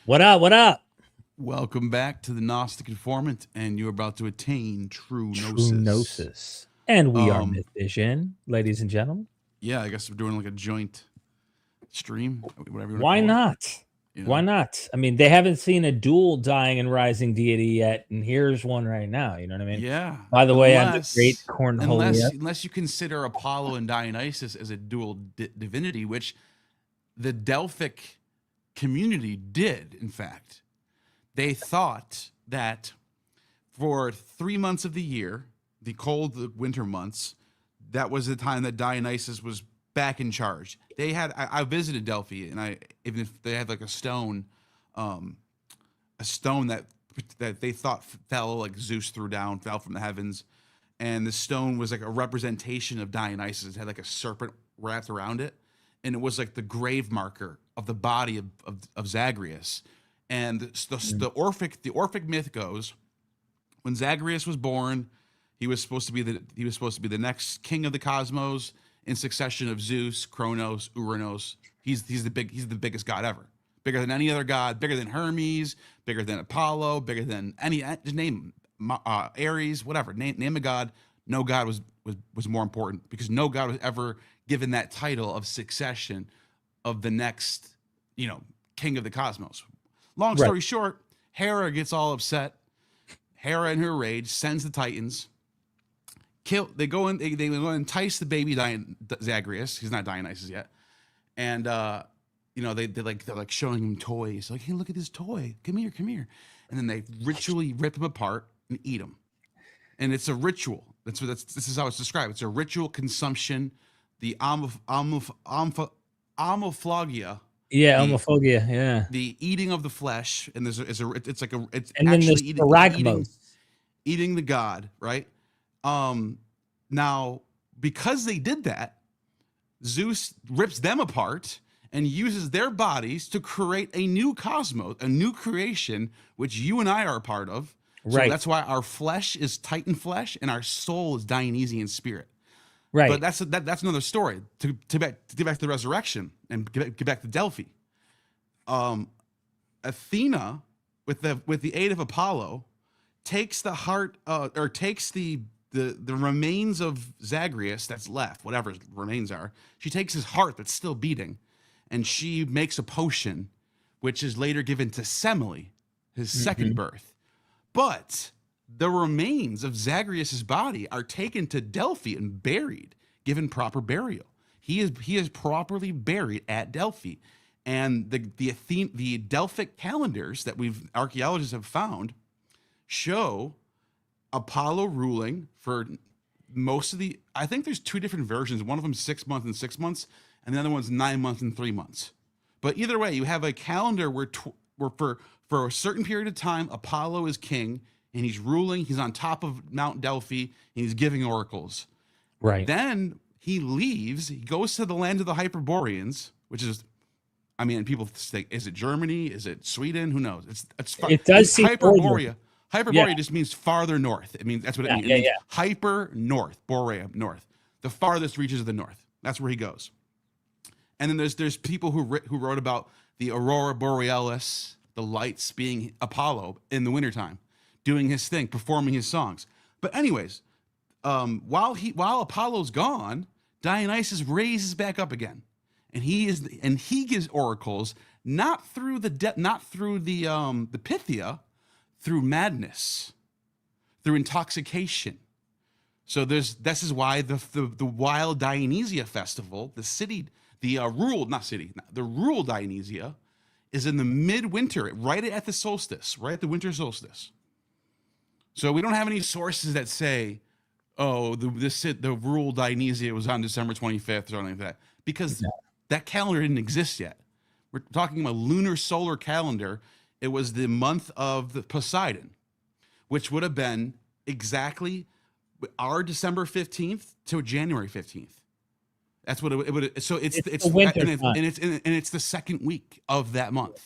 What up? What up? Welcome back to the Gnostic Informant, and you're about to attain true True gnosis. Gnosis. And we are Um, MythVision, ladies and gentlemen. Yeah, I guess we're doing like a joint stream, whatever you want Why to call not? it. You know? Why not? I mean, they haven't seen a dual dying and rising deity yet, and here's one right now. You know what I mean? Yeah. By the way, I'm the great Cornholia. Unless you consider Apollo and Dionysus as a dual divinity, which the Delphic community did, in fact. They thought that for 3 months of the year, the cold winter months, that was the time that Dionysus was back in charge. They had I visited Delphi, and even if they had like a stone that they thought fell, like Zeus fell from the heavens, and the stone was like a representation of Dionysus. It had like a serpent wrapped around it, and it was like the grave marker of the body of Zagreus. And the Orphic myth goes, when Zagreus was born, he was supposed to be the next king of the cosmos in succession of Zeus, Kronos, Uranos. He's the biggest god ever, bigger than any other god, bigger than Hermes, bigger than Apollo, bigger than just name Ares, whatever. Name a god. No god was more important, because no god was ever given that title of succession of the next, king of the cosmos. Long story short, Hera gets all upset. Hera, in her rage, sends the Titans. They go and entice the baby Zagreus. He's not Dionysus yet, and they're like showing him toys. Like, hey, look at this toy. Come here. And then they ritually rip him apart and eat him. And it's a ritual. This is how it's described. It's a ritual consumption. The amophagia. Yeah, homophobia. Yeah, the eating of the flesh, and it's and actually then eating the god, right? Now, because they did that, Zeus rips them apart and uses their bodies to create a new cosmos, a new creation, which you and I are a part of. So that's why our flesh is Titan flesh and our soul is Dionysian spirit. Right. But that's another story. To get back to the resurrection and get back to Delphi. Athena, with the aid of Apollo, takes the heart or takes the remains of Zagreus that's left, whatever his remains are. She takes his heart that's still beating, and she makes a potion, which is later given to Semele, his second birth. But the remains of Zagreus's body are taken to Delphi and buried, given proper burial. He is properly buried at Delphi, and the Delphic calendars that archaeologists have found show Apollo ruling for most of the. I think there's two different versions. One of them 6 months and 6 months, and the other one's 9 months and 3 months. But either way, you have a calendar where for a certain period of time, Apollo is king, and he's ruling. He's on top of Mount Delphi, and he's giving oracles. Right. Then he leaves. He goes to the land of the Hyperboreans, which is, people think, is it Germany? Is it Sweden? Who knows? It does seem Hyperborea. Hyperborea just means farther north. It means that's what it means. It means hyper north, Borea north, the farthest reaches of the north. That's where he goes. And then there's people who wrote about the aurora borealis, the lights being Apollo in the wintertime, doing his thing, performing his songs. But anyways, while Apollo's gone, Dionysus raises back up again, and he gives oracles not through the Pythia, through madness, through intoxication. So this is why the wild Dionysia festival, the rural Dionysia, is in the midwinter, right at the solstice, right at the winter solstice. So we don't have any sources that say, the rural Dionysia was on December 25th or something like that, because that calendar didn't exist yet. We're talking about lunar solar calendar. It was the month of the Poseidon, which would have been exactly our December 15th to January 15th. That's what it would. So it's the winter, and it's the second week of that month.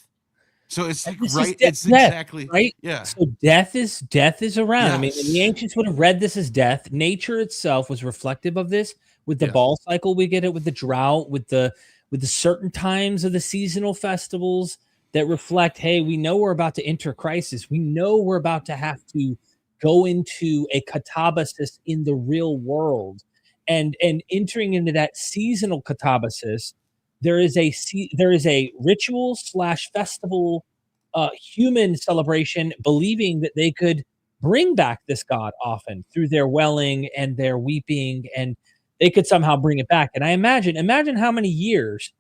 So it's like exactly right. Yeah. So death is around. Yes. I mean, the ancients would have read this as death. Nature itself was reflective of this. With the ball cycle, we get it with the drought, with the certain times of the seasonal festivals. that reflect, hey, we know we're about to enter crisis. We know we're about to have to go into a katabasis in the real world. And entering into that seasonal katabasis, there is a ritual / festival human celebration, believing that they could bring back this god often through their welling and their weeping, and they could somehow bring it back. And I imagine how many years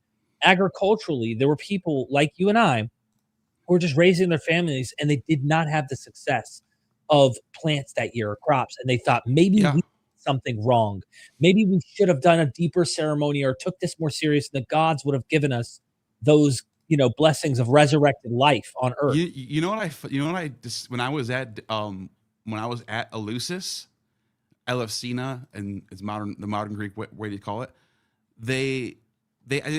agriculturally there were people like you and I who were just raising their families, and they did not have the success of plants that year or crops, and they thought maybe we did something wrong. Maybe we should have done a deeper ceremony or took this more serious, and the gods would have given us those, blessings of resurrected life on earth. You know what I just when I was at Eleusis, Elefsina, and it's the modern Greek way to call it, they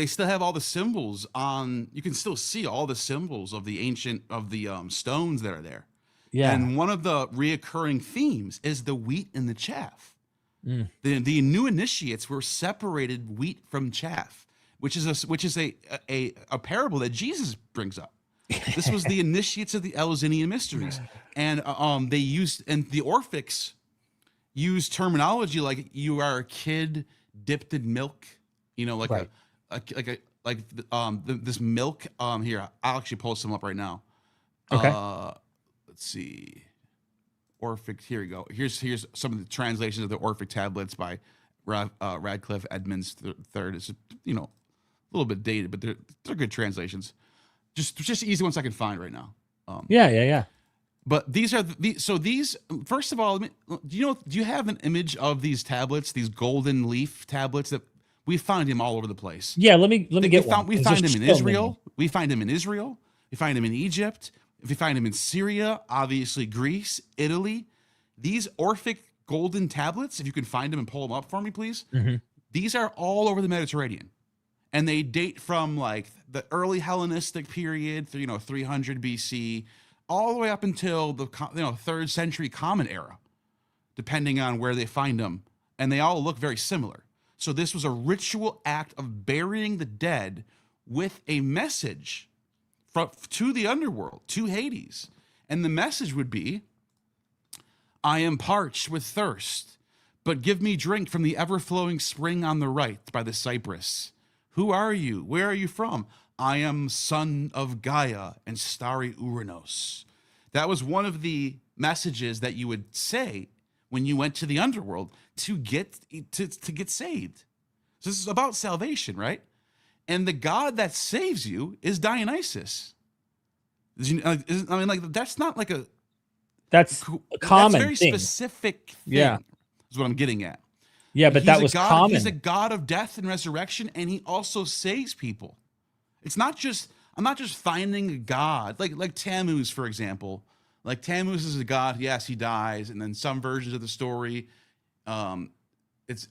still have all the symbols on. You can still see all the symbols of the ancient stones that are there. Yeah. And one of the reoccurring themes is the wheat and the chaff. The new initiates were separated wheat from chaff, which is a parable that Jesus brings up. This was the initiates of the Eleusinian mysteries, and they used, and the Orphics use terminology like you are a kid dipped in milk, this milk. Here, I'll actually pull some up right now. Okay. Let's see. Orphic. Here we go. Here's some of the translations of the Orphic tablets by Radcliffe Edmonds III. It's a little bit dated, but they're good translations. Just easy ones I can find right now. Yeah. But these are these. First of all, do you have an image of these tablets, these golden leaf tablets that we find him all over the place? Yeah, let me get one. We find him in Israel. We find him in Israel. We find him in Egypt. If you find him in Syria, obviously Greece, Italy. These Orphic golden tablets, if you can find them and pull them up for me, please. Mm-hmm. These are all over the Mediterranean, and they date from like the early Hellenistic period, 300 BC, all the way up until the 3rd century Common Era, depending on where they find them, and they all look very similar. So this was a ritual act of burying the dead with a message to the underworld, to Hades. And the message would be, I am parched with thirst, but give me drink from the ever-flowing spring on the right by the cypress. Who are you? Where are you from? I am son of Gaia and starry Uranos. That was one of the messages that you would say when you went to the underworld to get saved. So this is about salvation, right? And the god that saves you is Dionysus. That's not like a... That's a common That's very thing. Specific thing, is what I'm getting at. Yeah, but that was common. He's a god of death and resurrection, and he also saves people. It's not just... I'm not just finding a god, like Tammuz, for example. Like Tammuz is a god, yes, he dies, and then some versions of the story, it's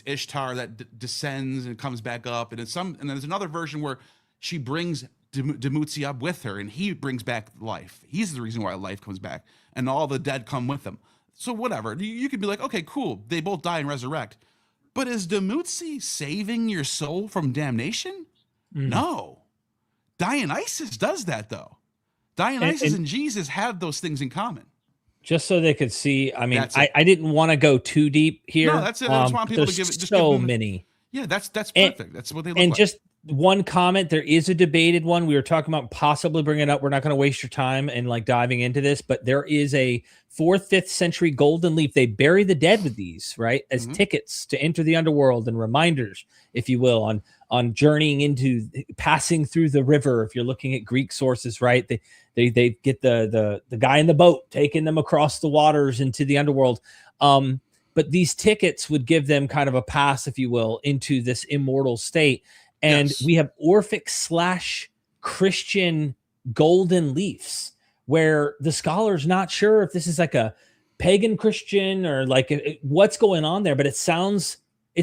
Ishtar that descends and comes back up, and there's another version where she brings Dumuzi up with her, and he brings back life. He's the reason why life comes back, and all the dead come with him. So whatever, you could be like, okay, cool, they both die and resurrect, but is Dumuzi saving your soul from damnation? No. Dionysus does that, though. Dionysus and Jesus have those things in common. Just so they could see. I mean, I didn't want to go too deep here. No, that's it. I just want people to give it. Just so give them, many. Yeah, that's perfect. That's what they look like. And just one comment. There is a debated one. We were talking about possibly bringing it up. We're not going to waste your time and like diving into this, but there is a 4th, 5th century golden leaf. They bury the dead with these, right, as tickets to enter the underworld and reminders, if you will, on journeying into passing through the river. If you're looking at Greek sources, right, they get the guy in the boat taking them across the waters into the underworld. But these tickets would give them kind of a pass, if you will, into this immortal state. And we have Orphic / Christian golden leaves, where the scholar's not sure if this is like a pagan Christian or like what's going on there, but it's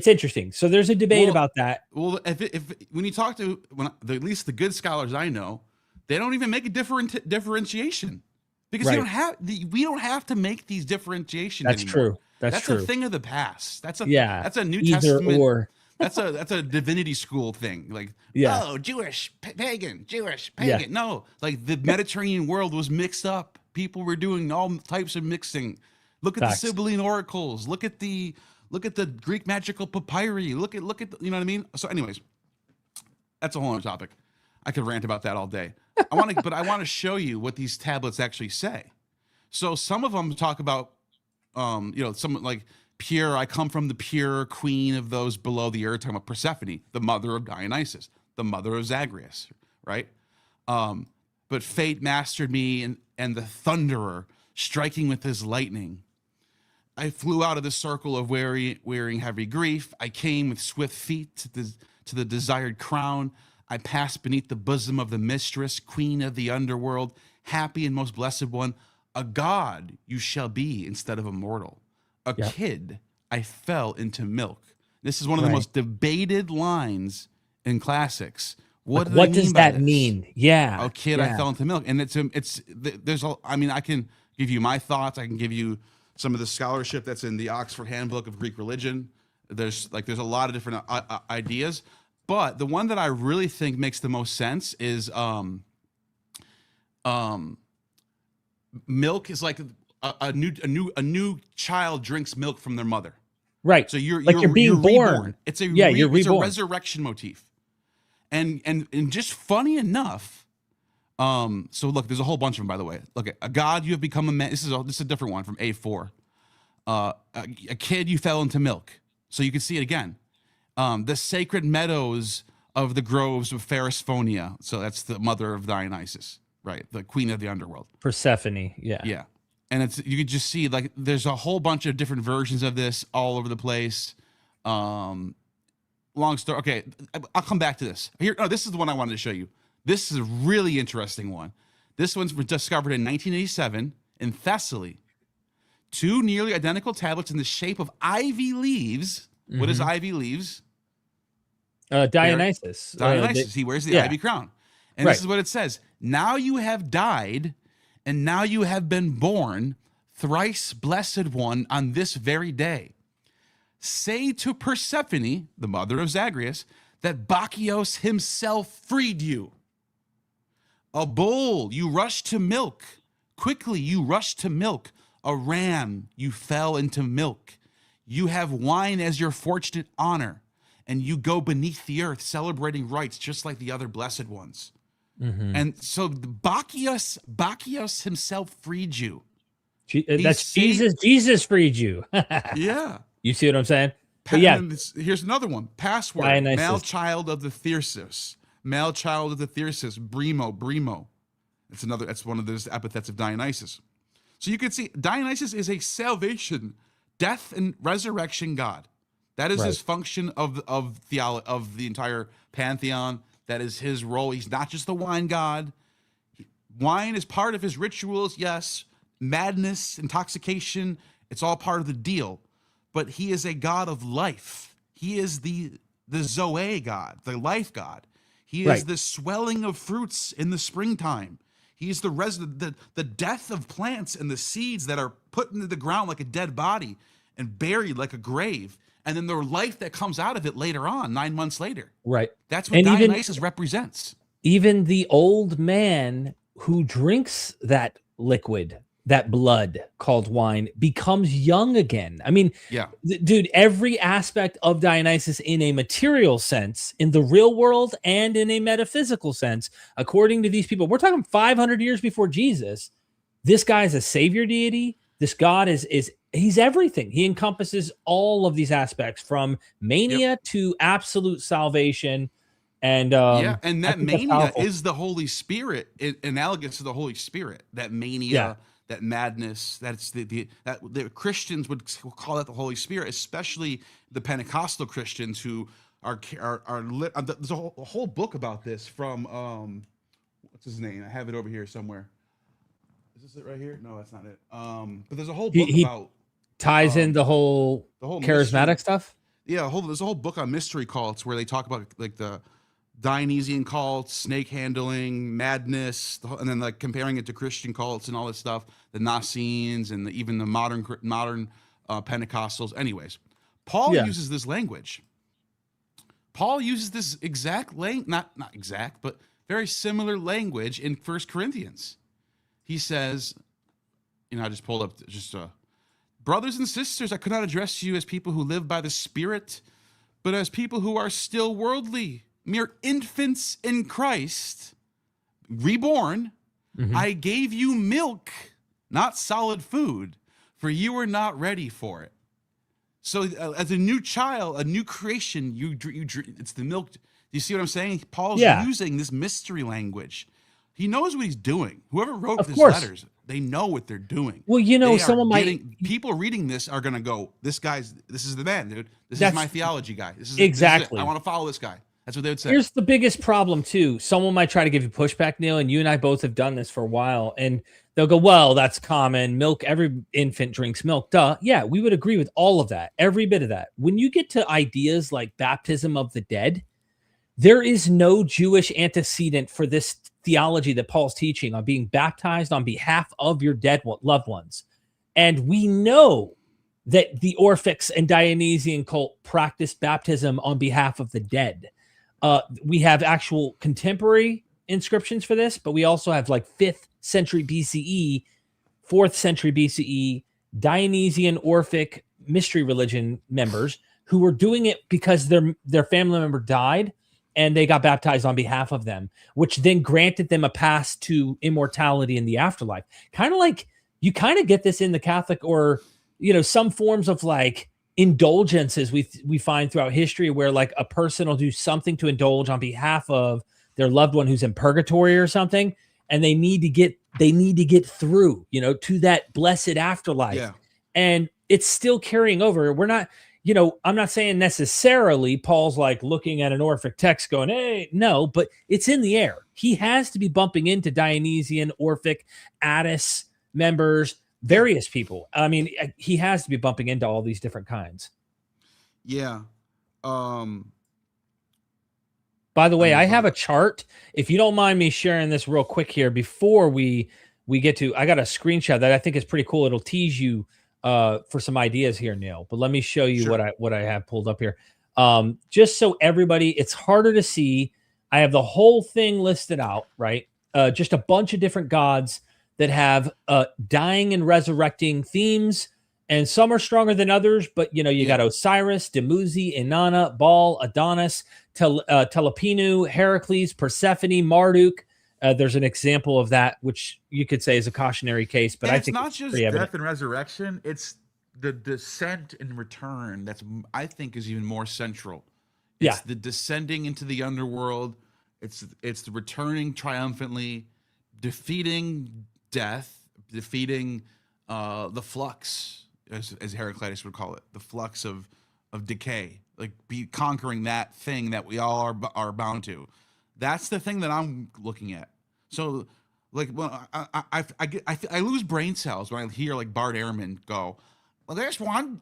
interesting. So there's a debate about that. Well, if when you talk to at least the good scholars I know, they don't even make a differentiation, because we don't have to make these differentiations. That's anymore. True. That's true. a thing of the past. That's a New either Testament. Or. That's a divinity school thing. Like, Yeah. oh, Jewish, pagan, Jewish, Yeah. pagan. No, like the Mediterranean world was mixed up. People were doing all types of mixing. Look at Facts. the Sibylline oracles. Look at the Greek magical papyri. Look at you know what I mean? So anyways, that's a whole other topic. I could rant about that all day. I want to show you what these tablets actually say. So some of them talk about some like pure, I come from the pure queen of those below the earth, talking about Persephone, the mother of Dionysus, the mother of Zagreus, right? But fate mastered me, and the thunderer striking with his lightning. I flew out of the circle of wearing heavy grief. I came with swift feet to the desired crown. I passed beneath the bosom of the mistress, queen of the underworld, happy and most blessed one. A god you shall be instead of a mortal. A kid, I fell into milk. This is one of the most debated lines in classics. What does that mean? Yeah. A kid, I fell into milk. And I can give you my thoughts. I can give you some of the scholarship that's in the Oxford Handbook of Greek Religion. There's a lot of different ideas, but the one that I really think makes the most sense is milk is like a new child drinks milk from their mother. Right. So you're being born. Reborn. It's a you're reborn. It's a resurrection motif. And just funny enough, so look, there's a whole bunch of them, by the way. Look, a god, you have become a man. This is a different one from A4. A kid, you fell into milk. So you can see it again. The sacred meadows of the groves of Pharesphonia. So that's the mother of Dionysus, right? The queen of the underworld. Persephone. Yeah. Yeah. And you could just see, like, there's a whole bunch of different versions of this all over the place. Long story. Okay, I'll come back to this. Here, this is the one I wanted to show you. This is a really interesting one. This one's discovered in 1987 in Thessaly. Two nearly identical tablets in the shape of ivy leaves. Mm-hmm. What is ivy leaves? Dionysus. Dionysus. He wears the ivy crown. And this is what it says. Now you have died, and now you have been born, thrice blessed one, on this very day. Say to Persephone, the mother of Zagreus, that Bacchios himself freed you. A bull, you rushed to milk. Quickly, you rushed to milk. A ram, you fell into milk. You have wine as your fortunate honor, and you go beneath the earth celebrating rites just like the other blessed ones. Mm-hmm. And so Bacchios himself freed you. That's Jesus. Jesus freed you. Yeah. You see what I'm saying? Here's another one. Password. Dionysus. Male child of the Thyrsus. Male child of the Thyrsus. Brimo. That's one of those epithets of Dionysus. So you can see Dionysus is a salvation, death, and resurrection god. That is his function of the entire pantheon. That is his role. He's not just the wine god. Wine is part of his rituals, yes. Madness, intoxication, it's all part of the deal. But he is a god of life. He is the Zoe god, the life god. He is the swelling of fruits in the springtime. He's the death of plants and the seeds that are put into the ground like a dead body and buried like a grave. And then the life that comes out of it later on, 9 months later. Right. That's what Dionysus represents. Even the old man who drinks that liquid, that blood called wine, becomes young again. I mean, dude, every aspect of Dionysus in a material sense, in the real world and in a metaphysical sense, according to these people, we're talking 500 years before Jesus. This guy is a savior deity. This god he's everything. He encompasses all of these aspects from mania to absolute salvation. And and that mania is the Holy Spirit, analogous to the Holy Spirit. That mania, that madness, that's the Christians would call that the Holy Spirit, especially the Pentecostal Christians who are there's a whole book about this from what's his name? I have it over here somewhere. Is this it right here? No, that's not it. But there's a whole book about ties in the whole charismatic mystery stuff. Yeah, there's a whole book on mystery cults where they talk about like the Dionysian cults, snake handling, madness, and then like comparing it to Christian cults and all this stuff, the Nazarenes and even the modern Pentecostals. Anyways, Paul uses this language. Paul uses this exact not exact, but very similar language in 1 Corinthians. He says, I just pulled up brothers and sisters, I could not address you as people who live by the Spirit, but as people who are still worldly, mere infants in Christ, reborn. I gave you milk, not solid food, for you were not ready for it. So as a new child, a new creation, you it's the milk. Do you see what I'm saying? Paul's using this mystery language. He knows what he's doing. Whoever wrote these letters, they know what they're doing. Well, people reading this are going to go, this is the man, dude. This is my theology guy. This is exactly. I want to follow this guy. That's what they would say. Here's the biggest problem too. Someone might try to give you pushback, Neil, and you and I both have done this for a while, and they'll go, well, that's common. Milk, every infant drinks milk. Duh. Yeah, we would agree with all of that, every bit of that. When you get to ideas like baptism of the dead, there is no Jewish antecedent for this theology that Paul's teaching on being baptized on behalf of your dead loved ones. And we know that the Orphics and Dionysian cult practiced baptism on behalf of the dead. We have actual contemporary inscriptions for this, but we also have like 5th century BCE, 4th century BCE, Dionysian Orphic mystery religion members who were doing it because their family member died and they got baptized on behalf of them, which then granted them a pass to immortality in the afterlife. Kind of like you kind of get this in the Catholic or, some forms of like indulgences we find throughout history where like a person will do something to indulge on behalf of their loved one who's in purgatory or something, and they need to get through, to that blessed afterlife. Yeah. And it's still carrying over. We're not, I'm not saying necessarily Paul's like looking at an Orphic text going, hey, no, but it's in the air. He has to be bumping into Dionysian, Orphic, Attis members, various people. I mean, he has to be bumping into all these different kinds. Yeah. By the way, I have a chart. If you don't mind me sharing this real quick here before we get to, I got a screenshot that I think is pretty cool. It'll tease you for some ideas here, Neil. But let me show you what I have pulled up here. Just so everybody, it's harder to see. I have the whole thing listed out, right? Just a bunch of different gods that have dying and resurrecting themes, and some are stronger than others. But you got Osiris, Dumuzi, Inanna, Baal, Adonis, Telepinu, Heracles, Persephone, Marduk. There's an example of that, which you could say is a cautionary case, but I think it's not just death and resurrection; it's the descent and return. That's, I think, is even more central. It's the descending into the underworld. It's the returning triumphantly, defeating death, defeating the flux, as Heraclitus would call it, the flux of decay, like conquering that thing that we all are bound to. That's the thing that I'm looking at. So, like, well, I lose brain cells when I hear like Bart Ehrman go, well,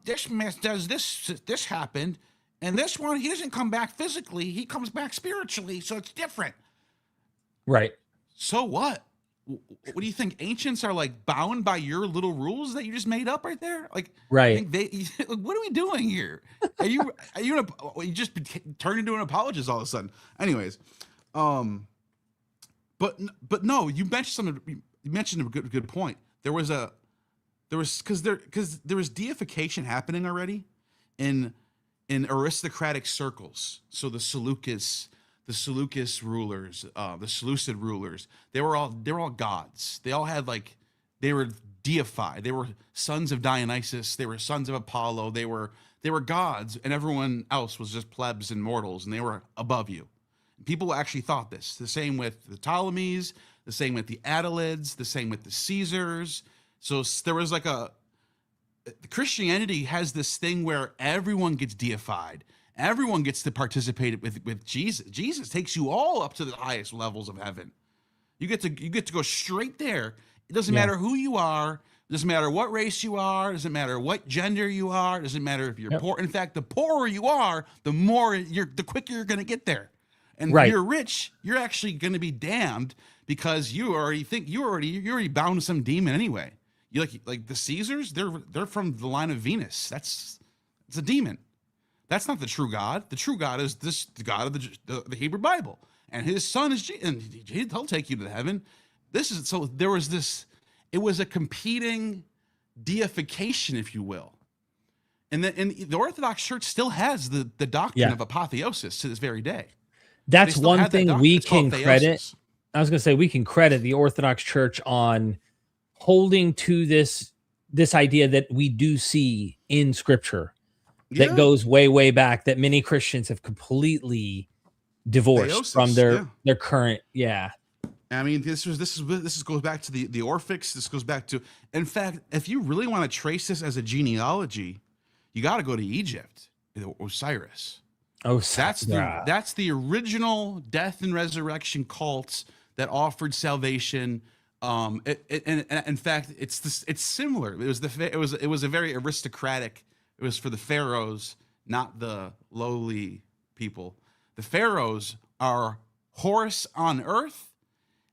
this mess does this happened, and this one, he doesn't come back physically, he comes back spiritually, so it's different. Right. So what? What do you think? Ancients are like bound by your little rules that you just made up right there? Like, right? What are we doing here? Are you you just turned into an apologist all of a sudden? Anyways, but no, you mentioned a good point. There was deification happening already in aristocratic circles. So the Seleucus rulers, the Seleucid rulers, they were all gods. They all had they were deified. They were sons of Dionysus. They were sons of Apollo. They were gods, and everyone else was just plebs and mortals, and they were above you. People actually thought this. The same with the Ptolemies, the same with the Attalids, the same with the Caesars. So there was Christianity has this thing where everyone gets deified. Everyone gets to participate with Jesus. Jesus takes you all up to the highest levels of heaven. You get to go straight there. It doesn't matter who you are. It doesn't matter what race you are. It doesn't matter what gender you are. It doesn't matter if you're poor. In fact, the poorer you are, the quicker you're going to get there. And if you're rich, you're actually going to be damned because you're already bound to some demon anyway. You like the Caesars, they're from the line of Venus. It's a demon. That's not the true God. The true God is the God of the Hebrew Bible, and his son is Jesus, and he'll take you to heaven. There was this, it was a competing deification, if you will. And the Orthodox Church still has the doctrine of apotheosis to this very day. That's one thing we can credit. theosis. I was going to say we can credit the Orthodox Church on holding to this idea that we do see in Scripture that goes way, way back, that many Christians have completely divorced from their current. Yeah. I mean, this goes back to the Orphics. This goes back to, in fact, if you really want to trace this as a genealogy, you got to go to Egypt, Osiris. That's the original death and resurrection cults that offered salvation. And in fact, it's similar. It was a very aristocratic. It was for the pharaohs, not the lowly people. The pharaohs are Horus on earth,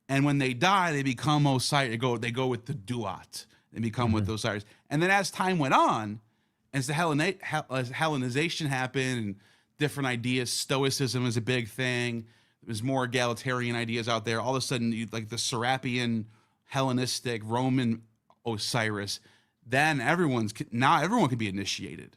and when they die, they become Osiris. They go with the Duat. They become with Osiris. And then as time went on, as the Hellenization happened and different ideas, Stoicism was a big thing. There's more egalitarian ideas out there. All of a sudden, like the Serapian, Hellenistic, Roman Osiris. Then everyone can be initiated.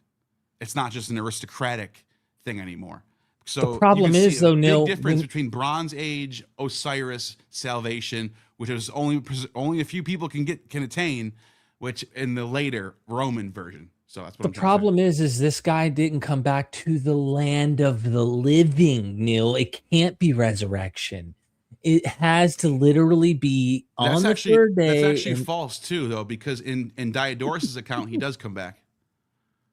It's not just an aristocratic thing anymore. So the problem is, though, Neal, big difference between Bronze Age Osiris salvation, which is only a few people can attain, which in the later Roman version. So that's what the problem is this guy didn't come back to the land of the living, Neal. It can't be resurrection. It has to literally be on the third day. That's actually false too, though, because in Diodorus' account, he does come back.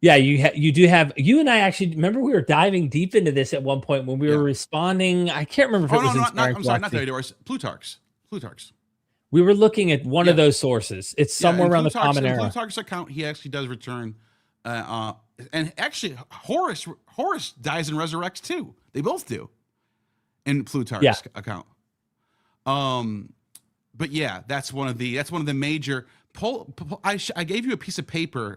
Yeah, you do have. You and I actually remember we were diving deep into this at one point when we were responding. I can't remember if it was I'm sorry, not Diodorus. Plutarch's. We were looking at one of those sources. It's somewhere around the Common Era. In Plutarch's account, he actually does return. And actually, Horus dies and resurrects too. They both do in Plutarch's account. But yeah, that's one of the major. I gave you a piece of paper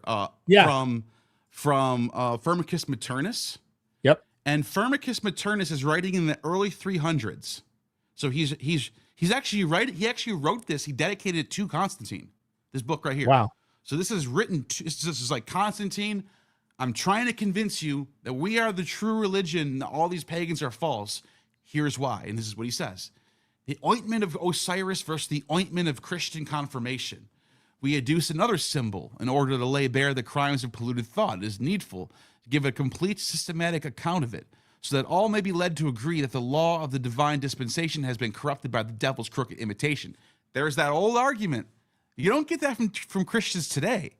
from Firmicus Maternus. Yep. And Firmicus Maternus is writing in the early 300s. So he's actually writing. He actually wrote this. He dedicated it to Constantine. This book right here. Wow. So this is written. This is like Constantine. I'm trying to convince you that we are the true religion. All these pagans are false. Here's why. And this is what he says. The ointment of Osiris versus the ointment of Christian confirmation. We adduce another symbol in order to lay bare the crimes of polluted thought. It is needful to give a complete systematic account of it, so that all may be led to agree that the law of the divine dispensation has been corrupted by the devil's crooked imitation. There's that old argument. You don't get that from Christians today,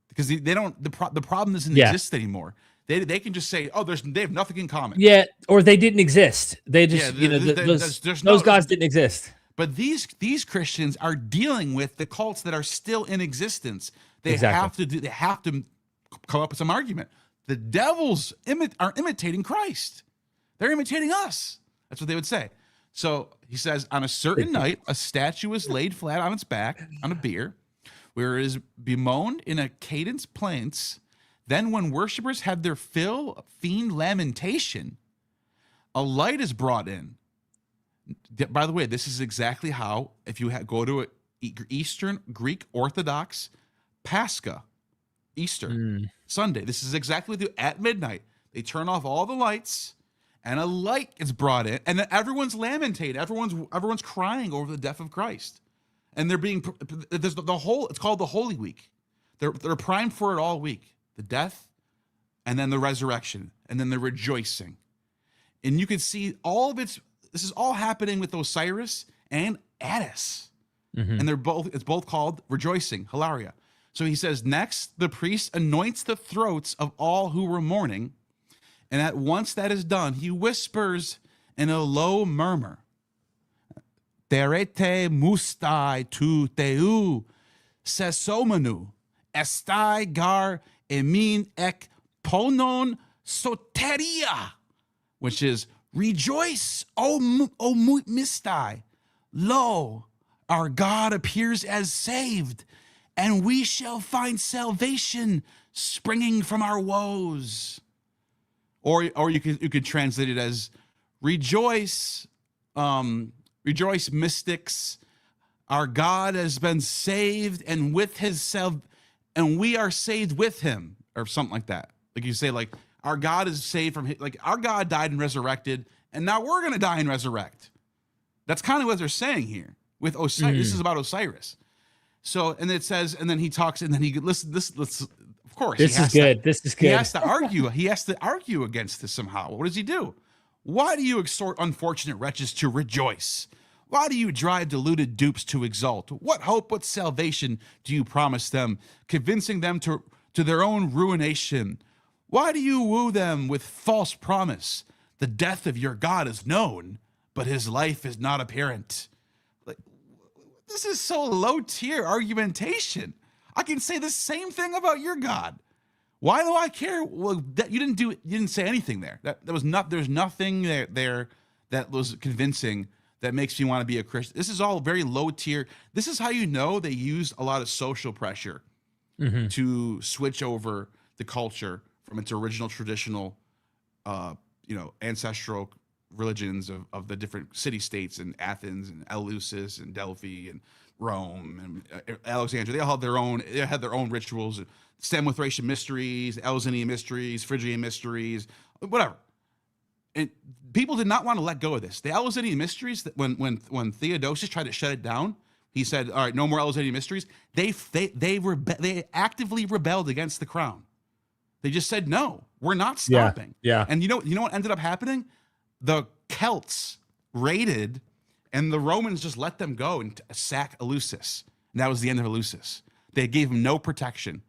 because they don't. The problem doesn't exist anymore. They can just say, they have nothing in common. Yeah, or they didn't exist. They just those gods didn't exist. But these Christians are dealing with the cults that are still in existence. They have to come up with some argument. The devils are imitating Christ. They're imitating us. That's what they would say. So he says, on a certain night, a statue is laid flat on its back on a bier, where it is bemoaned in a cadence plaints. Then when worshippers have their fill of fiend lamentation, a light is brought in. By the way, this is exactly how, if you go to an Eastern Greek Orthodox Pascha, Easter, Sunday, this is exactly at midnight. They turn off all the lights, and a light is brought in, and then everyone's lamentating. Everyone's crying over the death of Christ, and they're being it's called the Holy Week. They're primed for it all week. The death, and then the resurrection, and then the rejoicing. And you can see all of this is all happening with Osiris and Attis. And it's both called rejoicing, Hilaria. So he says, next, the priest anoints the throats of all who were mourning, and at once that is done, he whispers in a low murmur, Terete mustai tu teu sesomenu, estai gar emin ek ponon soteria, which is, rejoice, O mistai. Lo, our God appears as saved, and we shall find salvation springing from our woes. or you could translate it as rejoice, rejoice, mystics. Our God has been saved, and and we are saved with him, or something like that. Like you say, like our God is saved from, like our God died and resurrected, and now we're gonna die and resurrect. That's kind of what they're saying here with Osiris. This is about Osiris. So, and it says, and then he talks, and then he listen. This, of course, this is good. This is good. He has to argue. He has to argue against this somehow. What does he do? Why do you exhort unfortunate wretches to rejoice? Why do you drive deluded dupes to exult? What hope, what salvation do you promise them, convincing them to their own ruination? Why do you woo them with false promise? The death of your God is known, but his life is not apparent. Like, this is so low tier argumentation. I can say the same thing about your God. Why do I care? Well, that you didn't say anything there. There's nothing there that was convincing that makes me want to be a Christian. This is all very low tier. This is how you know they used a lot of social pressure to switch over the culture from its original traditional, ancestral religions of the different city-states in Athens and Eleusis and Delphi and Rome and Alexandria. They had their own rituals, Samothracian mysteries, Eleusinian mysteries, Phrygian mysteries, whatever. And people did not want to let go of this. The Eleusinian mysteries, that when Theodosius tried to shut it down, he said, "All right, no more Eleusinian mysteries." They actively rebelled against the crown. They just said, "No, we're not stopping." Yeah. And you know what ended up happening? The Celts raided, and the Romans just let them go and sack Eleusis. And that was the end of Eleusis. They gave him no protection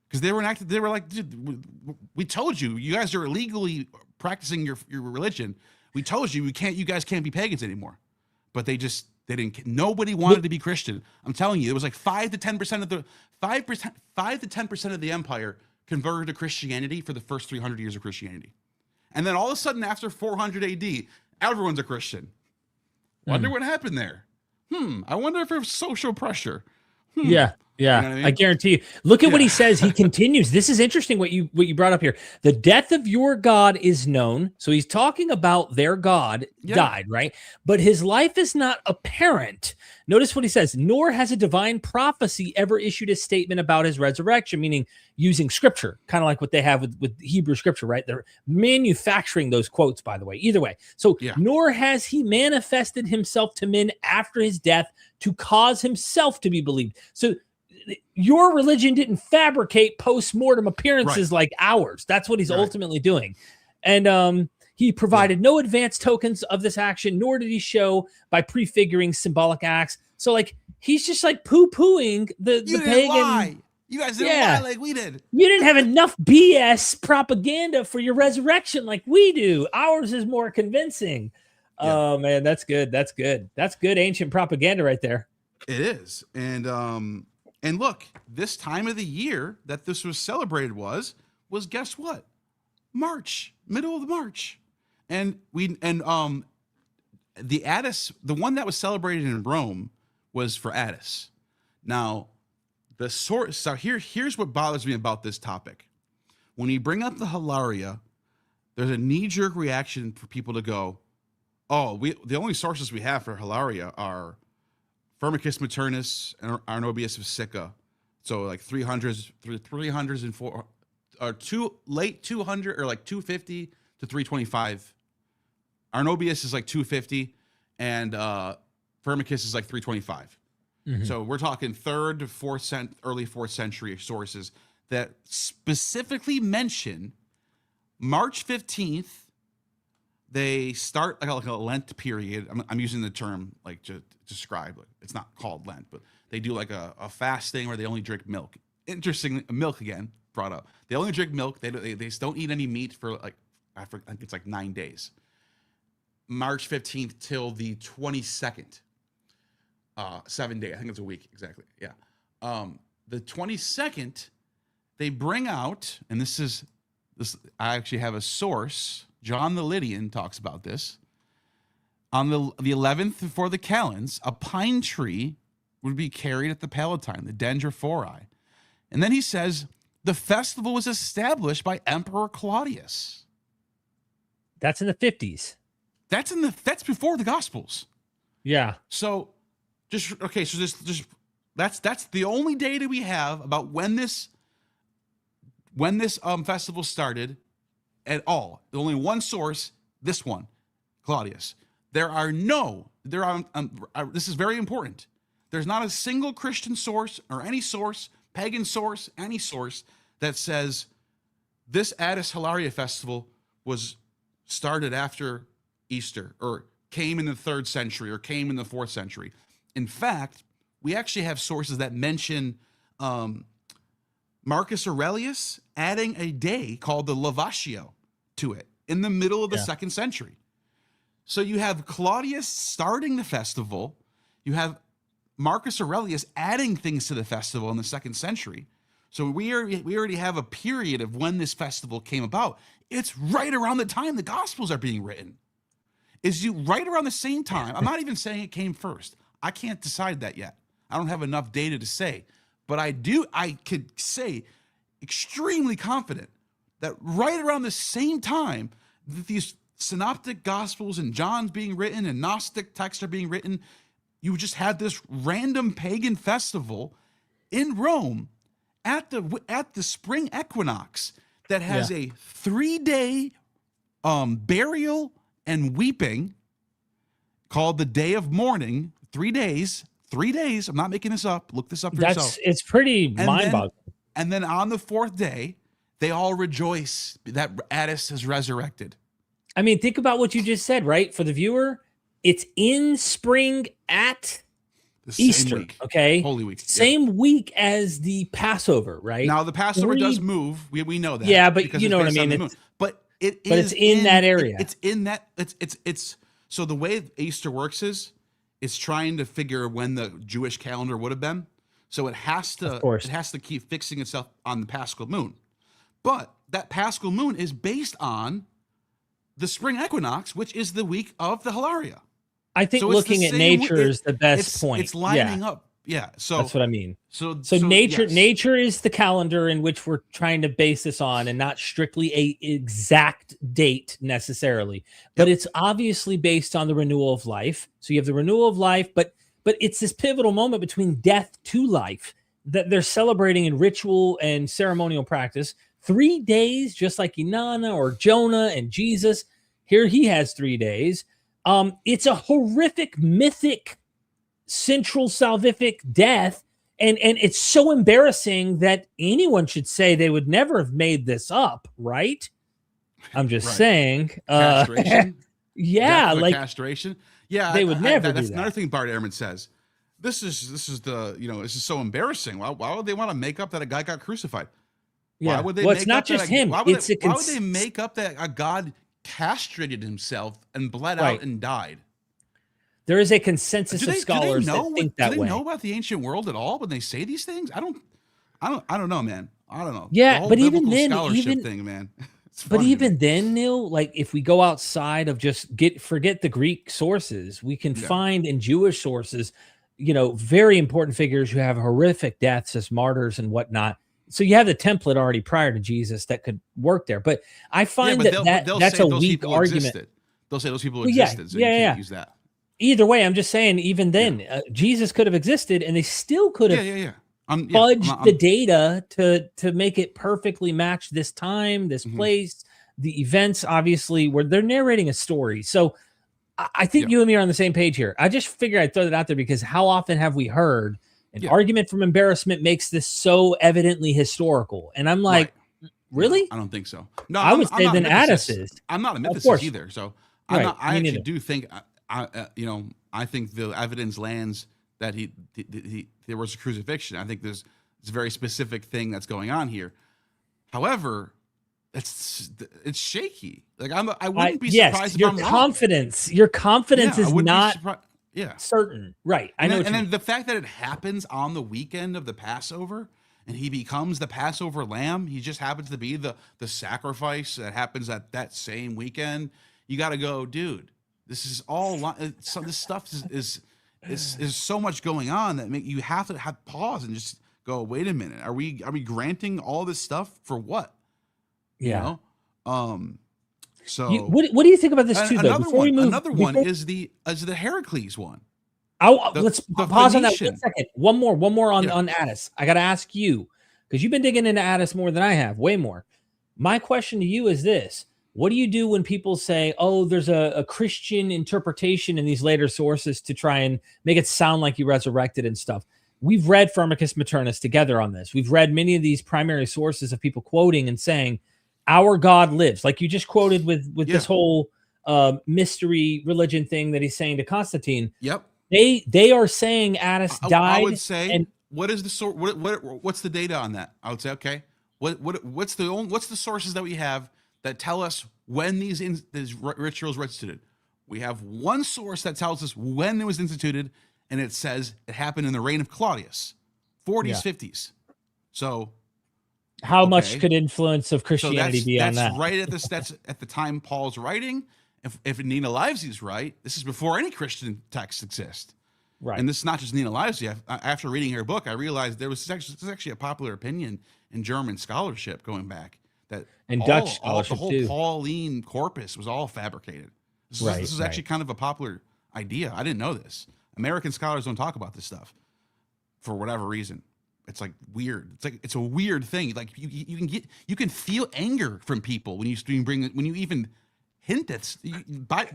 because they were like, "Dude, we told you, you guys are illegally practicing your religion. We told you you guys can't be pagans anymore." But they didn't. Nobody wanted to be Christian. I'm telling you, it was like 5 to 10% of the empire converted to Christianity for the first 300 years of Christianity. And then all of a sudden, after 400 AD, everyone's a Christian. Wonder what happened there. I wonder if there's social pressure. Yeah. You know what I mean? I guarantee you. Look at what he says. He continues. This is interesting what you brought up here. The death of your God is known. So he's talking about their God died, right? But his life is not apparent. Notice what he says. Nor has a divine prophecy ever issued a statement about his resurrection, meaning using scripture, kind of like what they have with Hebrew scripture, right? They're manufacturing those quotes, by the way. Either way. So nor has he manifested himself to men after his death to cause himself to be believed. So your religion didn't fabricate post-mortem appearances like ours. That's what he's ultimately doing. And he provided no advance tokens of this action, nor did he show by prefiguring symbolic acts. So like he's just like poo-pooing the pagan. Lie. You guys didn't lie like we did. You didn't have enough BS propaganda for your resurrection like we do. Ours is more convincing. Oh man, that's good. That's good. That's good ancient propaganda right there. It is. And look, this time of the year that this was celebrated was guess what? March, middle of March. And the Attis, the one that was celebrated in Rome was for Attis. Now, the source, so here's what bothers me about this topic. When you bring up the Hilaria, there's a knee-jerk reaction for people to go, "Oh, the only sources we have for Hilaria are Firmicus Maternus and Arnobius of Sicca." So like 300s and four, or late 200 or like 250 to 325. Arnobius is like 250 and Firmicus is like 325. So we're talking 3rd to 4th early 4th century sources that specifically mention March 15th. They start like a Lent period. I'm using the term like to describe it. It's not called Lent, but they do like a fasting where they only drink milk. Interesting, milk again brought up. They only drink milk. They don't eat any meat for like I think it's like 9 days. March 15th till the 22nd. 7 days. I think it's a week exactly. Yeah. The 22nd, they bring out, and this. I actually have a source. John the Lydian talks about this. On the 11th for the Calends, a pine tree would be carried at the Palatine, the Dendrophori. And then he says, the festival was established by Emperor Claudius. That's in the 50s. That's before the Gospels. Yeah. So that's the only data we have about when this festival started at all. There's only one source, this one, Claudius. This is very important. There's not a single Christian source or any source, pagan source, any source that says this Attis Hilaria festival was started after Easter or came in the 3rd century or came in the 4th century. In fact, we actually have sources that mention Marcus Aurelius adding a day called the Lavatio to it in the middle of the 2nd century. So you have Claudius starting the festival. You have Marcus Aurelius adding things to the festival in the 2nd century. So we already have a period of when this festival came about. It's right around the time the Gospels are being written. Right around the same time. I'm not even saying it came first. I can't decide that yet. I don't have enough data to say. But I could say extremely confident that right around the same time that these synoptic Gospels and John's being written and Gnostic texts are being written, you just had this random pagan festival in Rome at the spring equinox that has a 3-day burial and weeping called the Day of Mourning. 3 days. 3 days. I'm not making this up. Look this up for yourself. It's pretty mind-boggling. And then on the 4th day, they all rejoice that Attis has resurrected. I mean, think about what you just said, right? For the viewer, it's in spring at Easter, week. Okay? Holy Week. Same week as the Passover, right? Now, the Passover does move. We know that. Yeah, but you know what I mean. But it's in that area. It's in that. It's so the way Easter works is it's trying to figure when the Jewish calendar would have been. So it has to keep fixing itself on the Paschal moon. But that Paschal moon is based on the spring equinox, which is the week of the Hilaria. I think looking at nature is the best point. It's lining up. Yeah. So that's what I mean. So nature is the calendar in which we're trying to base this on, and not strictly a exact date necessarily. But it's obviously based on the renewal of life. So you have the renewal of life, but it's this pivotal moment between death to life that they're celebrating in ritual and ceremonial practice. 3 days, just like Inanna or Jonah and Jesus. Here he has 3 days. It's a horrific, mythic, central salvific death. And it's so embarrassing that anyone should say they would never have made this up, right? I'm just saying. Castration? Castration. Yeah, they would never do that's that. Another thing Bart Ehrman says. This is so embarrassing. Why would they want to make up that a guy got crucified? Yeah. Why would they it's not just him. Why would they make up that a god castrated himself and bled out and died? There is a consensus of scholars that think that way. Do they know about the ancient world at all when they say these things? I don't know, man. I don't know. Yeah, but even then, thing, man. But even then, Neal, like if we go outside of just forget the Greek sources, we can find in Jewish sources, very important figures who have horrific deaths as martyrs and whatnot. So you have the template already prior to Jesus that could work there. But I find that's a weak argument. Existed. They'll say those people existed. So you can't use that. Either way, I'm just saying, even then, Jesus could have existed, and they still could have fudged the data to make it perfectly match this time, this place, the events, obviously, where they're narrating a story. So I think you and me are on the same page here. I just figured I'd throw that out there because how often have we heard an argument from embarrassment makes this so evidently historical? And I'm like, really? I don't think so. No, I would say then Attis is. I'm not a mythicist either. So I actually do think, I think the evidence lands that there was a crucifixion. I think it's a very specific thing that's going on here. However, it's shaky. Like I wouldn't be surprised if I'm wrong. Your confidence is not certain. Right. I know. And then the fact that it happens on the weekend of the Passover and he becomes the Passover lamb, he just happens to be the sacrifice that happens at that same weekend. You got to go, dude. This is all. This stuff is so much going on that you have to have pause and just go. Wait a minute. Are we granting all this stuff for what? Yeah. So what do you think about this too? Though, another one is the Heracles one. Let's pause on that 1 second. One more on Attis. I got to ask you, because you've been digging into Attis more than I have, way more. My question to you is this: what do you do when people say, "Oh, there's a Christian interpretation in these later sources to try and make it sound like you resurrected and stuff"? We've read Firmicus Maternus together on this. We've read many of these primary sources of people quoting and saying, "Our God lives," like you just quoted with this whole mystery religion thing that he's saying to Constantine. Yep. They are saying Attis died. I would say, what is the source? What's the data on that? I would say, okay, what's the sources that we have that tell us when these rituals were instituted? We have one source that tells us when it was instituted, and it says it happened in the reign of Claudius, 40s, 50s. So, how much could influence of Christianity be on that? That's right that's at the time Paul's writing. If Nina Livesey's right, this is before any Christian texts exist. Right. And this is not just Nina Livesey. After reading her book, I realized this is actually a popular opinion in German scholarship going back. Dutch scholarship, the whole Pauline corpus was all fabricated. This is actually kind of a popular idea. I didn't know this. American scholars don't talk about this stuff for whatever reason. It's like weird. It's a weird thing. Like you can feel anger from people when you even hint at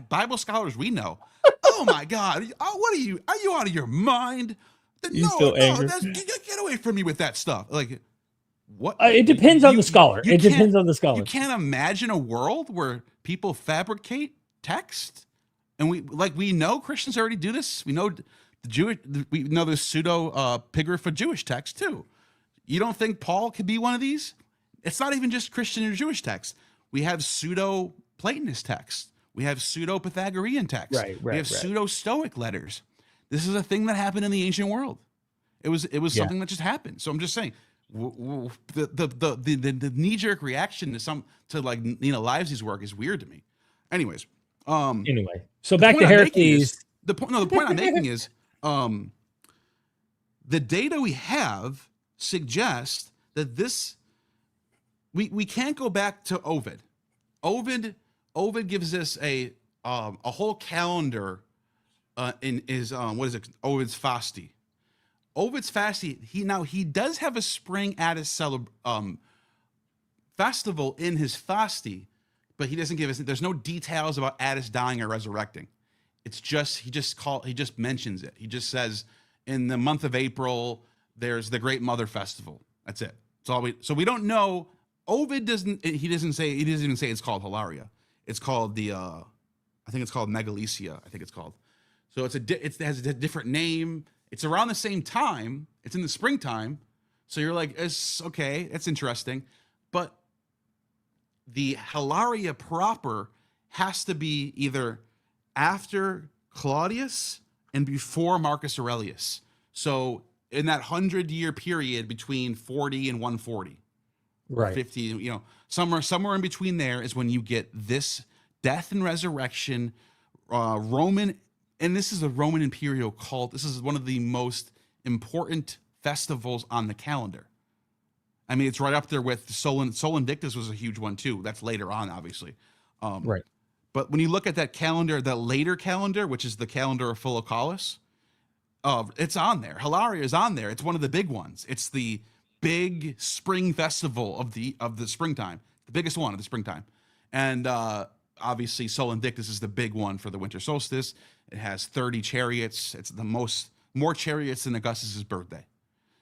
Bible scholars we know. Oh my God! What are you out of your mind? No, get away from me with that stuff. Like what? It depends on the scholar. It depends on the scholar. You can't imagine a world where people fabricate text, and we know Christians already do this. We know we know the pseudo pigrapha Jewish text too. You don't think Paul could be one of these? It's not even just Christian or Jewish text. We have pseudo Platonist text. We have pseudo Pythagorean text. We have pseudo Stoic letters. This is a thing that happened in the ancient world. It was something that just happened. So I'm just saying, the knee-jerk reaction to like Nina Livesey's work is weird to me. Anyways, so back to Heracles. The point I'm making is the data we have suggests that we can't go back to Ovid. Ovid gives us a whole calendar in his Ovid's Fasti. Ovid's Fasti. He does have a spring Attis festival in his Fasti, but he doesn't give us. There's no details about Attis dying or resurrecting. It's just he just mentions it. He just says in the month of April there's the Great Mother Festival. That's it. So we don't know. Ovid doesn't even say it's called Hilaria. It's called I think it's called Megalesia. I think it's called. So it has a different name. It's around the same time. It's in the springtime. So you're like, it's okay. It's interesting, but the Hilaria proper has to be either after Claudius and before Marcus Aurelius. So in that 100-year period between 40 and 140. Right. 50, somewhere in between there is when you get this death and resurrection, Roman, and this is a Roman imperial cult. This is one of the most important festivals on the calendar. I mean, it's right up there with Sol Invictus was a huge one too. That's later on, obviously. Right. But when you look at that calendar, that later calendar, which is the calendar of Philocaulus, it's on there. Hilaria is on there. It's one of the big ones. It's the big spring festival of the springtime, the biggest one of the springtime. And obviously Sol Invictus is the big one for the winter solstice. It has 30 chariots. It's more chariots than Augustus's birthday.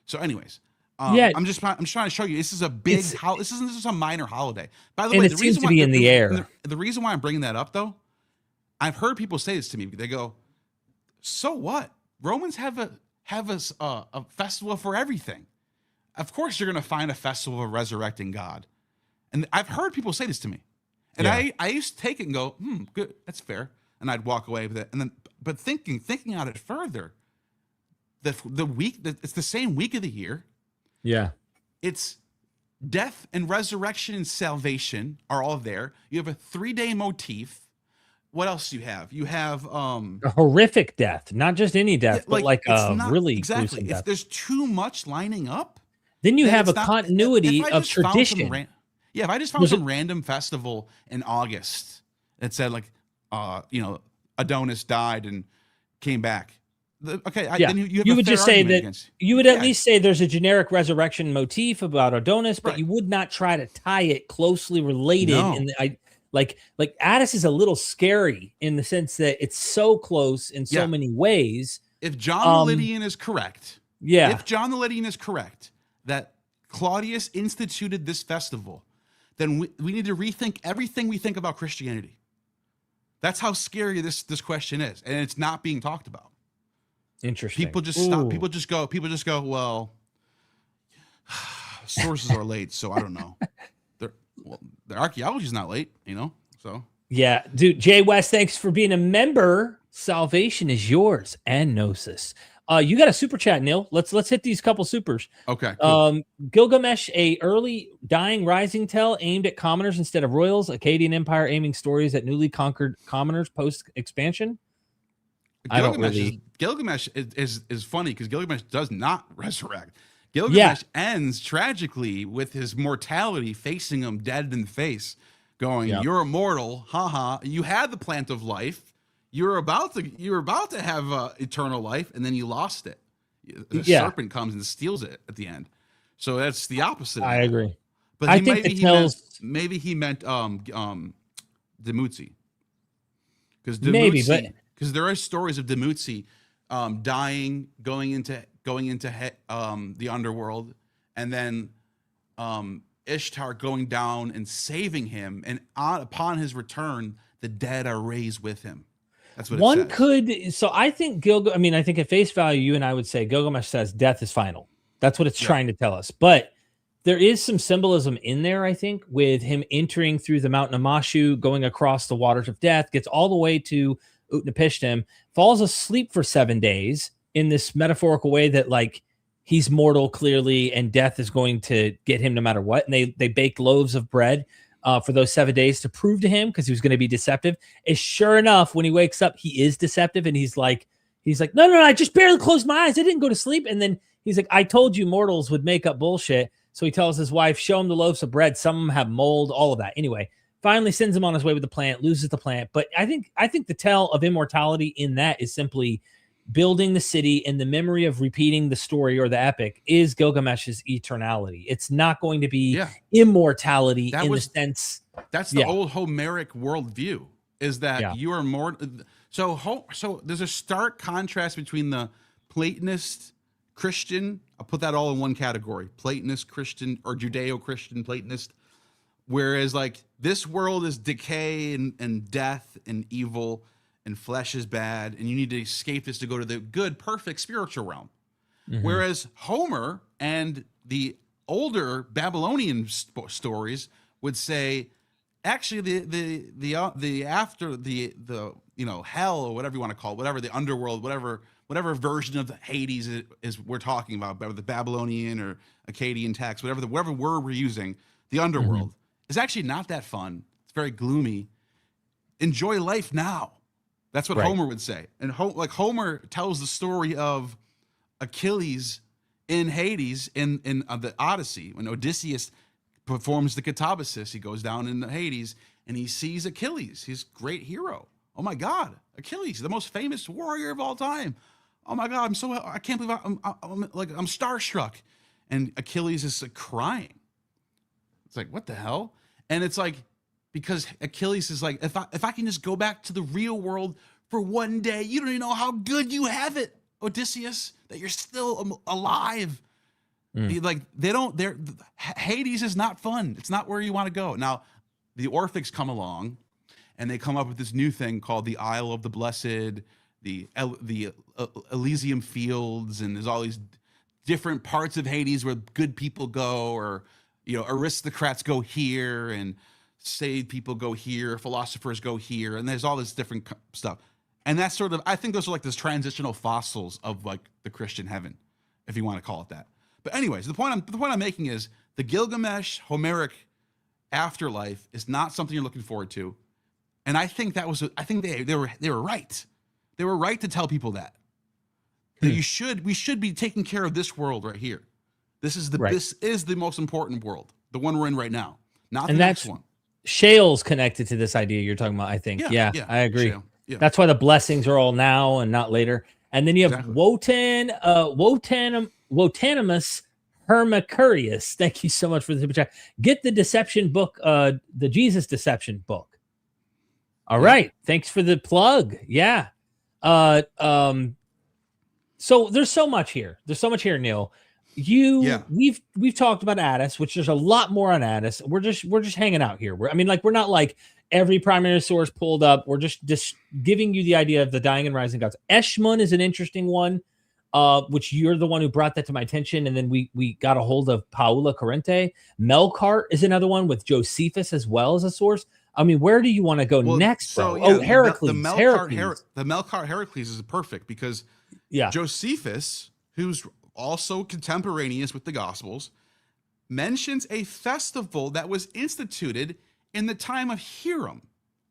So anyways, I'm trying to show you, this is a big, this isn't just a minor holiday. By the way, it seems to be in the air. The reason why I'm bringing that up though, I've heard people say this to me. They go, so what? Romans have a festival for everything. Of course you're going to find a festival of resurrecting God. And I've heard people say this to me. And I used to take it and go, good, that's fair. And I'd walk away with it. And then, but thinking on it further, the week, it's the same week of the year. Yeah. It's death and resurrection and salvation are all there. You have a 3-day motif. What else do you have? You have a horrific death, not just any death, but like really exactly. If there's too much lining up, then you have a continuity of tradition. Yeah, if I just found some random festival in August that said like, Adonis died and came back. Then you would just say that you would at least say there's a generic resurrection motif about Adonis, but you would not try to tie it closely related. No. Like Attis is a little scary in the sense that it's so close in so many ways. If John the Lydian is correct, that Claudius instituted this festival, then we need to rethink everything we think about Christianity. That's how scary this question is, and it's not being talked about. Interesting. People just stop. People just go. Well, sources are late, so I don't know. The archaeology is not late, So yeah, dude. Jay West, thanks for being a member. Salvation is yours and Gnosis. You got a super chat, Neal. Let's hit these couple supers. Okay. Cool. Gilgamesh, a early dying rising tale aimed at commoners instead of royals. Akkadian Empire aiming stories at newly conquered commoners post expansion. Gilgamesh is funny because Gilgamesh does not resurrect. Gilgamesh ends tragically with his mortality facing him dead in the face, going, "You're immortal, haha. You had the plant of life. You're about to have eternal life, and then you lost it. The serpent comes and steals it at the end. So that's the opposite. I agree. But maybe he meant Demutzi, because because there are stories of Demutzi dying, going into the underworld, and then Ishtar going down and saving him, and upon his return, the dead are raised with him. That's what one could. So I think I think at face value, you and I would say Gilgamesh says death is final. That's what it's trying to tell us. But there is some symbolism in there, I think, with him entering through the mountain of Mashu, going across the waters of death, gets all the way to Utnapishtim, falls asleep for 7 days in this metaphorical way that like he's mortal clearly, and death is going to get him no matter what. And they baked loaves of bread for those 7 days to prove to him, because he was going to be deceptive. And sure enough, when he wakes up, he is deceptive, and he's like, no, I just barely closed my eyes. I didn't go to sleep. And then he's like, I told you mortals would make up bullshit. So he tells his wife, show him the loaves of bread. Some of them have mold, all of that. Anyway, finally sends him on his way with the plant, loses the plant. But I think the tale of immortality in that is simply building the city, and the memory of repeating the story or the epic is Gilgamesh's eternality. It's not going to be immortality the sense. That's the old Homeric worldview, is that you are more. So there's a stark contrast between the Platonist Christian. I'll put that all in one category: Platonist Christian or Judeo-Christian Platonist. Whereas like this world is decay and death and evil, and flesh is bad, and you need to escape this to go to the good, perfect spiritual realm. Mm-hmm. Whereas Homer and the older Babylonian stories would say, actually, the after the hell, or whatever you want to call it, whatever the underworld, whatever version of the Hades is we're talking about, whether the Babylonian or Akkadian text, whatever word we're using, the underworld is actually not that fun. It's very gloomy. Enjoy life now. That's what Homer would say. And Homer tells the story of Achilles in Hades in the Odyssey, when Odysseus performs the catabasis. He goes down in Hades and he sees Achilles, his great hero. Oh my God, Achilles, the most famous warrior of all time. Oh my God, I can't believe I'm starstruck. And Achilles is crying. It's like, what the hell? And it's like, because Achilles is like, if I can just go back to the real world for one day, you don't even know how good you have it, Odysseus, that you're still alive. Hades is not fun. It's not where you want to go. Now, the Orphics come along, and they come up with this new thing called the Isle of the Blessed, the Elysium Fields, and there's all these different parts of Hades where good people go, or aristocrats go here, and saved people go here, philosophers go here, and there's all this different stuff. And that's sort of, I think those are like those transitional fossils of like the Christian heaven, if you want to call it that. But anyways, the point I'm making is the Gilgamesh Homeric afterlife is not something you're looking forward to. And I think they were right. They were right to tell people that we should be taking care of this world right here. This is the most important world, the one we're in right now. not And the next that's one. Shale's connected to this idea you're talking about, I think. Yeah, I agree. Shale. Yeah. That's why the blessings are all now and not later. And then you have Wotanimus Hermacurius. Thank you so much for the super chat. Get the deception book, the Jesus deception book. All right. Thanks for the plug. Yeah. So there's so much here. There's so much here, Neal. We've talked about Attis, which there's a lot more on Attis. We're just hanging out here. We're not like every primary source pulled up. We're just giving you the idea of the dying and rising gods. Eshmun is an interesting one, which you're the one who brought that to my attention, and then we got a hold of Paula Corrente. Melkart is another one with Josephus as well as a source. I mean, where do you want to go next, bro? Heracles. The Melkart Heracles is perfect because Josephus, who's also contemporaneous with the Gospels, mentions a festival that was instituted in the time of Hiram.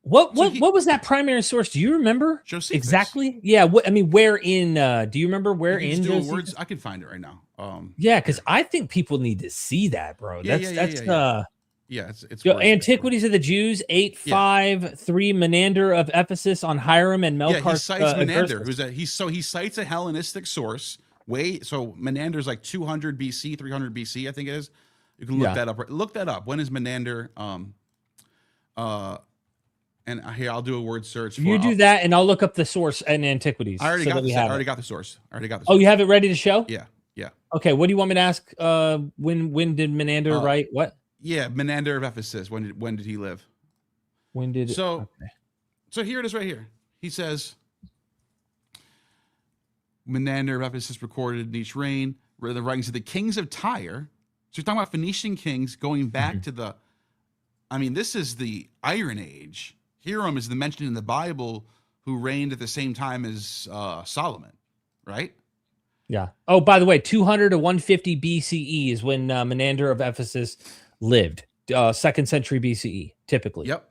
What was that primary source? Do you remember? Josephus. Exactly. Yeah. Where in? Do you remember where in Josephus? Words? I can find it right now. Yeah, because I think people need to see that, bro. It's Antiquities of the Jews 853 Menander of Ephesus on Hiram and Melkart. Yeah, he cites Menander, he cites a Hellenistic source. So Menander's like 200 BC, 300 BC, I think it is. You can look that up. Look that up. When is Menander? And here I'll do a word search. You do that, and I'll look up the source in Antiquities. I already got the source. Oh, you have it ready to show? Yeah. Okay. What do you want me to ask? When did Menander write what? Yeah, Menander of Ephesus. When did he live? So here it is right here. He says, Menander of Ephesus recorded in each reign the writings of the kings of Tyre. So you're talking about Phoenician kings going back to this is the Iron Age. Hiram is mentioned in the Bible who reigned at the same time as Solomon, right? Yeah. Oh, by the way, 200 to 150 BCE is when Menander of Ephesus lived. 2nd century BCE, typically. Yep.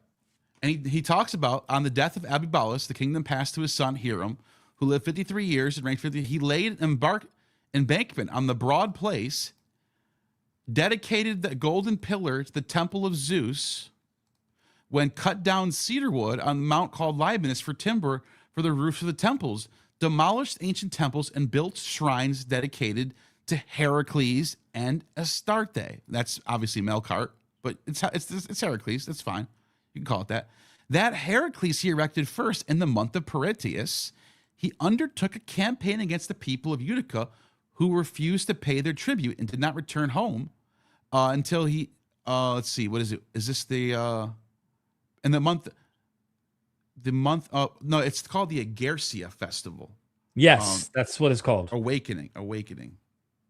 And he talks about, on the death of Abibalus, the kingdom passed to his son Hiram, who lived 53 years and reigned 50. He laid an embankment on the broad place, dedicated the golden pillar to the temple of Zeus, when cut down cedar wood on the mount called Libanus for timber for the roofs of the temples, demolished ancient temples, and built shrines dedicated to Heracles and Astarte. That's obviously Melkart, but it's Heracles. That's fine. You can call it that. That Heracles he erected first in the month of Peritius. He undertook a campaign against the people of Utica, who refused to pay their tribute and did not return home until he. Let's see. What is it? Is this the? In the month. No, it's called the Agarcia Festival. Yes, that's what it's called. Awakening.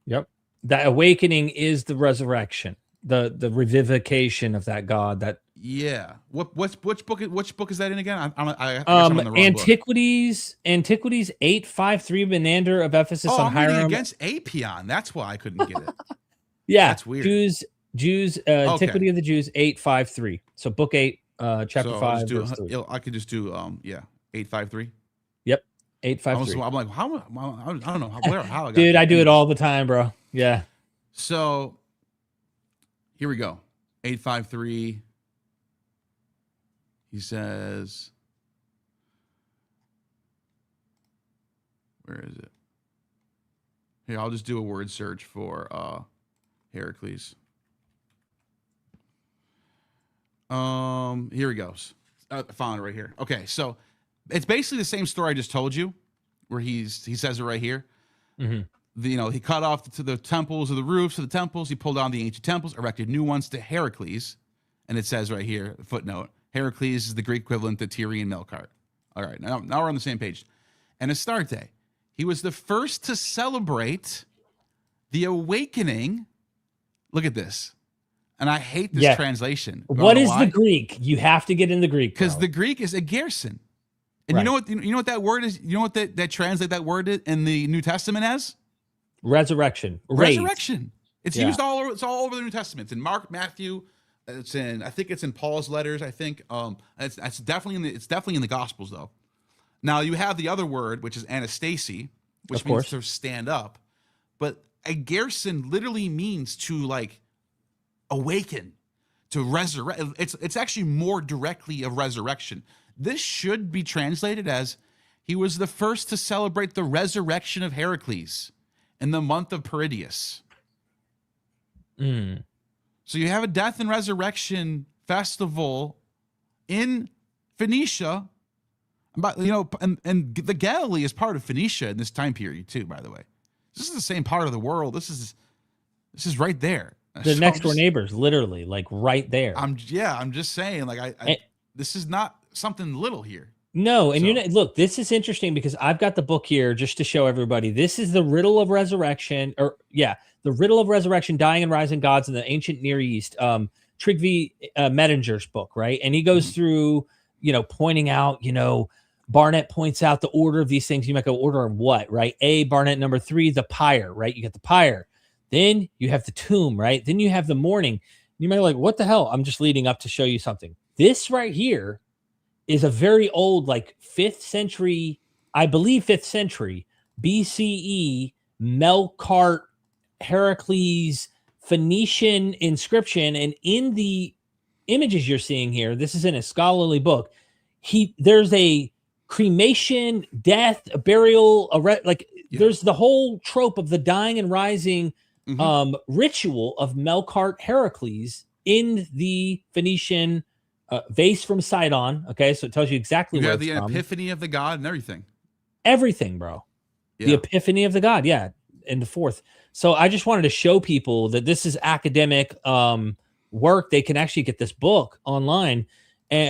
Yep. That awakening is the resurrection, the revivification of that god. Which book is that in again? I I'm on the wrong Antiquities 853 Menander of Ephesus on Hiram against Apion. That's why I couldn't get it. Yeah, that's weird. Jews Antiquity of the Jews 853. So book 8, chapter 5. I could just do 853. Yep, 853. I'm like, how? I don't know how I got. Dude, I do it all the time, bro. Yeah. So here we go. 853. He says, where is it? Here, I'll just do a word search for Heracles. Here he goes. I found it right here. Okay, so it's basically the same story I just told you, where he says it right here. Mm-hmm. He cut off the temples or the roofs of the temples. He pulled down the ancient temples, erected new ones to Heracles, and it says right here, footnote: Heracles is the Greek equivalent to Tyrian Melkart. All right, now we're on the same page. And Astarte, he was the first to celebrate the awakening. Look at this. And I hate this translation. What is the Greek? You have to get in the Greek. Because the Greek is agerson. And you know what that word is? You know what that translate that word in the New Testament as? Resurrection. Resurrection. It's used all over. It's all over the New Testament. It's in Mark, Matthew. I think it's in Paul's letters. I think it's definitely in the Gospels though. Now you have the other word, which is anastasi, which means to stand up. But agerson literally means to awaken, to resurrect. It's actually more directly a resurrection. This should be translated as he was the first to celebrate the resurrection of Heracles in the month of Peridius. So you have a death and resurrection festival in Phoenicia, but and the Galilee is part of Phoenicia in this time period too. By the way, this is the same part of the world. This is right there. The next door neighbors, literally, like right there. I'm just saying, like this is not something little here. No, and look, this is interesting because I've got the book here just to show everybody. This is the riddle of resurrection, the riddle of resurrection, dying and rising gods in the ancient Near East. Trygve Mettinger's book, right? And he goes through, pointing out, Barnett points out the order of these things. You might go, order of what, right? Barnett number 3, the pyre, right? You get the pyre. Then you have the tomb, right? Then you have the mourning. You might be like, what the hell? I'm just leading up to show you something. This right here is a very old, like 5th century, I believe 5th century BCE Melkart Heracles Phoenician inscription. And in the images you're seeing here, this is in a scholarly book. There's a cremation, death, a burial, there's the whole trope of the dying and rising ritual of Melkart Heracles in the Phoenician vase from Sidon. Okay, so it tells you exactly where it's from. The epiphany of the god and everything. Everything, bro. Yeah. The epiphany of the god, in the 4th. So I just wanted to show people that this is academic work. They can actually get this book online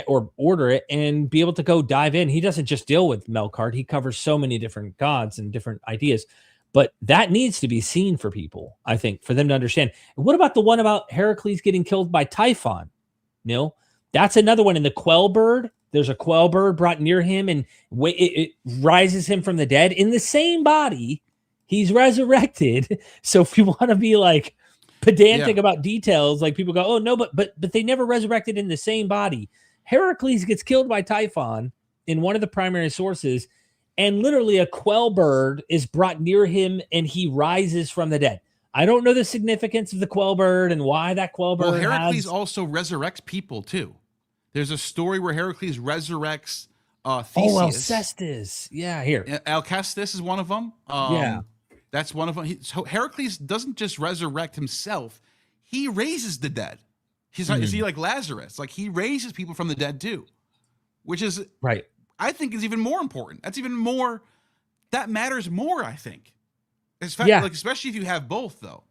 or order it and be able to go dive in. He doesn't just deal with Melkart. He covers so many different gods and different ideas. But that needs to be seen for people, I think, for them to understand. And what about the one about Heracles getting killed by Typhon, Neal? That's another one in the quell bird. There's a quell bird brought near him and it rises him from the dead in the same body. He's resurrected. So if you want to be like pedantic about details, like people go, oh no, but they never resurrected in the same body. Heracles gets killed by Typhon in one of the primary sources, and literally a quell bird is brought near him and he rises from the dead. I don't know the significance of the quell bird and why that quell bird. Well, Heracles also resurrects people too. There's a story where Heracles resurrects Theseus. Oh, Alcestis. Yeah, here. Alcestis is one of them. That's one of them. So Heracles doesn't just resurrect himself. He raises the dead. He's is he like Lazarus? Like he raises people from the dead too, which is right. I think is even more important. That's even more. That matters more. I think. Especially if you have both though.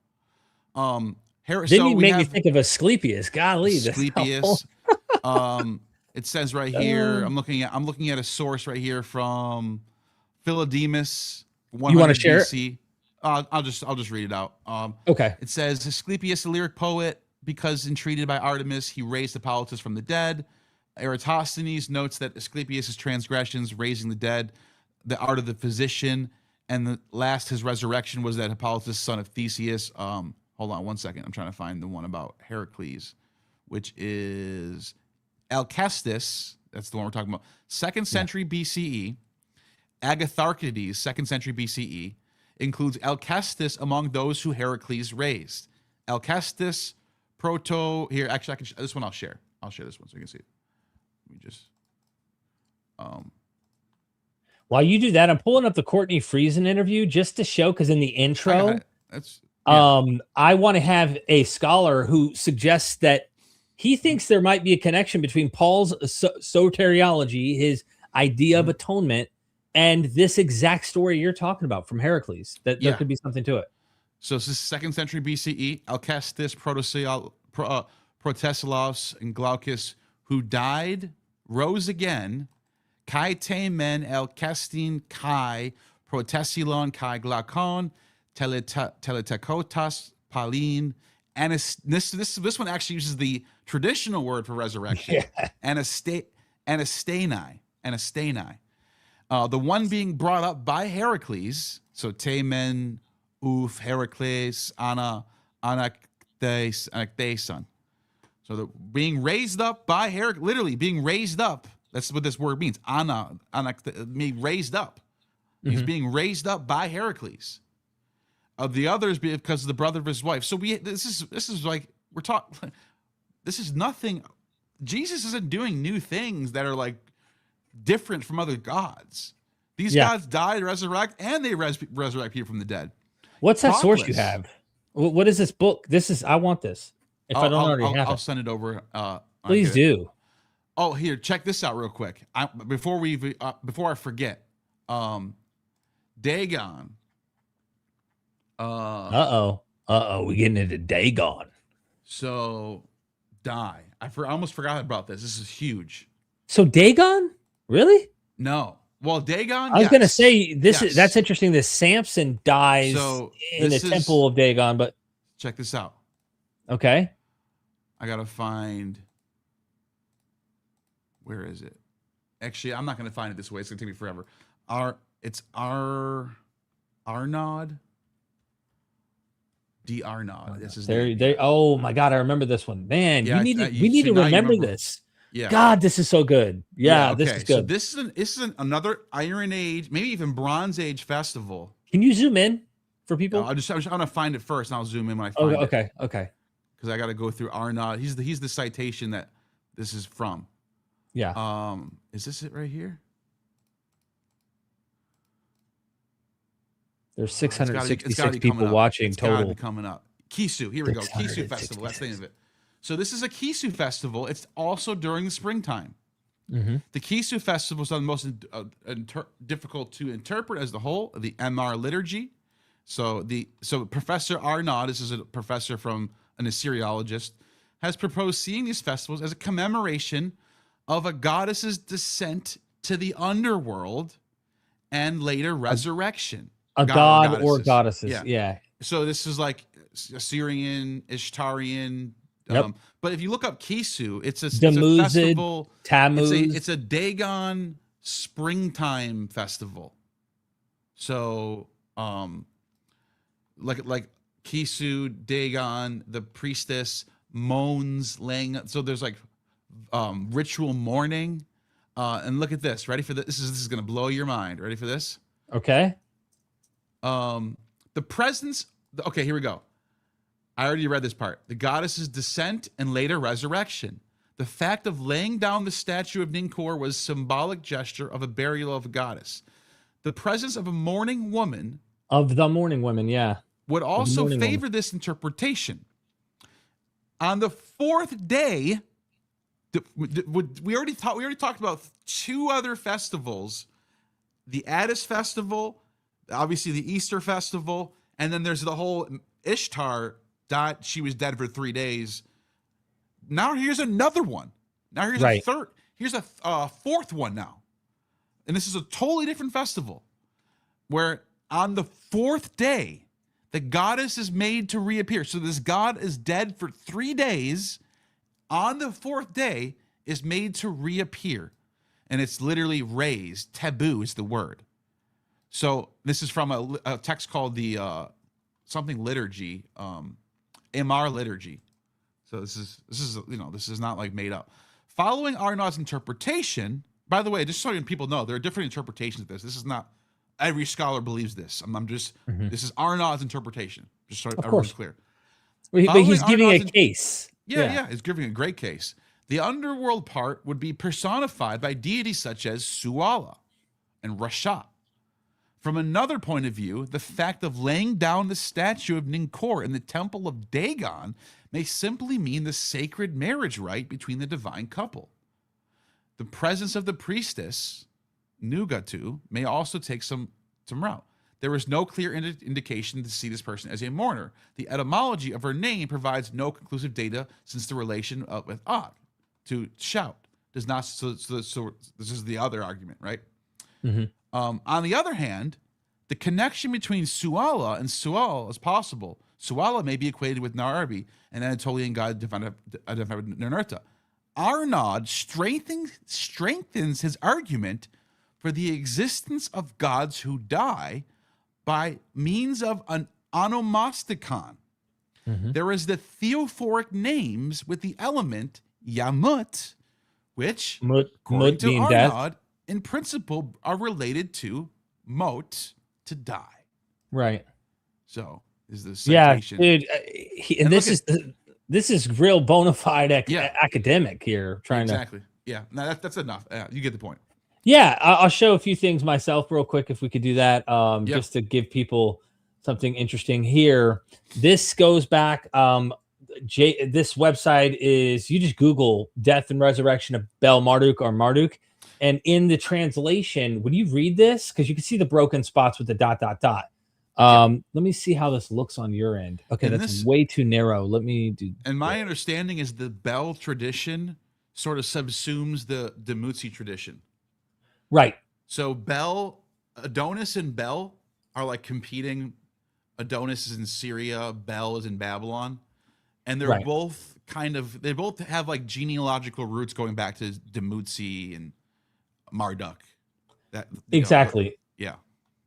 Didn't you make me think of Asclepius? Golly, Asclepius. It says right here. I'm looking at a source right here from Philodemus. You want to share it? I'll just read it out. Okay. It says Asclepius, a lyric poet, because entreated by Artemis, he raised Hippolytus from the dead. Eratosthenes notes that Asclepius' transgressions, raising the dead, the art of the physician, and the last his resurrection was that Hippolytus, son of Theseus. Hold on one second. I'm trying to find the one about Heracles, which is Alcestis. That's the one we're talking about. 2nd century BCE. Agatharchides, 2nd century BCE, includes Alcestis among those who Heracles raised. Alcestis, here, actually, this one I'll share. I'll share this one so you can see it. Let me just, while you do that, I'm pulling up the Courtney Friesen interview just to show, because in the intro, I want to have a scholar who suggests that he thinks there might be a connection between Paul's soteriology, his idea of atonement, and this exact story you're talking about from Heracles. That there could be something to it. So this is 2nd century BCE. Alcestis, Protesilaus, and Glaucus, who died, rose again. Kai te men Alcestin Kai, Protesilon Kai Glaucon, Teletekotas Pauline. And this one actually uses the traditional word for resurrection. Anasteni. The one being brought up by Heracles, so Temen, Uf, Heracles, Anaktheson. So the being raised up by Heracles, literally being raised up. That's what this word means. Being raised up. He's being raised up by Heracles. Of the others, because of the brother of his wife. So this is like we're talking. this is nothing. Jesus isn't doing new things that are like different from other gods. These gods die, resurrect, and they resurrect people from the dead. What's that source you have? What is this book? I want this. If I don't already have it, I'll send it over. Please do. Oh, here, check this out real quick. Before I forget, Dagon. We getting into Dagon. So, I almost forgot about this. This is huge. So Dagon, really? No. Well, Dagon. I was gonna say that's interesting. This Samson dies in the temple of Dagon, but check this out. Okay. I gotta find. Where is it? Actually, I'm not gonna find it this way. It's gonna take me forever. It's Arnaud. This is there. Oh my God, I remember this one. Man, we need to remember this. Yeah. God, this is so good. Yeah, okay. This is good. So this is another Iron Age, maybe even Bronze Age festival. Can you zoom in for people? I just want to find it first, and I'll zoom in when I find it. Okay. Because I got to go through Arnaud. He's the citation that this is from. Yeah. Is this it right here? There's 666 people watching total. It's gotta be coming up. Kisu. Here we go. Kisu Festival. That's the name of it. So this is a Kisu festival. It's also during the springtime. Mm-hmm. The Kisu festival is the most difficult to interpret as the whole, the MR liturgy. So Professor Arnaud, this is a professor from an Assyriologist, has proposed seeing these festivals as a commemoration of a goddess's descent to the underworld and later resurrection. A god or goddesses. Yeah. So this is like Assyrian, Ishtarian. Yep. But if you look up Kisu, it's a festival. Tammuz. It's a Dagon springtime festival. So, like Kisu, Dagon, the priestess moans, laying. So there's like ritual mourning. And look at this. Ready for this? This is going to blow your mind. Ready for this? Okay. The presence. Okay, here we go. I already read this part. The goddess's descent and later resurrection. The fact of laying down the statue of Ninkor was symbolic gesture of a burial of a goddess. The presence of a mourning woman. Of the mourning women, yeah. Would also favor this interpretation. On the fourth day, we already talked about two other festivals. The Attis festival, obviously the Easter festival, and then there's the whole Ishtar died. She was dead for 3 days. Now here's another one. Now here's a third. Here's a fourth one now. And this is a totally different festival where on the fourth day, the goddess is made to reappear. So this god is dead for 3 days. On the fourth day is made to reappear. And it's literally raised. Taboo is the word. So this is from a text called the something liturgy, MR liturgy. So this is not like made up. Following Arnaud's interpretation, by the way, just so people know, there are different interpretations of this. This is not every scholar believes this. This is Arnaud's interpretation. Just so everyone's clear. But he's giving a case. Yeah, he's giving a great case. The underworld part would be personified by deities such as Suala and Rashat. From another point of view, the fact of laying down the statue of Ninkor in the temple of Dagon may simply mean the sacred marriage rite between the divine couple. The presence of the priestess, Nugatu, may also take some route. There is no clear indication to see this person as a mourner. The etymology of her name provides no conclusive data since the relation with Og, to shout, does not. So this is the other argument, right? Mm-hmm. On the other hand, the connection between Suala and Sual is possible. Suala may be equated with Narbi, an Anatolian god identified with Ninurta. Arnaud strengthens his argument for the existence of gods who die by means of an onomasticon. Mm-hmm. There is the theophoric names with the element Yamut, which, according to Arnaud, in principle, are related to Mot, to die. Right. So is the citation. Yeah, dude. this is real bona fide Yeah. academic here. Trying exactly. Yeah, no, that's enough. You get the point. Yeah, I'll show a few things myself real quick if we could do that, Yeah. just to give people something interesting here. This goes back. This website is, you just Google "death and resurrection of Bel Marduk" or Marduk, and in the translation, when you read this, because you can see the broken spots with the ... Let me see how this looks on your end. Okay, And that's way too narrow. Let me do. And my understanding is the Bel tradition sort of subsumes the Mutsi tradition. Right. So Adonis and Bel are like competing. Adonis is in Syria, Bel is in Babylon. And they're both they both have like genealogical roots going back to Dmutsi and Marduk. Exactly. Yeah.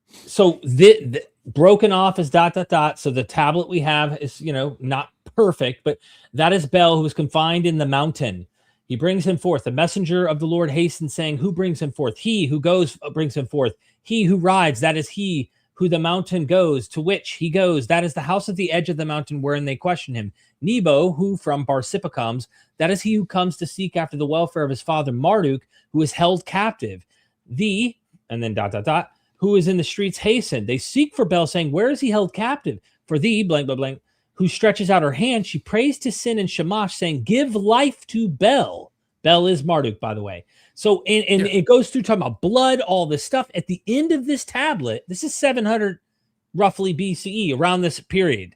So the broken off is ... So the tablet we have is, not perfect, but that is Bel, who was confined in the mountain. He brings him forth. The messenger of the Lord hastens, saying, who brings him forth? He who goes brings him forth. He who rides, that is he who the mountain goes, to which he goes. That is the house at the edge of the mountain wherein they question him. Nebo, who from Barsippa comes, that is he who comes to seek after the welfare of his father Marduk, who is held captive. The, and then ... who is in the streets hasten. They seek for Bel, saying, where is he held captive? For thee, blank, blank, blank, who stretches out her hand. She prays to Sin and Shamash, saying, give life to Bel. Bel is Marduk, by the way. So, and it goes through talking about blood, all this stuff. At the end of this tablet, this is 700 roughly BCE, around this period.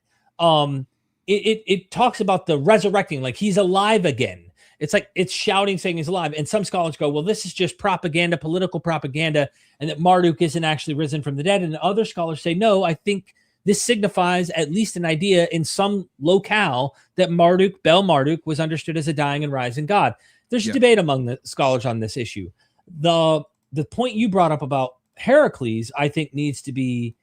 It talks about the resurrecting, like he's alive again. It's like it's shouting, saying he's alive. And some scholars go, well, this is just propaganda, political propaganda, and that Marduk isn't actually risen from the dead. And other scholars say, no, I think this signifies at least an idea in some locale that Marduk, Bel Marduk, was understood as a dying and rising god. There's a debate among the scholars on this issue. The point you brought up about Heracles, I think, needs to be,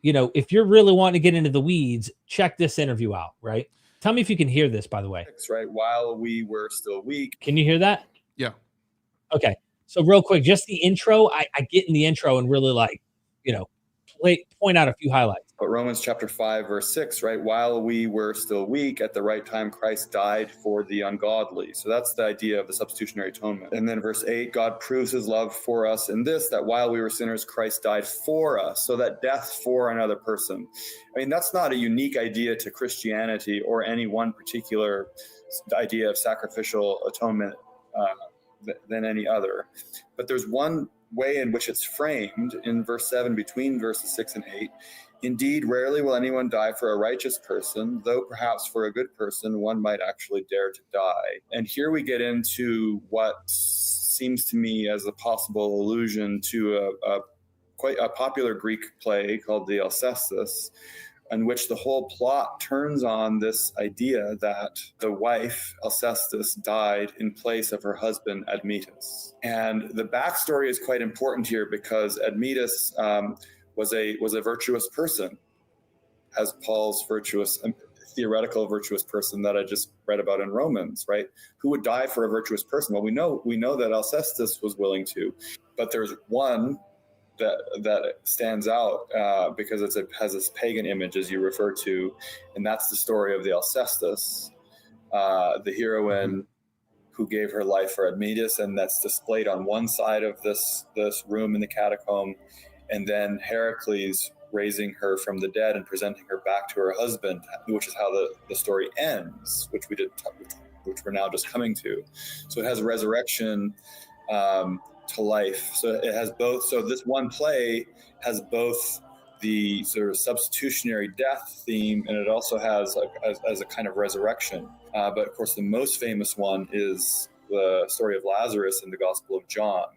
if you're really wanting to get into the weeds, check this interview out, right? Tell me if you can hear this, by the way. Right, while we were still weak. Can you hear that? Yeah. Okay. So real quick, just the intro. I get in the intro and really point out a few highlights. But Romans chapter 5, verse 6, right? While we were still weak, at the right time, Christ died for the ungodly. So that's the idea of the substitutionary atonement. And then verse 8, God proves his love for us in this, that while we were sinners, Christ died for us. So that death for another person. I mean, that's not a unique idea to Christianity or any one particular idea of sacrificial atonement than any other. But there's one way in which it's framed in verse 7 between verses 6 and 8. Indeed, rarely will anyone die for a righteous person, though perhaps for a good person, one might actually dare to die. And here we get into what seems to me as a possible allusion to quite a popular Greek play called the Alcestis, in which the whole plot turns on this idea that the wife, Alcestis, died in place of her husband, Admetus. And the backstory is quite important here because Admetus was a virtuous person, as Paul's theoretical virtuous person that I just read about in Romans, right? Who would die for a virtuous person? Well, we know that Alcestis was willing to, but there's one that stands out because it has this pagan image, as you refer to, and that's the story of the Alcestis, the heroine who gave her life for Admetus, and that's displayed on one side of this room in the catacomb, and then Heracles raising her from the dead and presenting her back to her husband, which is how the story ends, which we're now just coming to. So it has resurrection to life. So it has both. So this one play has both the sort of substitutionary death theme, and it also has as a kind of resurrection. But of course, the most famous one is the story of Lazarus in the Gospel of John.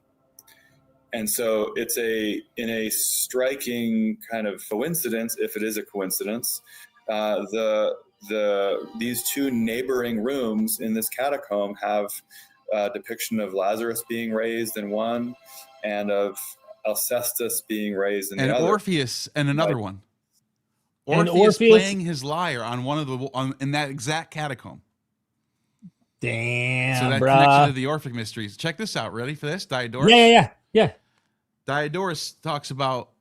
And so it's in a striking kind of coincidence, if it is a coincidence, these two neighboring rooms in this catacomb have depiction of Lazarus being raised in one and of Alcestis being raised in the other. And Orpheus and another one. Orpheus playing his lyre on one of in that exact catacomb. Damn, so that connection to the Orphic mysteries. Check this out. Ready for this? Diodorus? Yeah. Diodorus talks about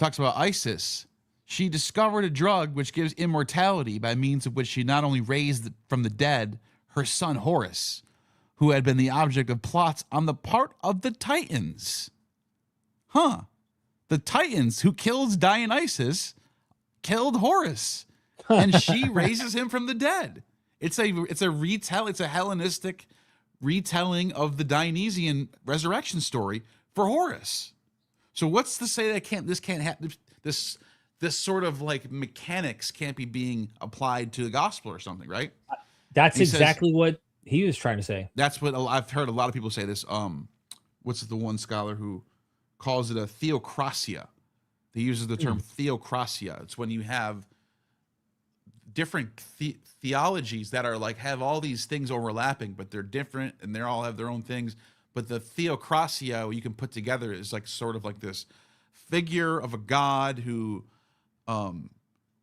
Isis. she discovered a drug which gives immortality, by means of which she not only raised from the dead her son Horus, who had been the object of plots on the part of the Titans. The Titans, who kills Dionysus, killed Horus, and she raises him from the dead. It's a Hellenistic retelling of the Dionysian resurrection story for Horus. So what's to say that this can't happen? This sort of like mechanics can't be being applied to the gospel or something, right? That's exactly what he was trying to say. That's what I've heard a lot of people say this. What's the one scholar who calls it a theocracia? He uses the term theocracia. It's when you have different theologies that are like have all these things overlapping, but they're different and they all have their own things. But the theocracia you can put together is like sort of like this figure of a god who,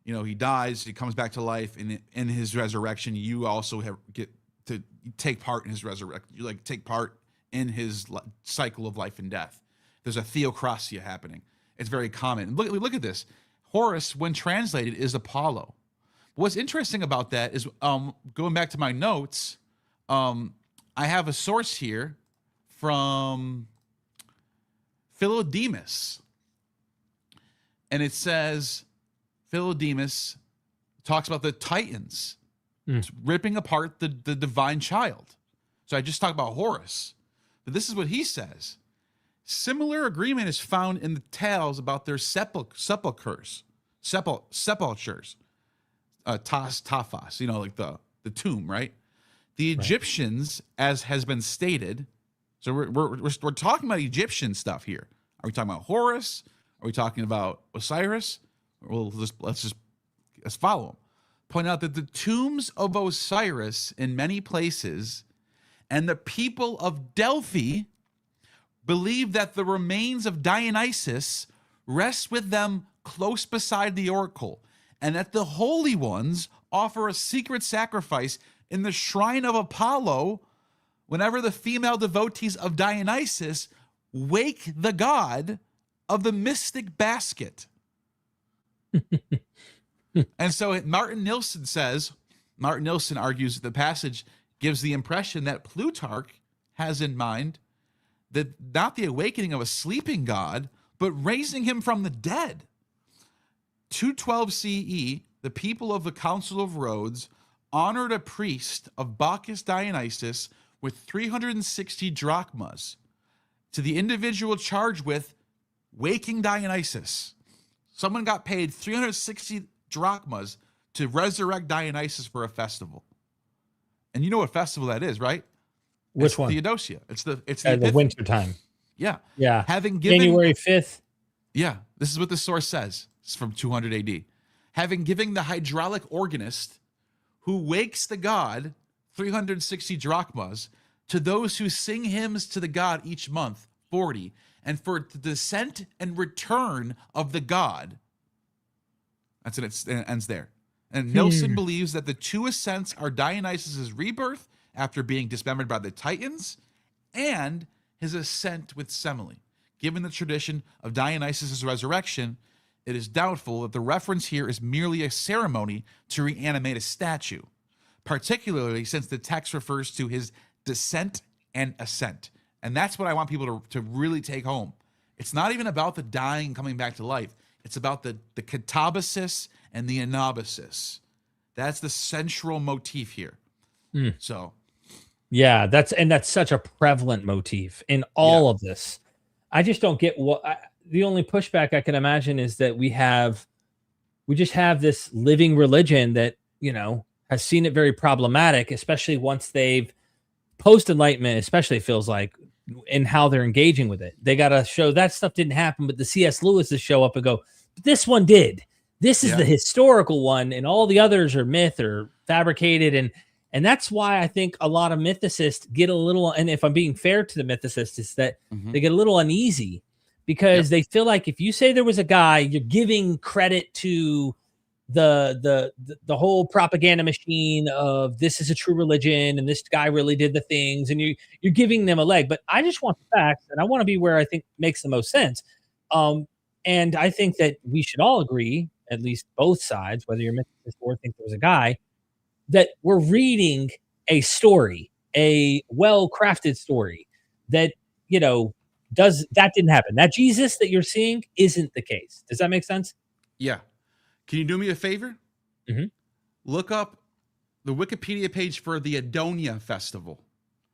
he dies, he comes back to life, and in his resurrection, you also get to take part in his resurrection. You like take part in his cycle of life and death. There's a theocracia happening. It's very common. And look at this. Horus, when translated, is Apollo. What's interesting about that is, going back to my notes, I have a source here from Philodemus. And it says, Philodemus talks about the Titans ripping apart the divine child. So I just talked about Horus. But this is what he says. Similar agreement is found in the tales about their sepulchres. Tafas, like the tomb, right? The Egyptians, as has been stated, so we're talking about Egyptian stuff here. Are we talking about Horus? Are we talking about Osiris? Well, let's follow him. Point out that the tombs of Osiris in many places and the people of Delphi believe that the remains of Dionysus rest with them close beside the oracle, and that the holy ones offer a secret sacrifice in the shrine of Apollo whenever the female devotees of Dionysus wake the god of the mystic basket. And so Martin Nielsen argues that the passage gives the impression that Plutarch has in mind that not the awakening of a sleeping god, but raising him from the dead. 212 CE, the people of the Council of Rhodes honored a priest of Bacchus Dionysus with 360 drachmas to the individual charged with waking Dionysus. Someone got paid 360 drachmas to resurrect Dionysus for a festival. And you know what festival that is, right? Which one? Theodosia. It's the winter time. Yeah. Yeah. Having given January 5th. Yeah. This is what the source says. It's from 200 AD. Having given the hydraulic organist who wakes the god 360 drachmas to those who sing hymns to the god each month, 40, and for the descent and return of the god. That's it. It ends there. And Nielsen believes that the two ascents are Dionysus' rebirth after being dismembered by the Titans and his ascent with Semele. Given the tradition of Dionysus' resurrection, it is doubtful that the reference here is merely a ceremony to reanimate a statue, particularly since the text refers to his descent and ascent. And that's what I want people to really take home. It's not even about the dying coming back to life. It's about the katabasis and the anabasis. That's the central motif here. So, yeah, that's such a prevalent motif in all of this. I just don't get the only pushback I can imagine is that we just have this living religion that, has seen it very problematic, especially once they've post-enlightenment, especially feels like, in how they're engaging with it. They got to show that stuff didn't happen, but the C.S. Lewis's show up and go, this one did. This is the historical one, and all the others are myth or fabricated. And that's why I think a lot of mythicists get a little, and if I'm being fair to the mythicists, is that they get a little uneasy because they feel like if you say there was a guy, you're giving credit to the whole propaganda machine of this is a true religion and this guy really did the things, and you're giving them a leg. But I just want the facts, and I want to be where I think makes the most sense. And I think that we should all agree at least both sides, whether you're a mythicist or think there was a guy, that we're reading a story, a well-crafted story that, that didn't happen. That Jesus that you're seeing isn't the case. Does that make sense? Yeah. Can you do me a favor? Mm-hmm. Look up the Wikipedia page for the Adonia Festival.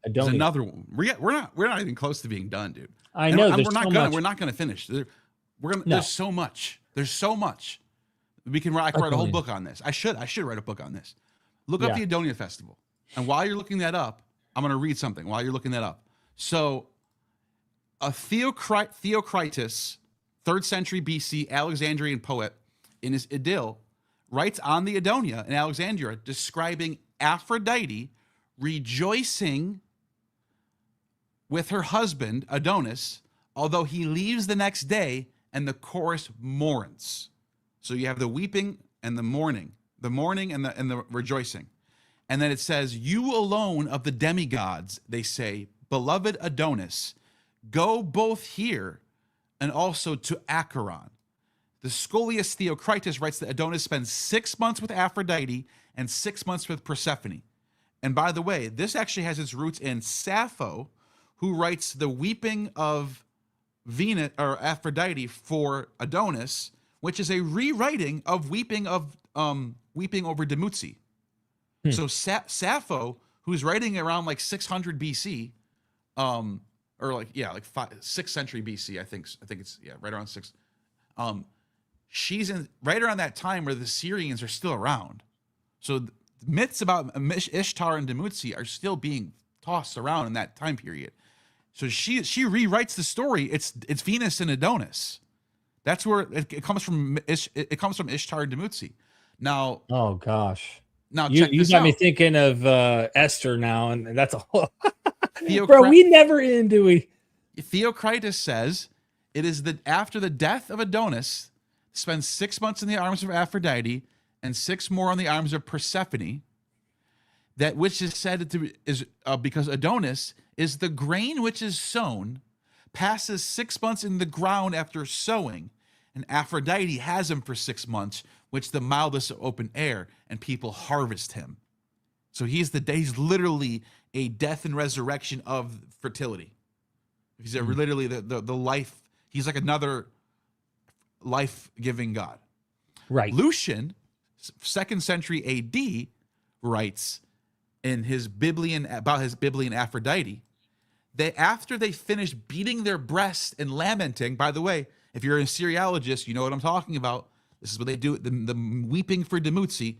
Adonia. There's another one. We're not even close to being done, dude. I know. We're not gonna finish. There's so much. There's so much. I can write a whole book on this. I should write a book on this. Look up the Adonia Festival. And while you're looking that up, I'm going to read something while you're looking that up. So, a Theocritus, 3rd century BC Alexandrian poet, in his idyll, writes on the Adonia in Alexandria, describing Aphrodite rejoicing with her husband, Adonis, although he leaves the next day, and the chorus mourns. So you have the weeping and the mourning and the rejoicing. And then it says, "You alone of the demigods," they say, "beloved Adonis, go both here and also to Acheron." The Scholiast Theocritus writes that Adonis spends 6 months with Aphrodite and 6 months with Persephone. And by the way, this actually has its roots in Sappho, who writes the weeping of Venus or Aphrodite for Adonis, which is a rewriting of weeping over Dumuzi. So Sappho, who's writing around like 600 BC, or 6th century BC, I think it's right around 6. She's in right around that time where the Syrians are still around. So myths about Ishtar and Dumuzi are still being tossed around in that time period. So she rewrites the story. It's Venus and Adonis. That's where it comes from. It comes from Ishtar and Dumuzi. Now, oh gosh. Now you got me thinking of Esther now, and that's a whole. Bro, we never end, do we? Theocritus says it is after the death of Adonis, spends 6 months in the arms of Aphrodite and 6 more on the arms of Persephone. That which is said to is because Adonis is the grain which is sown, passes 6 months in the ground after sowing, and Aphrodite has him for 6 months, which the mildest of open air, and people harvest him. So he's literally a death and resurrection of fertility. He's literally the life. He's like another life-giving god. Right. Lucian, 2nd century AD, writes in his Biblion about his Biblion Aphrodite, after they finish beating their breasts and lamenting. By the way, if you're a Syriologist, you know what I'm talking about. This is what they do. The weeping for Dumuzi.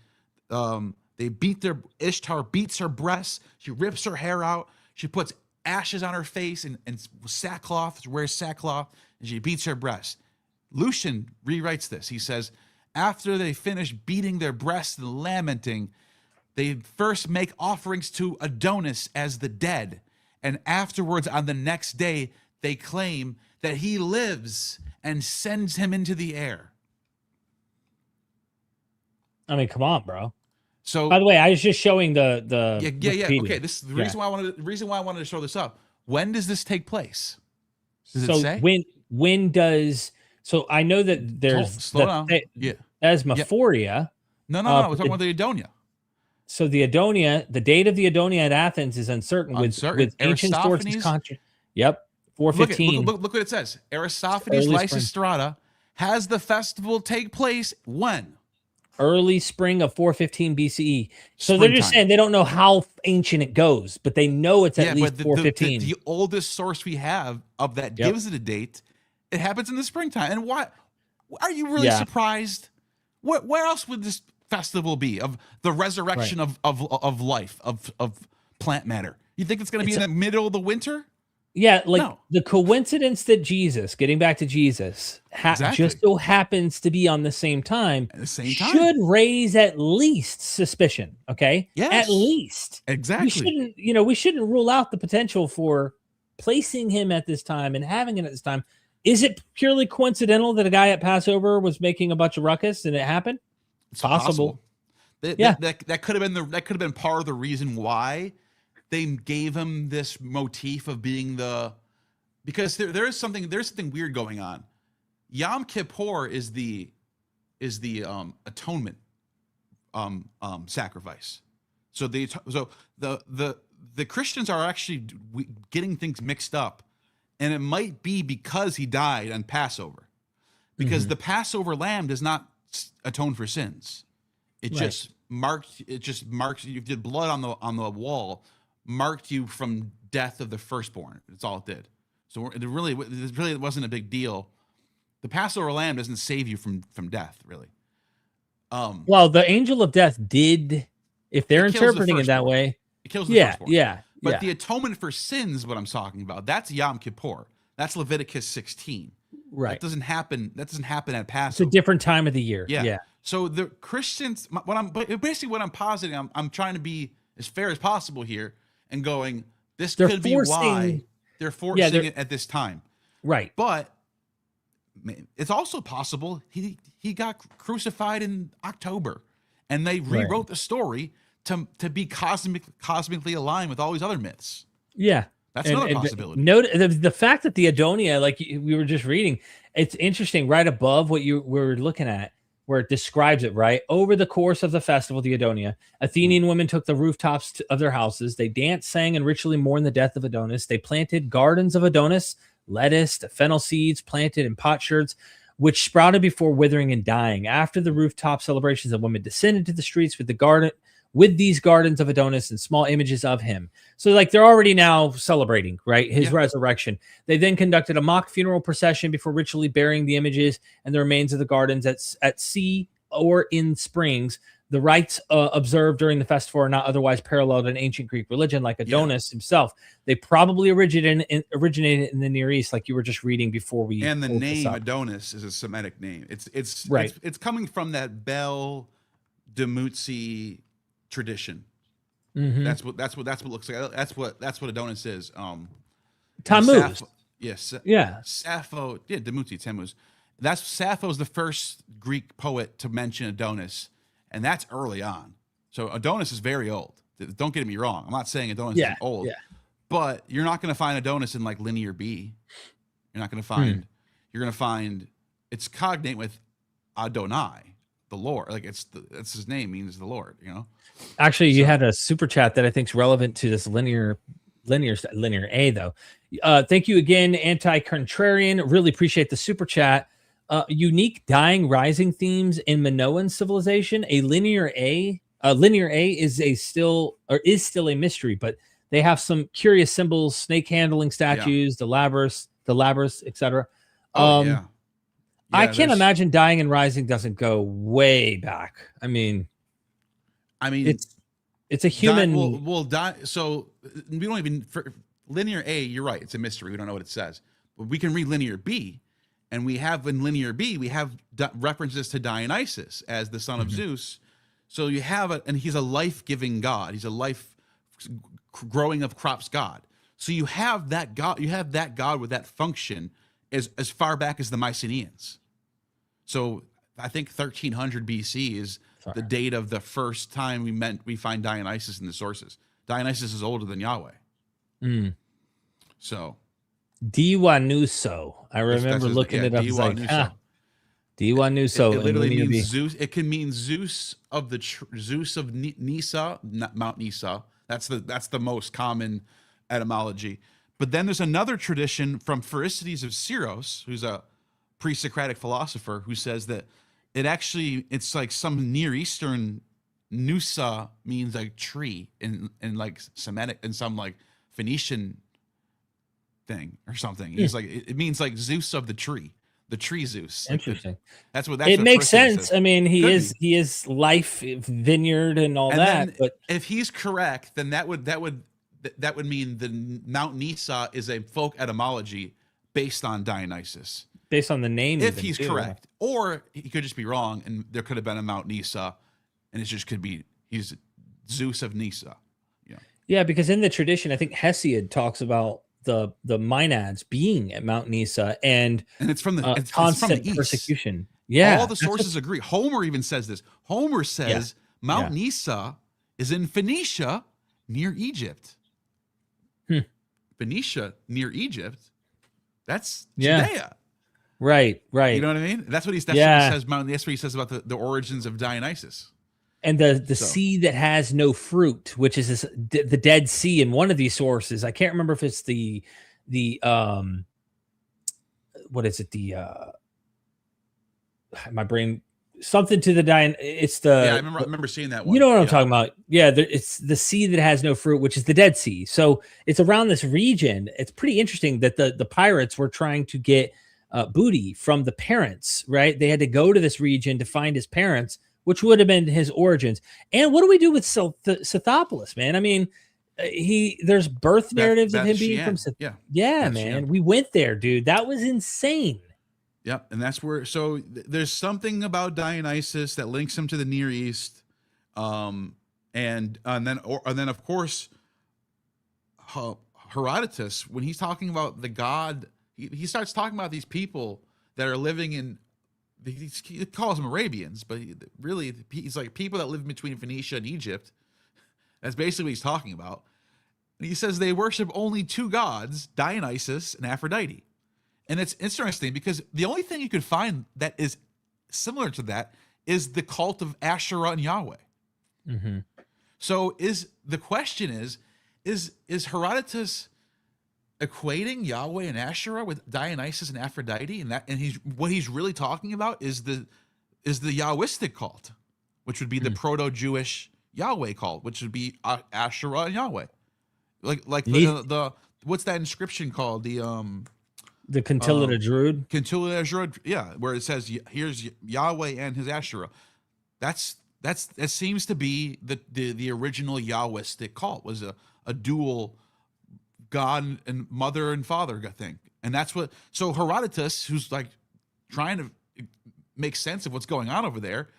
Ishtar beats her breasts. She rips her hair out. She puts ashes on her face and sackcloth. She wears sackcloth, and she beats her breasts. Lucian rewrites this. He says, after they finish beating their breasts and lamenting, they first make offerings to Adonis as the dead, and afterwards on the next day they claim that he lives and sends him into the air. I mean, come on, bro. So, by the way, I was just showing the Wikipedia. Okay, this is the reason why I wanted to show this up. When does this take place? Does it say? When does? So I know that there's slow down. Asmaphoria. No. We're talking about the Adonia. So the Adonia, the date of the Adonia at Athens is uncertain. With ancient sources. Yep, 415. Look what it says. Aristophanes Lysistrata has the festival take place when? Early spring of 415 BCE. So they're just saying they don't know how ancient it goes, but they know it's at least 415. The oldest source we have of that gives it a date. It happens in the springtime. And why? Are you really surprised? Where else would this festival be of the resurrection of life, of plant matter? You think it's going to be in the middle of the winter? Yeah, the coincidence that Jesus, getting back to Jesus, just so happens to be on the same time, should raise at least suspicion. Okay, at least exactly. We shouldn't rule out the potential for placing him at this time and having it at this time. Is it purely coincidental that a guy at Passover was making a bunch of ruckus and it happened? It's possible. That could have been part of the reason why they gave him this motif of being because there's something weird going on. Yom Kippur is the is the atonement sacrifice. So the Christians are actually getting things mixed up, and it might be because he died on Passover, because the Passover lamb does not atone for sins. It just marks. You did blood on the wall, marked you from death of the firstborn. That's all it did. So it really wasn't a big deal. The Passover lamb doesn't save you from death, really. Well, the angel of death did, if they're interpreting it that way. It kills the firstborn. Yeah. But the atonement for sins, what I'm talking about, that's Yom Kippur. That's Leviticus 16. Right. That doesn't happen at Passover. It's a different time of the year. Yeah. So the Christians, what I'm positing, I'm trying to be as fair as possible here and going, this could be why they're forcing it at this time. Right. But it's also possible he got crucified in October, and they rewrote the story to be cosmically aligned with all these other myths. Yeah. That's another possibility. Note the fact that the Adonia, like we were just reading, it's interesting right above what you were looking at, where it describes it, right? Over the course of the festival, the Adonia, Athenian women took the rooftops of their houses. They danced, sang, and ritually mourned the death of Adonis. They planted gardens of Adonis, lettuce, the fennel seeds planted in potsherds, which sprouted before withering and dying. After the rooftop celebrations, the women descended to the streets with these gardens of Adonis and small images of him. So like they're already now celebrating, right? His resurrection. They then conducted a mock funeral procession before ritually burying the images and the remains of the gardens at sea or in springs. The rites observed during the festival are not otherwise paralleled in ancient Greek religion, like Adonis himself. They probably originated in the Near East, like you were just reading before we. And the name Adonis is a Semitic name. It's coming from that Bel Demutzi tradition. That's what it looks like. That's what Adonis is. Tammuz. Sappho. Yeah, Demutzi, Tammuz. Sappho's the first Greek poet to mention Adonis, and that's early on. So Adonis is very old. Don't get me wrong. I'm not saying Adonis is old, but you're not going to find Adonis in like Linear B. You're not going to find. You're going to find it's cognate with Adonai, the Lord. Like that's his name, means the Lord. You know. Actually, you had a super chat that I think is relevant to this linear A though. Thank you again, Anti-Contrarian. Really appreciate the super chat. Unique dying rising themes in Minoan civilization. A linear A is still a mystery, but they have some curious symbols, snake handling statues, the labyrinth, etc. I can't imagine dying and rising doesn't go way back. I mean, it's a human. We'll die. So we don't even for linear A. You're right. It's a mystery. We don't know what it says. But we can read linear B, and we have in linear B we have references to Dionysus as the son of Zeus. So you have and he's a life-giving god. He's a life growing of crops god. So you have that god. You have that god with that function as far back as the Mycenaeans. So I think 1300 BC is the date of the first time we find Dionysus in the sources. Dionysus is older than Yahweh. So Dionyso. I remember looking it up. Dionyso. It literally means Zeus. It can mean Zeus of Nisa, Mount Nisa. That's the most common etymology. But then there's another tradition from Pherecydes of Syros, who's a pre-Socratic philosopher, who says that it's like some Near Eastern Nusa means like tree in like Semitic and some like Phoenician thing or something. He's like it means like Zeus of the tree Zeus. Interesting. That's what it makes sense. I mean, he is life vineyard and all that. But if he's correct, then that would mean the Mount Nisa is a folk etymology based on Dionysus. Based on the name, if he's correct, or he could just be wrong, and there could have been a Mount Nisa, and it just could be he's Zeus of Nisa. Yeah, because in the tradition, I think Hesiod talks about the Maenads being at Mount Nisa, and it's from the constant from the east. Persecution. Yeah, all the sources agree. Homer even says this. Homer says Mount Nisa is in Phoenicia near Egypt. Phoenicia near Egypt. That's Judea. Right. You know what I mean? That's what he says. That's what he says about the origins of Dionysus. And the sea that has no fruit, which is the Dead Sea in one of these sources. I can't remember if it's the what is it? My brain, something to the it's the, I remember seeing that one. You know what I'm talking about? Yeah, it's the sea that has no fruit, which is the Dead Sea. So it's around this region. It's pretty interesting that the pirates were trying to get booty from the parents, right? They had to go to this region to find his parents, which would have been his origins. And what do we do with Scythopolis, man? I mean, there's birth narratives of him being from man. Chien. We went there, dude. That was insane. Yep, and that's where. So there's something about Dionysus that links him to the Near East, and then of course, Herodotus, when he's talking about the god, he starts talking about these people that are living in. He calls them Arabians, but really he's like people that live between Phoenicia and Egypt. That's basically what he's talking about. And he says they worship only two gods, Dionysus and Aphrodite. And it's interesting because the only thing you could find that is similar to that is the cult of Asherah and Yahweh. Mm-hmm. So the question is Herodotus equating Yahweh and Asherah with Dionysus and Aphrodite, and what he's really talking about is the Yahwistic cult, which would be the proto-Jewish Yahweh cult, which would be Asherah and Yahweh, like the what's that inscription called? The Quintilla Druid. Quintilla Druid, yeah, where it says here's Yahweh and his Asherah. That seems to be the original Yahwistic cult, was a dual God and mother and father thing. And that's what, so Herodotus, who's like trying to make sense of what's going on over there,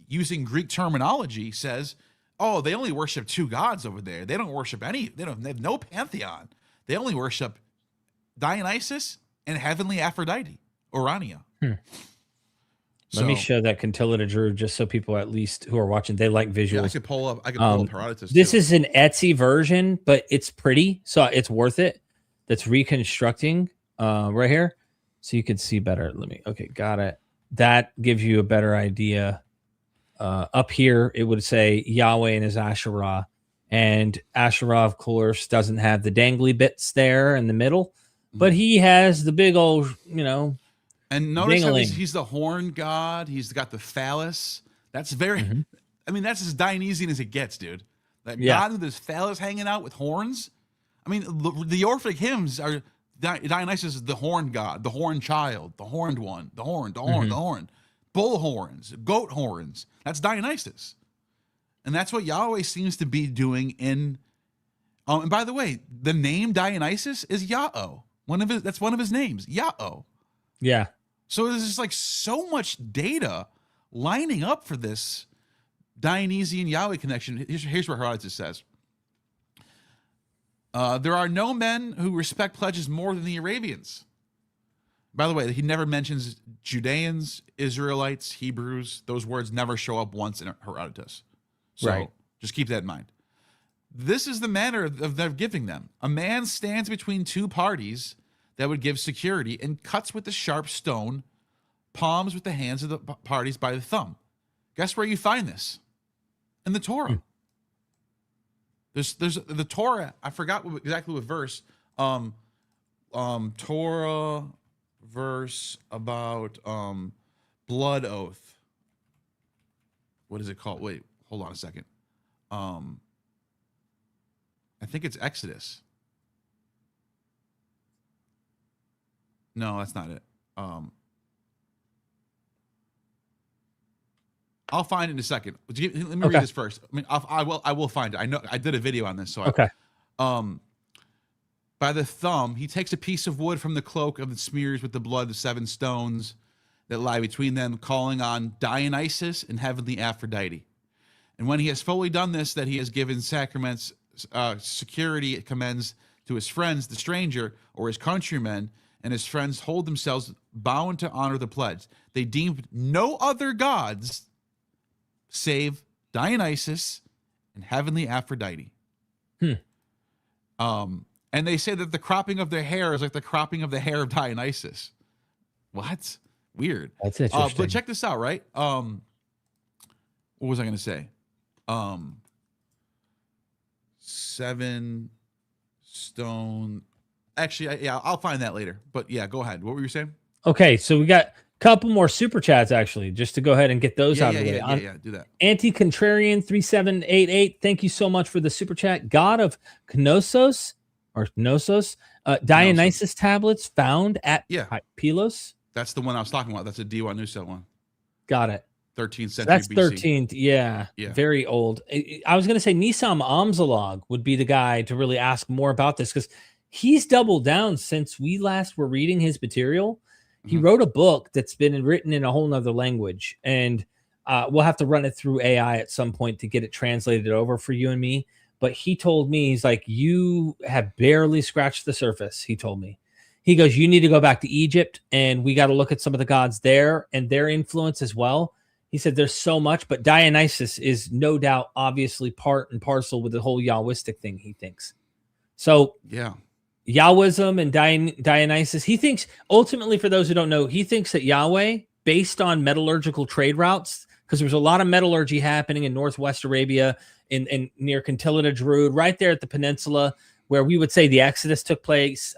using Greek terminology, says, oh, they only worship two gods over there. They don't worship they have no pantheon. They only worship Dionysus and heavenly Aphrodite, Urania. Let me show that Quintilla Druid just so people at least who are watching, they like visuals. Yeah, I could pull up Herodotus. This is an Etsy version, but it's pretty, so it's worth it. That's reconstructing right here, so you can see better. Okay, got it. That gives you a better idea. Up here, it would say Yahweh and his Asherah, and Asherah, of course, doesn't have the dangly bits there in the middle, but he has the big old, And notice how he's the horn god. He's got the phallus. That's very, I mean, that's as Dionysian as it gets, dude. That god with his phallus hanging out with horns. I mean, the Orphic hymns are Dionysus is the horn god, the horn child, the horned one, the horn, the horn, bull horns, goat horns. That's Dionysus. And that's what Yahweh seems to be doing in, and by the way, the name Dionysus is Yah-oh. That's one of his names, Yah-oh. Yeah. So there's just like so much data lining up for this Dionysian Yahweh connection. Here's what Herodotus says. There are no men who respect pledges more than the Arabians. By the way, he never mentions Judeans, Israelites, Hebrews. Those words never show up once in Herodotus. So just keep that in mind. This is the manner of their giving them. A man stands between two parties that would give security and cuts with the sharp stone, palms with the hands of the parties by the thumb. Guess where you find this? In the Torah. There's the Torah. I forgot exactly what verse. Torah verse about blood oath. What is it called? Wait, hold on a second. I think it's Exodus. No, that's not it. I'll find it in a second. Let me read this first. I mean, I will find it. I know I did a video on this. So by the thumb, he takes a piece of wood from the cloak and smears with the blood the 7 stones that lie between them, calling on Dionysus and heavenly Aphrodite. And when he has fully done this, that he has given sacraments, security it commends to his friends, the stranger, or his countrymen, and his friends hold themselves bound to honor the pledge. They deemed no other gods save Dionysus and heavenly Aphrodite. And they say that the cropping of their hair is like the cropping of the hair of Dionysus, What? Weird. That's interesting. But check this out, right? What was I going to say? 7 stone. Actually, I'll find that later. But yeah, go ahead. What were you saying? Okay, so we got a couple more super chats actually, just to go ahead and get those out of the way. Yeah, do that. Anti-Contrarian 3788, thank you so much for the super chat. God of Knossos, Dionysus tablets found at Pylos. That's the one I was talking about. That's a Dionysius one. Got it. 13th century That's BC. 13th. Yeah. Very old. I was going to say Nisam Amzalog would be the guy to really ask more about this, because he's doubled down since we last were reading his material. He wrote a book that's been written in a whole nother language, and we'll have to run it through AI at some point to get it translated over for you and me. But he told me, he's like, you have barely scratched the surface. He told me, he goes, you need to go back to Egypt, and we got to look at some of the gods there and their influence as well. He said there's so much, but Dionysus is no doubt obviously part and parcel with the whole Yahwistic thing, he thinks. So yeah, Yahwism and Dionysus, he thinks, ultimately, for those who don't know, he thinks that Yahweh, based on metallurgical trade routes, because there's a lot of metallurgy happening in Northwest Arabia, in near Cantillida Druid, right there at the peninsula, where we would say the Exodus took place.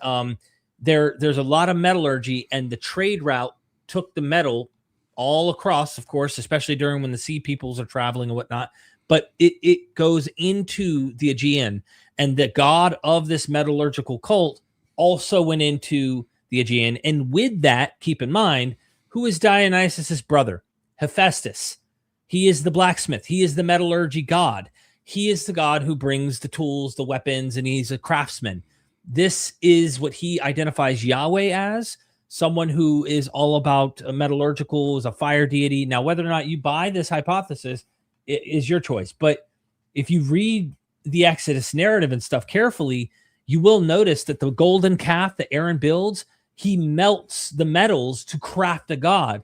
There's a lot of metallurgy, and the trade route took the metal all across, of course, especially during when the sea peoples are traveling and whatnot. But it goes into the Aegean, and the god of this metallurgical cult also went into the Aegean. And with that, keep in mind, who is Dionysus's brother? Hephaestus. He is the blacksmith. He is the metallurgy god. He is the god who brings the tools, the weapons, and he's a craftsman. This is what he identifies Yahweh as, someone who is all about metallurgical, is a fire deity. Now, whether or not you buy this hypothesis is your choice. But if you read the Exodus narrative and stuff carefully, you will notice that the golden calf that Aaron builds, he melts the metals to craft a god.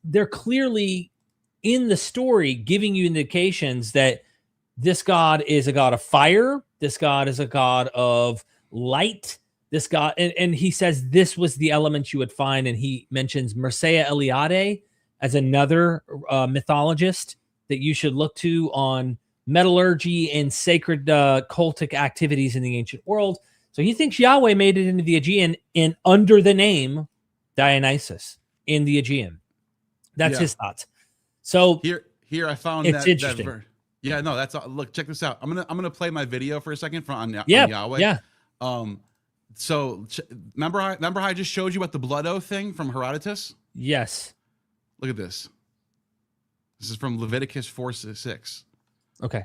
They're clearly in the story giving you indications that this god is a god of fire. This god is a god of light. This god, and he says this was the element you would find, and he mentions Mircea Eliade as another mythologist that you should look to on metallurgy and sacred cultic activities in the ancient world. So he thinks Yahweh made it into the Aegean in under the name Dionysus in the Aegean. That's his thoughts. So here I found it's interesting. Yeah, no, that's look. Check this out. I'm gonna play my video for a second on Yahweh. Yeah. So remember how I just showed you about the blood oath thing from Herodotus? Yes. Look at this. This is from Leviticus 4:6. Okay.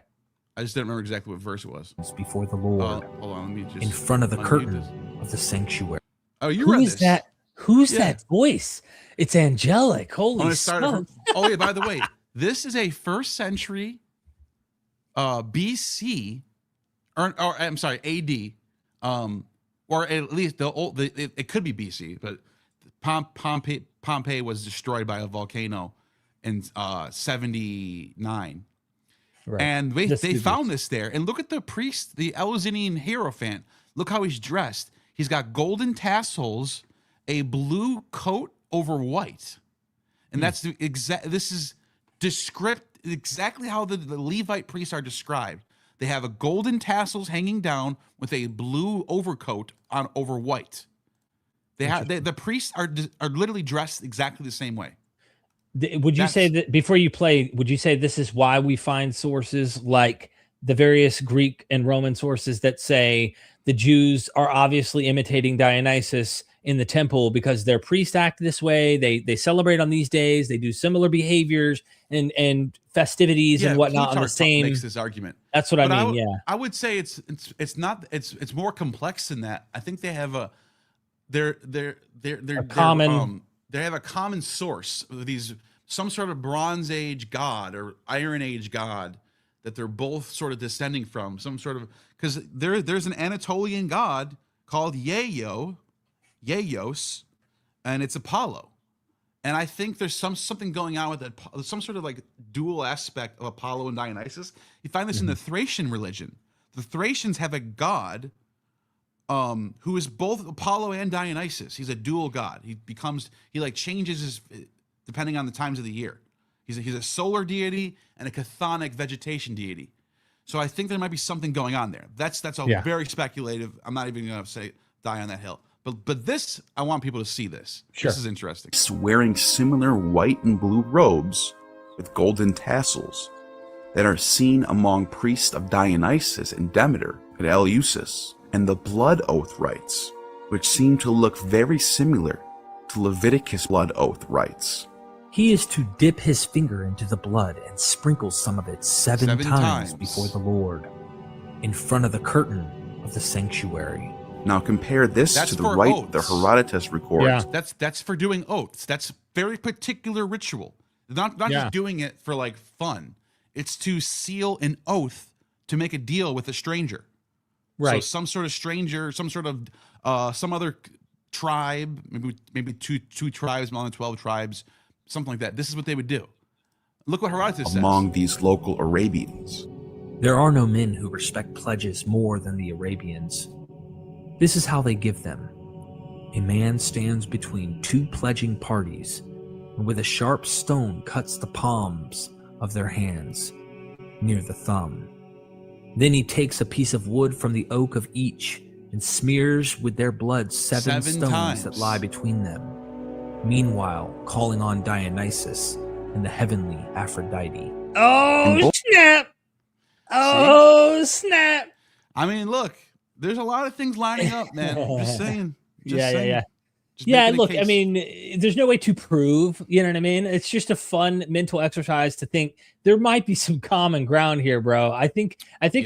I just didn't remember exactly what verse it was. Before the Lord. Hold on, let me just in front of the curtain of the sanctuary. Oh, you read this. That? Who's that voice? It's angelic. Holy smokes. Oh yeah, by the way, this is a 1st century BC or I'm sorry, AD. Or at least it could be BC, but Pompeii was destroyed by a volcano in 79. Right. And they found this there. And look at the priest, the Eleusinian Hierophant. Look how he's dressed. He's got golden tassels, a blue coat over white. And that's the this is exactly how the Levite priests are described. They have a golden tassels hanging down with a blue overcoat on over white. The priests are literally dressed exactly the same way. Would you say that before you play? Would you say this is why we find sources like the various Greek and Roman sources that say the Jews are obviously imitating Dionysus in the temple because their priests act this way? They celebrate on these days. They do similar behaviors and festivities and whatnot on the same. Makes this argument. That's what I mean. I would say it's not. It's more complex than that. I think they have they have a common source. Some sort of Bronze Age god or Iron Age god that they're both sort of descending from. Some sort of, because there's an Anatolian god called Yayos, and it's Apollo. And I think there's something going on with it, some sort of like dual aspect of Apollo and Dionysus. You find this in the Thracian religion. The Thracians have a god who is both Apollo and Dionysus. He's a dual god. He like changes his depending on the times of the year. He's a solar deity and a chthonic vegetation deity. So I think there might be something going on there. That's very speculative. I'm not even going to say die on that hill. But this, I want people to see this. Sure. This is interesting. Wearing similar white and blue robes with golden tassels that are seen among priests of Dionysus and Demeter at Eleusis, and the blood oath rites, which seem to look very similar to Leviticus blood oath rites. He is to dip his finger into the blood and sprinkle some of it seven times before the Lord, in front of the curtain of the sanctuary. Now compare this to the rite the Herodotus records. Yeah. That's for doing oaths. That's very particular ritual. Not just doing it for like fun. It's to seal an oath to make a deal with a stranger. Right. So some sort of stranger, some sort of some other tribe, maybe two tribes, more than 12 tribes, something like that. This is what they would do. Look what Herodotus says. Among these local Arabians, there are no men who respect pledges more than the Arabians. This is how they give them. A man stands between two pledging parties, and with a sharp stone cuts the palms of their hands near the thumb. Then he takes a piece of wood from the oak of each and smears with their blood seven stones times that lie between them, meanwhile calling on Dionysus and the heavenly Aphrodite. Oh, snap! Oh, snap! I mean, look, there's a lot of things lining up, man. Just saying. Look, I mean, there's no way to prove, you know what I mean? It's just a fun mental exercise to think there might be some common ground here, bro. I think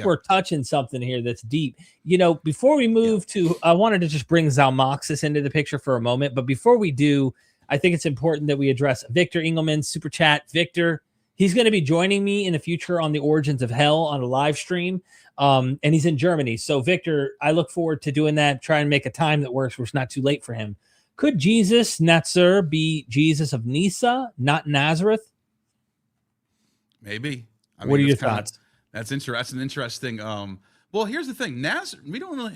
we're touching something here that's deep. You know, before we move to, I wanted to just bring Zalmoxis into the picture for a moment, but before we do, I think it's important that we address Victor Engelman's super chat. Victor, he's going to be joining me in the future on the Origins of Hell on a live stream. And he's in Germany. So Victor, I look forward to doing that. Try and make a time that works where it's not too late for him. Could Jesus, Natsur, be Jesus of Nisa, not Nazareth? Maybe. I mean, what are your thoughts? That's interesting. Well, here's the thing. Nazareth, we don't really.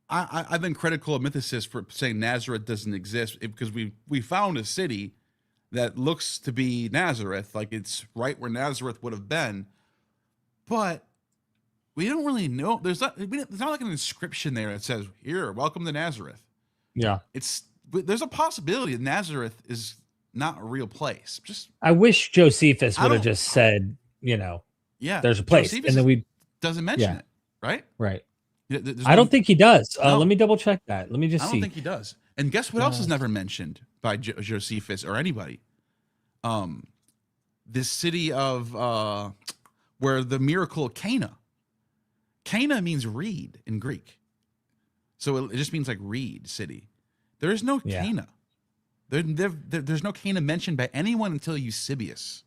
I've been critical of mythicists for saying Nazareth doesn't exist because we found a city that looks to be Nazareth, like it's right where Nazareth would have been, but we don't really know. There's not like an inscription there that says, "Here, welcome to Nazareth." Yeah, there's a possibility that Nazareth is not a real place. I wish Josephus would have just said, there's a place, Josephus and then we doesn't mention it, right? Right. I don't think he does. No. Let me double check that. Let me just see. I don't think he does. And guess what else is never mentioned by Josephus or anybody? This city of where the miracle of Cana. Cana means reed in Greek. So it just means like reed city. There is no Cana. There's no Cana mentioned by anyone until Eusebius.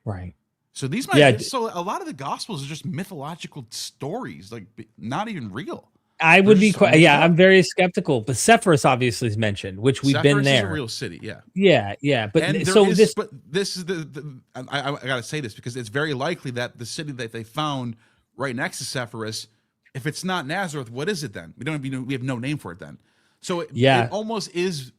Right. So these might so a lot of the gospels are just mythological stories, like not even real. I would be quite I'm very skeptical, but Sepphoris obviously is mentioned, which we've been there. Is a real city, yeah. But this is the I gotta say this because it's very likely that the city that they found right next to Sepphoris, if it's not Nazareth, what is it then? We have no name for it then. So it almost is.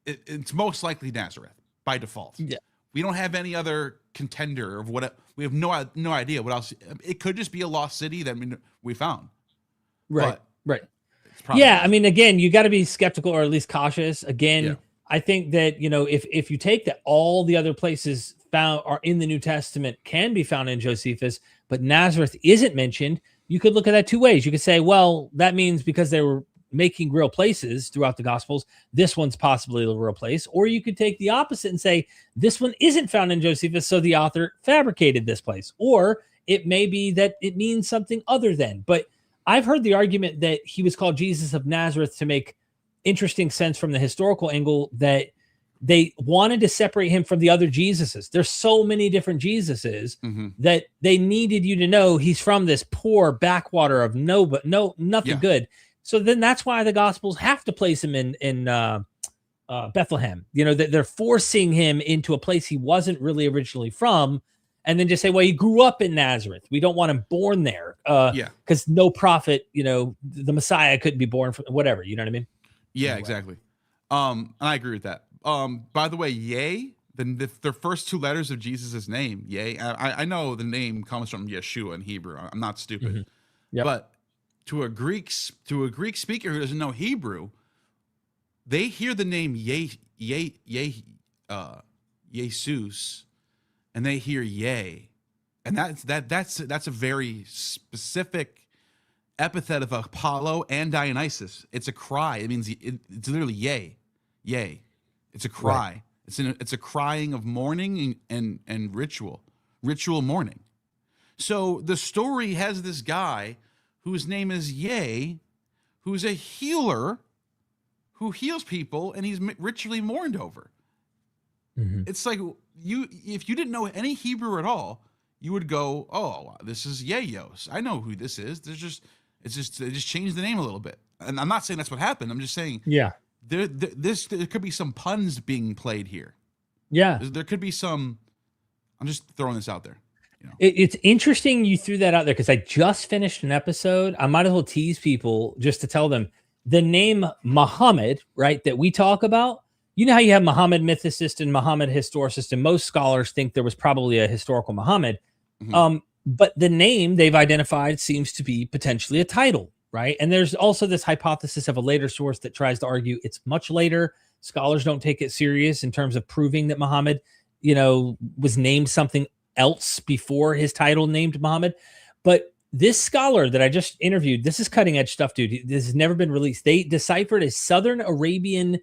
It's most likely Nazareth by default. Yeah. We don't have any other contender of what we have no idea what else. It could just be a lost city that we found. Right. Yeah. I mean, again, you got to be skeptical or at least cautious. Again, I think that, if you take that all the other places found are in the New Testament can be found in Josephus, but Nazareth isn't mentioned, you could look at that two ways. You could say, well, that means because they were making real places throughout the Gospels, this one's possibly a real place. Or you could take the opposite and say, this one isn't found in Josephus, so the author fabricated this place. Or it may be that it means something other than. But I've heard the argument that he was called Jesus of Nazareth to make interesting sense from the historical angle that they wanted to separate him from the other Jesuses. There's so many different Jesuses that they needed you to know he's from this poor backwater of nothing good. So then that's why the Gospels have to place him in Bethlehem. They're forcing him into a place he wasn't really originally from. and then just say, well, he grew up in Nazareth. We don't want him born there. Because no prophet, the Messiah couldn't be born from whatever. You know what I mean? Yeah, exactly. And I agree with that. By the way, Yay, the first two letters of Jesus' name, Yay. I know the name comes from Yeshua in Hebrew. I'm not stupid. Mm-hmm. Yep. But to a Greek speaker who doesn't know Hebrew, they hear the name Jesus, and they hear Yay, and that's a very specific epithet of Apollo and Dionysus. It's a cry. It means it's literally Yay. It's a cry. Right. It's a crying of mourning and ritual mourning. So the story has this guy whose name is Yay, who's a healer, who heals people, and he's ritually mourned over. Mm-hmm. It's like if you didn't know any Hebrew at all, you would go, "Oh, this is Yayos. I know who this is." They just changed the name a little bit. And I'm not saying that's what happened. I'm just saying, there could be some puns being played here. Yeah, there could be some. I'm just throwing this out there. It's interesting you threw that out there because I just finished an episode. I might as well tease people just to tell them the name Muhammad, right, that we talk about. You know how you have Muhammad mythicist and Muhammad historicist, and most scholars think there was probably a historical Muhammad. Mm-hmm. But the name they've identified seems to be potentially a title, right? And there's also this hypothesis of a later source that tries to argue it's much later. Scholars don't take it serious in terms of proving that Muhammad, was named something else before his title named Muhammad. But this scholar that I just interviewed, this is cutting edge stuff, dude. This has never been released. They deciphered a Southern Arabian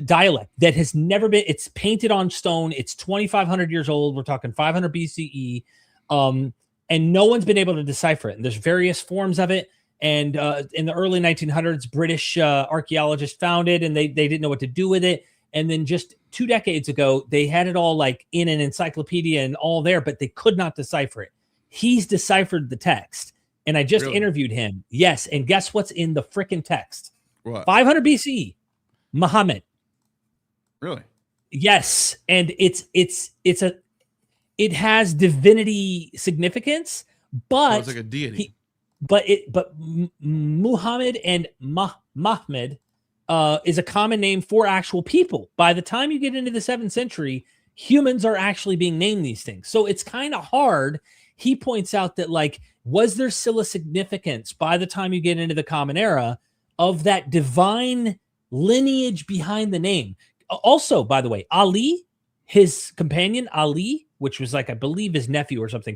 dialect that has never been, it's painted on stone. It's 2,500 years old. We're talking 500 BCE. And no one's been able to decipher it. And there's various forms of it. And in the early 1900s, British archaeologists found it, and they didn't know what to do with it. And then just 2 decades ago, they had it all like in an encyclopedia and all there, but they could not decipher it. He's deciphered the text. And I just interviewed him. Yes. And guess what's in the freaking text? What? 500 BCE, Muhammad. Really? Yes. And it has divinity significance, but it's like a deity. But Muhammad and Mahmed is a common name for actual people. By the time you get into the 7th century, humans are actually being named these things. So it's kind of hard. He points out that, like, was there still a significance by the time you get into the Common Era of that divine lineage behind the name? Also, by the way, Ali, his companion Ali, which was like, I believe, his nephew or something,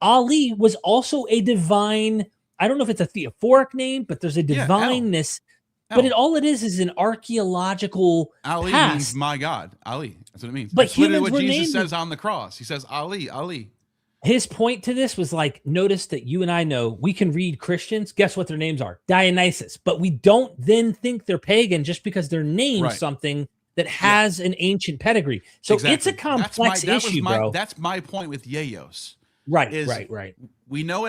Ali was also a divine. I don't know if it's a theophoric name, but there's a divineness. But all it is an archaeological Ali past. Means my God. Ali. That's what it means. But that's literally what Jesus named says on the cross. He says, Ali. His point to this was like, notice that you and I know we can read Christians. Guess what their names are? Dionysus. But we don't then think they're pagan just because they're named something that has an ancient pedigree. So it's a complex issue, bro. That's my point with Yayos. Right. We know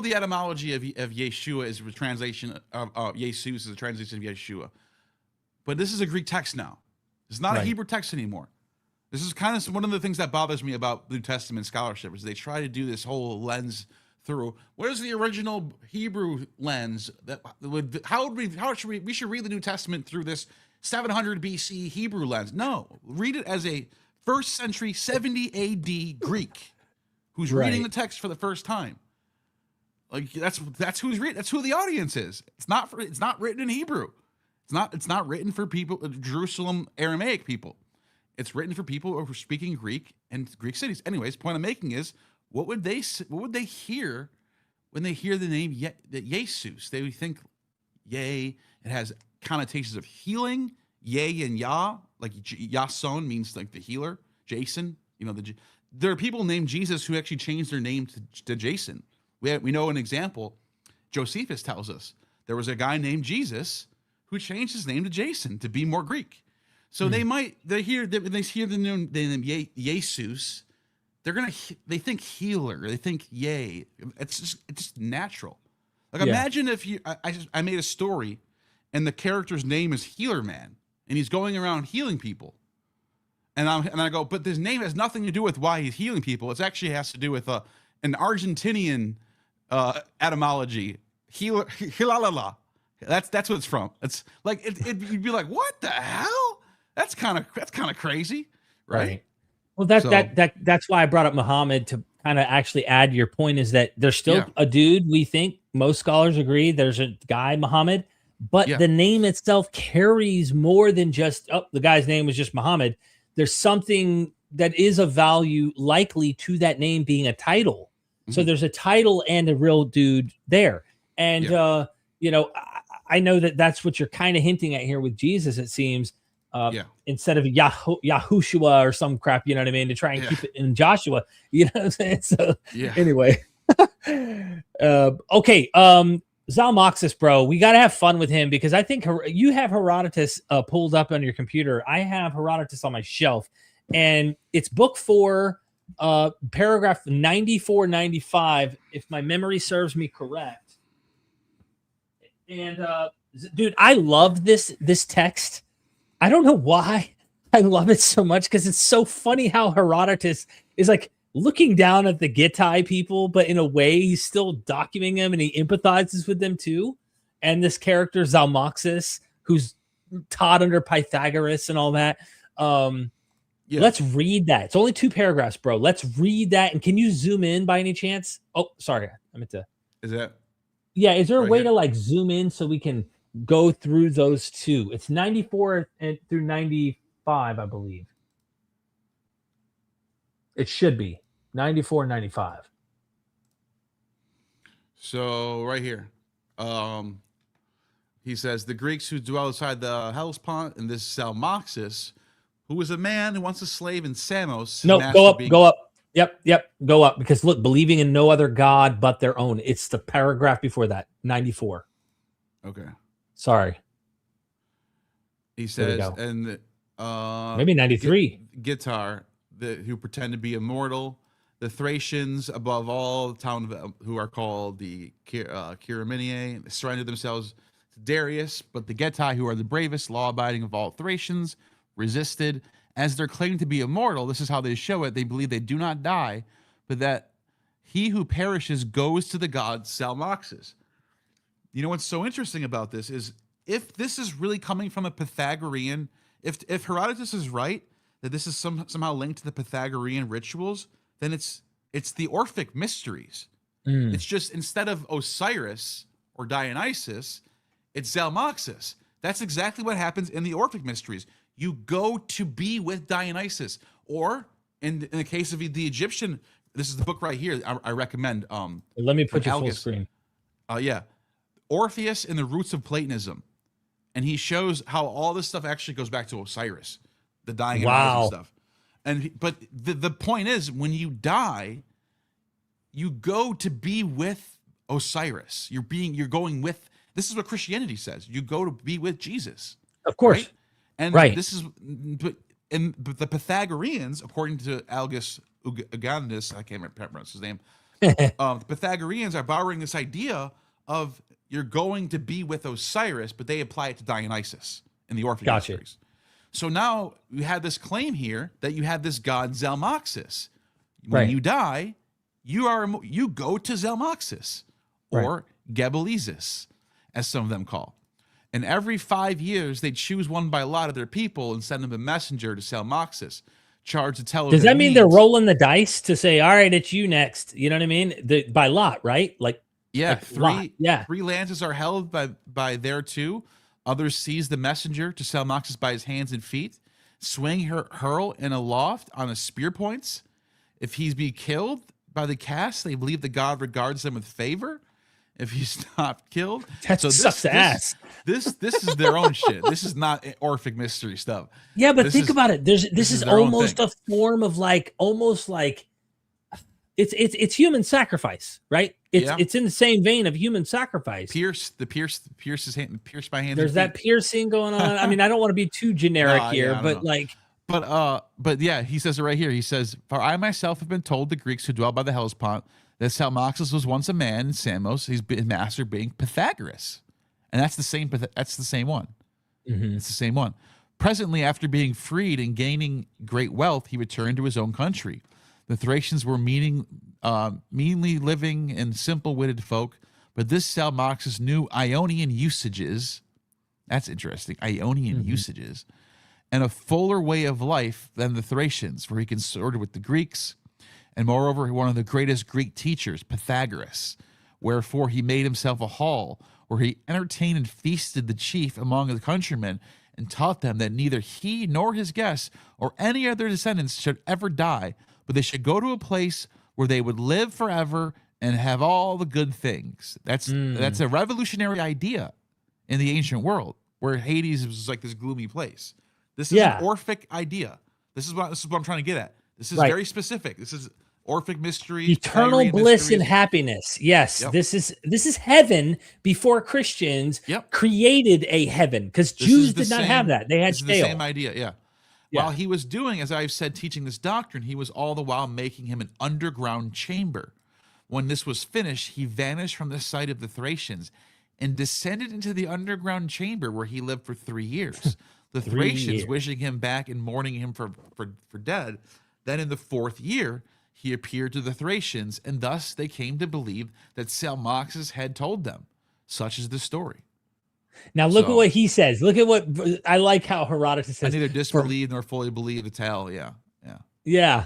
the etymology of Yeshua is a translation of Jesus is a translation of Yeshua. But this is a Greek text now. It's not a Hebrew text anymore. This is kind of one of the things that bothers me about New Testament scholarship is they try to do this whole lens through. Where's the original Hebrew lens? We should read the New Testament through this 700 BC Hebrew lens. No, read it as a 1st century 70 AD Greek who's reading the text for the first time. Like that's who's reading. That's who the audience is. It's not written in Hebrew. It's not written for people, Jerusalem Aramaic people. It's written for people who are speaking Greek and Greek cities. Anyways, point I'm making is what would they hear when they hear the name Jesus? They would think Yay. It has connotations of healing. Yay and Yah, like Yason means like the healer. Jason, there are people named Jesus who actually changed their name to Jason. We know an example. Josephus tells us there was a guy named Jesus who changed his name to Jason to be more Greek. So they hear the name Jesus, they think healer, they think Yay. It's just natural. Like imagine if I made a story and the character's name is Healer Man and he's going around healing people. And I go, but this name has nothing to do with why he's healing people. It actually has to do with an Argentinian etymology. Hilalala. That's what it's from. It's like you'd be like, what the hell? That's kind of crazy, right? Well, that's why I brought up Muhammad, to kind of actually add your point, is that there's still a dude. We think most scholars agree there's a guy, Muhammad, but the name itself carries more than just, the guy's name was just Muhammad. There's something that is of value likely to that name being a title. So there's a title and a real dude there. And, you know, I know that that's what you're kind of hinting at here with Jesus, it seems. Instead of Yahushua or some crap, you know what I mean, to try and keep it in Joshua, you know what I'm saying? So anyway, okay. Zalmoxis, bro, we got to have fun with him, because I think you have Herodotus pulled up on your computer. I have Herodotus on my shelf, and it's book 4, paragraph 94-95, if my memory serves me correct. And dude, I love this text. I don't know why I love it so much, because it's so funny how Herodotus is like looking down at the Gitai people, but in a way he's still documenting them, and he empathizes with them too. And this character Zalmoxis, who's taught under Pythagoras and all that. Let's read that. It's only 2 paragraphs, bro. Let's read that. And can you zoom in by any chance? Oh, sorry. I meant to. Is that? Yeah. Is there a way to like zoom in so we can go through those 2? It's 94 through 95, I believe. It should be 94 and 95. So right here, he says, the Greeks who dwell outside the Hellespont, and this Zalmoxis, who was a man who once a slave in Samos. No, go up. Yep, go up, because look, believing in no other god but their own. It's the paragraph before that, 94. Okay. Sorry. He says, and maybe 93. Guitar, who pretend to be immortal, the Thracians, above all, the town who are called the Kyromeniae, surrendered themselves to Darius, but the Getai, who are the bravest, law-abiding of all Thracians, resisted. As they're claimed to be immortal, this is how they show it. They believe they do not die, but that he who perishes goes to the god Zalmoxis. You know what's so interesting about this is, if this is really coming from a Pythagorean, if Herodotus is right, that this is somehow linked to the Pythagorean rituals, then it's the Orphic mysteries. It's just, instead of Osiris or Dionysus, it's Zalmoxis. That's exactly what happens in the Orphic mysteries. You go to be with Dionysus, or in the case of the Egyptian, this is the book right here. I recommend. Let me put you full screen. Orpheus and the Roots of Platonism, and he shows how all this stuff actually goes back to Osiris, the dying and rising stuff. But the point is, when you die, you go to be with Osiris. You're going with. This is what Christianity says. You go to be with Jesus. Of course. Right? And this is, but the Pythagoreans, according to Algus Ugandus, I can't pronounce his name. The Pythagoreans are borrowing this idea of you're going to be with Osiris, but they apply it to Dionysus in the Orphic mysteries. So now you had this claim here that you had this god Zalmoxis. When you die, you go to Zalmoxis, or Gebelesis, as some of them call. And every 5 years, they choose one by lot of their people and send them a messenger to Zalmoxis, charged to tell. Does that mean they're rolling the dice to say, "All right, it's you next"? You know what I mean? By lot, right? Like, three lances are held by their 2. Others seize the messenger to Zalmoxis by his hands and feet, swing hurl in aloft on his spear points. If he's be killed by the cast, they believe the god regards them with favor. If he's not killed, sucks ass. This is their own shit. This is not Orphic mystery stuff. Yeah, but think about it. This is almost a form of it's human sacrifice, right? It's in the same vein of human sacrifice. Pierce by hand. There's that piercing going on. I mean, I don't want to be too generic here, but yeah, he says it right here. He says, "For I myself have been told the Greeks who dwell by the Hellespont that Zalmoxis was once a man in Samos, his master being Pythagoras," and that's the same. That's the same one. Mm-hmm. It's the same one. Presently, after being freed and gaining great wealth, he returned to his own country. The Thracians were meanly living and simple-witted folk, but this Zalmoxis knew Ionian usages. That's interesting, Ionian usages, and a fuller way of life than the Thracians, for he consorted with the Greeks, and moreover, one of the greatest Greek teachers, Pythagoras. Wherefore he made himself a hall, where he entertained and feasted the chief among the countrymen, and taught them that neither he nor his guests or any of their descendants should ever die, but they should go to a place where they would live forever and have all the good things. That's a revolutionary idea in the ancient world, where Hades was like this gloomy place. This is an Orphic idea. This is what I'm trying to get at. This is very specific. This is Orphic mystery, eternal bliss and happiness. Yes, this is heaven before Christians created a heaven, because Jews did not have that. They had the same idea. Yeah. While he was doing, as I've said, teaching this doctrine, he was all the while making him an underground chamber. When this was finished, he vanished from the sight of the Thracians and descended into the underground chamber where he lived for 3 years. The Thracians wishing him back and mourning him for dead. Then in the 4th year, he appeared to the Thracians, and thus they came to believe that Zalmoxis had told them. Such is the story. Now look at what he says. Look at what I like how Herodotus says. I neither disbelieve nor fully believe the tale. Yeah.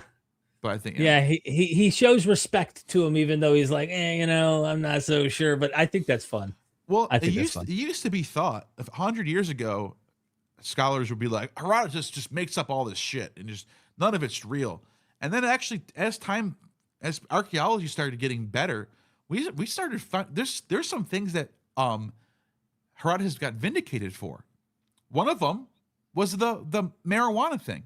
But I think he shows respect to him, even though he's like, I'm not so sure. But I think that's fun. Well, it used to be thought 100 years ago, scholars would be like, Herodotus just makes up all this shit and just none of it's real. And then actually, as archaeology started getting better, we started there's some things that Herodotus got vindicated for. One of them was the marijuana thing.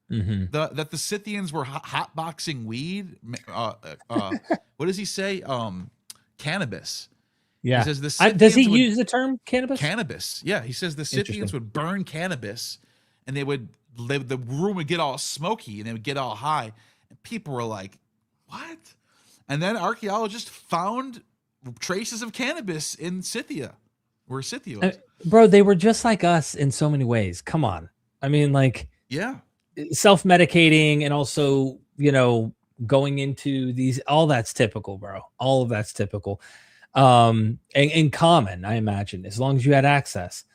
That the Scythians were hotboxing weed. What does he say? Cannabis. Yeah. He says the Scythians does he use the term cannabis? Cannabis. Yeah. He says the Scythians would burn cannabis, and the room would get all smoky, and they would get all high, and people were like, "What?" And then archaeologists found traces of cannabis in Scythia, where Scythia was. Bro, they were just like us in so many ways. Come on. I mean, self-medicating and also, going into these, all that's typical, bro. All of that's typical. And common, I imagine, as long as you had access.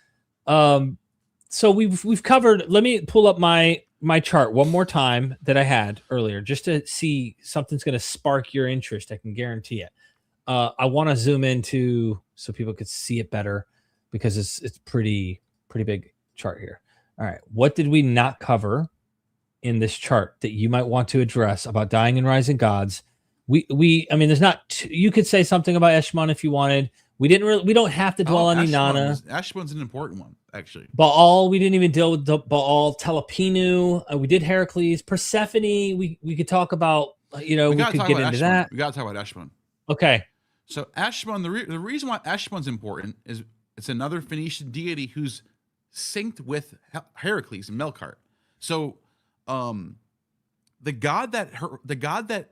So we've covered, let me pull up my chart one more time that I had earlier, just to see something's going to spark your interest. I can guarantee it. I want to zoom into so people could see it better, because it's pretty big chart here. All right. What did we not cover in this chart that you might want to address about dying and rising gods? I mean, there's not, you could say something about Eshmon if you wanted. We don't have to dwell on Inanna. Ashmon's an important one, actually. Baal, we didn't even deal with Baal. Telepinu, we did Heracles. Persephone, we could talk about, we could get into that. We got to talk about Eshmon. Okay. So Eshmon, the reason why Eshmon's important is it's another Phoenician deity who's synced with Heracles and Melkart. So the god that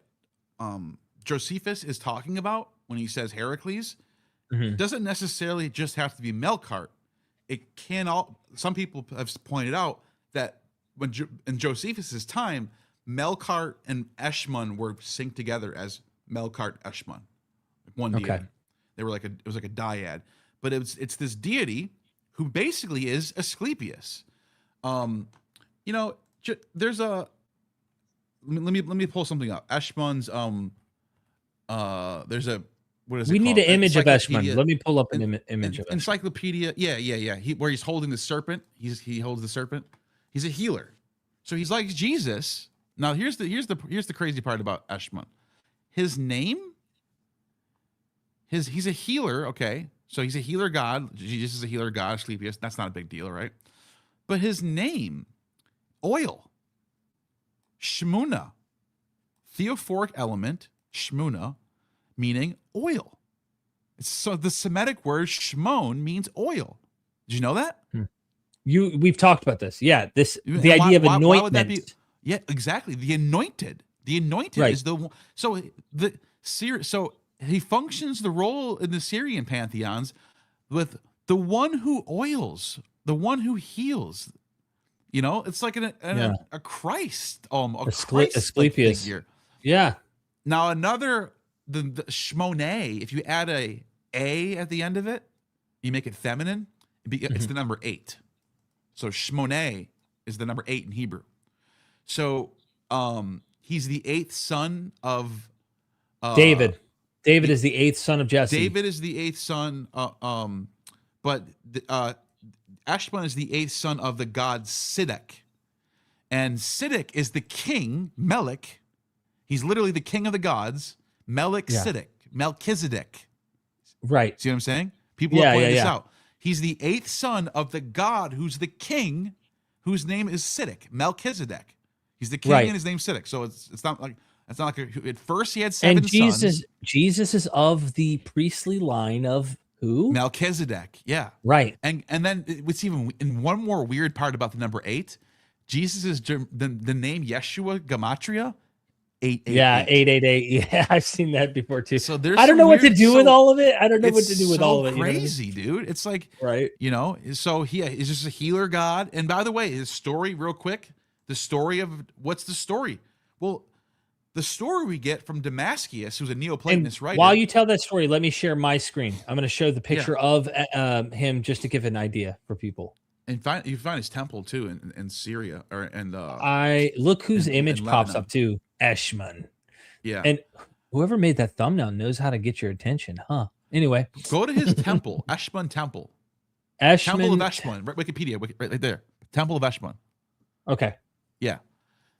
Josephus is talking about when he says Heracles doesn't necessarily just have to be Melkart. It can some people have pointed out that in Josephus's time, Melkart and Eshmon were synced together as Melkart Eshmon, one deity. Okay. They were it was like a dyad, but it's this deity who basically is Asclepius. There's a let me pull something up. Eshmon's there's a what is it? We need called? An image of Eshmon. Let me pull up an image of Eshmon. Encyclopedia. Yeah. Where he's holding the serpent. He holds the serpent. He's a healer, so he's like Jesus. Now here's the crazy part about Eshmon. His name. He's a healer. Okay, so he's a healer god. Jesus is a healer god. Asclepius. That's not a big deal, right? But his name, oil. Shmuna, theophoric element, Shmuna, meaning oil. So the Semitic word Shmon means oil. Did you know that? We've talked about this. Yeah, the idea of anointment. Why would that be? Yeah, exactly. The anointed right. Is the one. So he functions the role in the Syrian pantheons with the one who oils, the one who heals. You know, it's like a Christ, a Christ Asclepius. figure. Yeah. Now the Shmoneh, if you add a at the end of it, you make it feminine. It's the number 8. So Shmoneh is the number 8 in Hebrew. So he's the 8th son of David. David is the 8th son of Jesse. David is the 8th son, but Ashmun is the 8th son of the god Siddiq. And Siddiq is the king, Melech. He's literally the king of the gods, Siddiq, Melchizedek. Right. See what I'm saying? People are pointing this out. He's the 8th son of the god who's the king, whose name is Siddiq, Melchizedek. He's the king and his name's Siddiq. So it's not like at first he had 7 sons. Jesus is of the priestly line of who? Melchizedek. Yeah. Right. And then what's even in one more weird part about the number 8, Jesus is the name Yeshua Gematria 888. Yeah, 888. Yeah, I've seen that before too. So there's I don't know what to do with all of it. I don't know what to do with all of it. Crazy, dude. It's like, right. You know, so he's just a healer god. And by the way, his story, real quick, what's the story? Well, the story we get from Damascus, who's a Neoplatonist writer. While you tell that story, let me share my screen. I'm going to show the picture of him just to give an idea for people. And you find his temple too in Syria I look whose image pops up too. Eshmun. Yeah. And whoever made that thumbnail knows how to get your attention, huh? Anyway, go to his temple, Eshmun Temple. Temple of Eshmun, right, Wikipedia, right there. Temple of Eshmun. Okay. Yeah.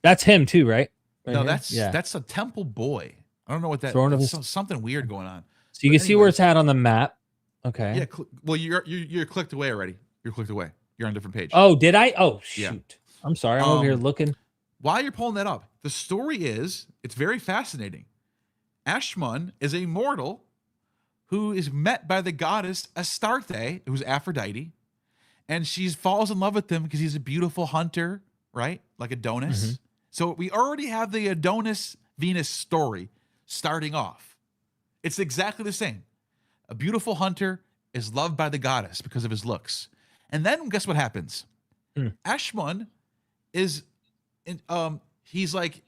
That's him too, right? No, that's a temple boy. I don't know what that is. Something weird going on. So you can see where it's at on the map. Okay. Yeah. Well, you're clicked away already. You're clicked away. You're on a different page. Oh, did I? Oh, shoot. Yeah. I'm sorry. I'm over here looking. While you're pulling that up, the story it's very fascinating. Ashmun is a mortal who is met by the goddess Astarte, who's Aphrodite, and she falls in love with him because he's a beautiful hunter, right? Like Adonis. Mm-hmm. So we already have the Adonis Venus story starting off. It's exactly the same. A beautiful hunter is loved by the goddess because of his looks. And then guess what happens? Ashmun is he's like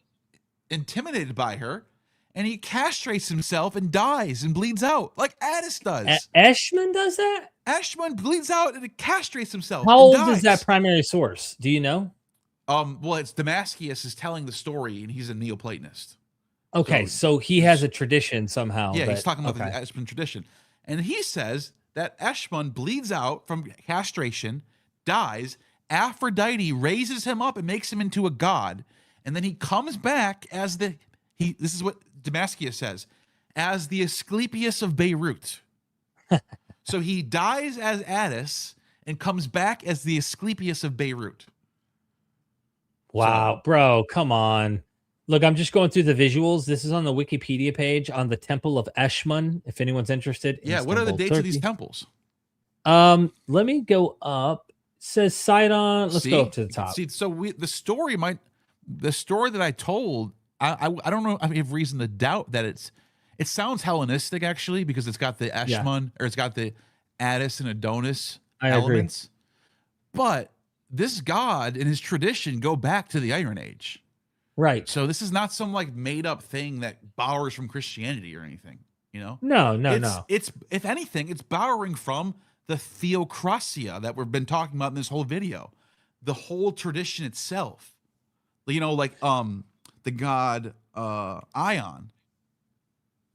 intimidated by her, and he castrates himself and dies and bleeds out like Attis does. Eshmun does that? Ashmun bleeds out and castrates himself. How old is that primary source? Do you know? Well, it's Damascus is telling the story, and he's a Neoplatonist. Okay, so he has a tradition somehow. Yeah, he's talking about the Eshmun tradition. And he says that Eshmun bleeds out from castration, dies, Aphrodite raises him up and makes him into a god, and then he comes back as this is what Damascus says, as the Asclepius of Beirut. So he dies as Attis and comes back as the Asclepius of Beirut. Wow, bro, come on. Look, I'm just going through the visuals. This is on the Wikipedia page on the Temple of Eshmun, if anyone's interested. Yeah, what are the dates of these temples? Let me go up. It says Sidon. Let's go up to the top. See, so the story that I told, I don't know. I have reason to doubt that it sounds Hellenistic actually, because it's got the Eshmun or it's got the Attis and Adonis elements. But this god and his tradition go back to the Iron Age. Right. So this is not some like made up thing that borrows from Christianity or anything, you know? No. It's if anything, it's borrowing from the theocracia that we've been talking about in this whole video. The whole tradition itself. You know, like the god Ion.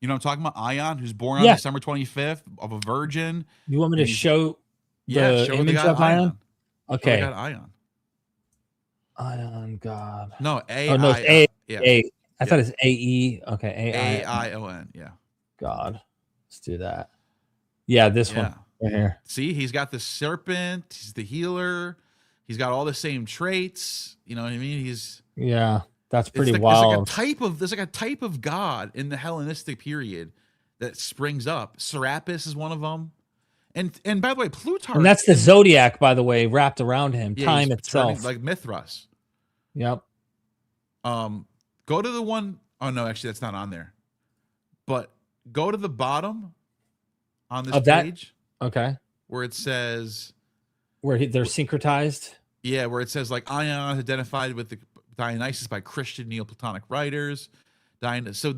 You know what I'm talking about? Ion, who's born on December 25th of a virgin. You want me to show the image of Ion? Okay. Show the god Ion. Ion God. No, A. Oh no, it's A. Yeah. A. I thought it's A-E. Okay, A-I-O-N. Yeah. God. Let's do that. Yeah, this one right here. See, he's got the serpent. He's the healer. He's got all the same traits. You know what I mean? That's pretty wild. There's like a type of god in the Hellenistic period that springs up. Serapis is one of them. And by the way, Plutarch. And that's the zodiac, by the way, wrapped around him. Time itself. Like Mithras. Yep. Go to the one. Oh no, actually, that's not on there. But go to the bottom on this page. Okay. Where it says they're syncretized. Yeah, where it says like Ion identified with the Dionysus by Christian Neoplatonic writers. So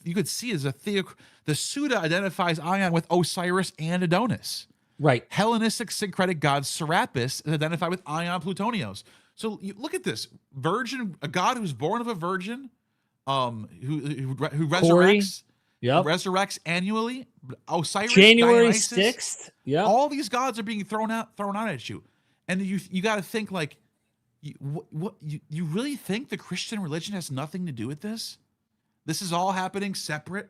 you could see as the Suda identifies Ion with Osiris and Adonis. Right. Hellenistic syncretic god Serapis is identified with Ion Plutonios. So you look at this a god who's born of a virgin, who resurrects. Yep. Resurrects annually. Osiris, January Dionysus, 6th. Yeah. All these gods are being thrown out at you, and you got to think like, you really think the Christian religion has nothing to do with this? This is all happening separate,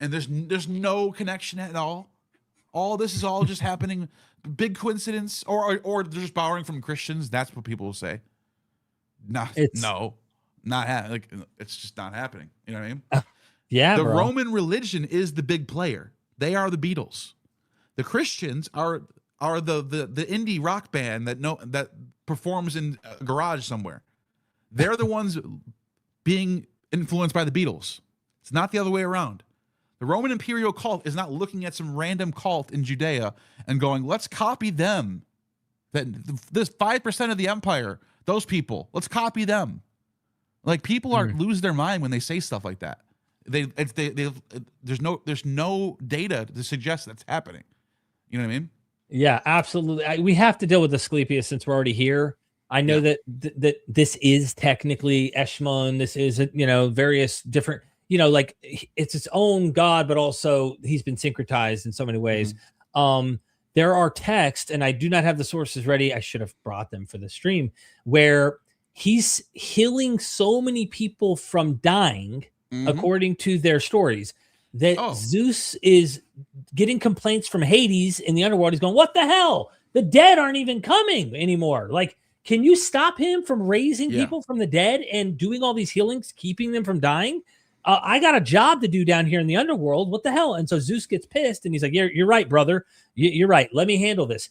and there's no connection at all. All this is all just happening, big coincidence, or they're just borrowing from Christians. That's what people will say. It's just not happening. You know what I mean? Yeah. The Roman religion is the big player. They are the Beatles. The Christians are the indie rock band that performs in a garage somewhere. They're the ones being influenced by the Beatles. It's not the other way around. The Roman imperial cult is not looking at some random cult in Judea and going, let's copy them. This 5% of the empire, those people, let's copy them. Like, people lose their mind when they say stuff like that. There's no data to suggest that's happening. You know what I mean? Yeah, absolutely. We have to deal with Asclepius since we're already here. I know that this is technically Eshmon. This is, various different, like it's its own god, but also he's been syncretized in so many ways. Mm-hmm. There are texts, and I do not have the sources ready. I should have brought them for the stream, where he's healing so many people from dying, according to their stories, that Zeus is getting complaints from Hades in the underworld. He's going, what the hell? The dead aren't even coming anymore. Like, can you stop him from raising people from the dead and doing all these healings, keeping them from dying? I got a job to do down here in the underworld. What the hell? And so Zeus gets pissed, and he's like, you're right, brother. You're right. Let me handle this.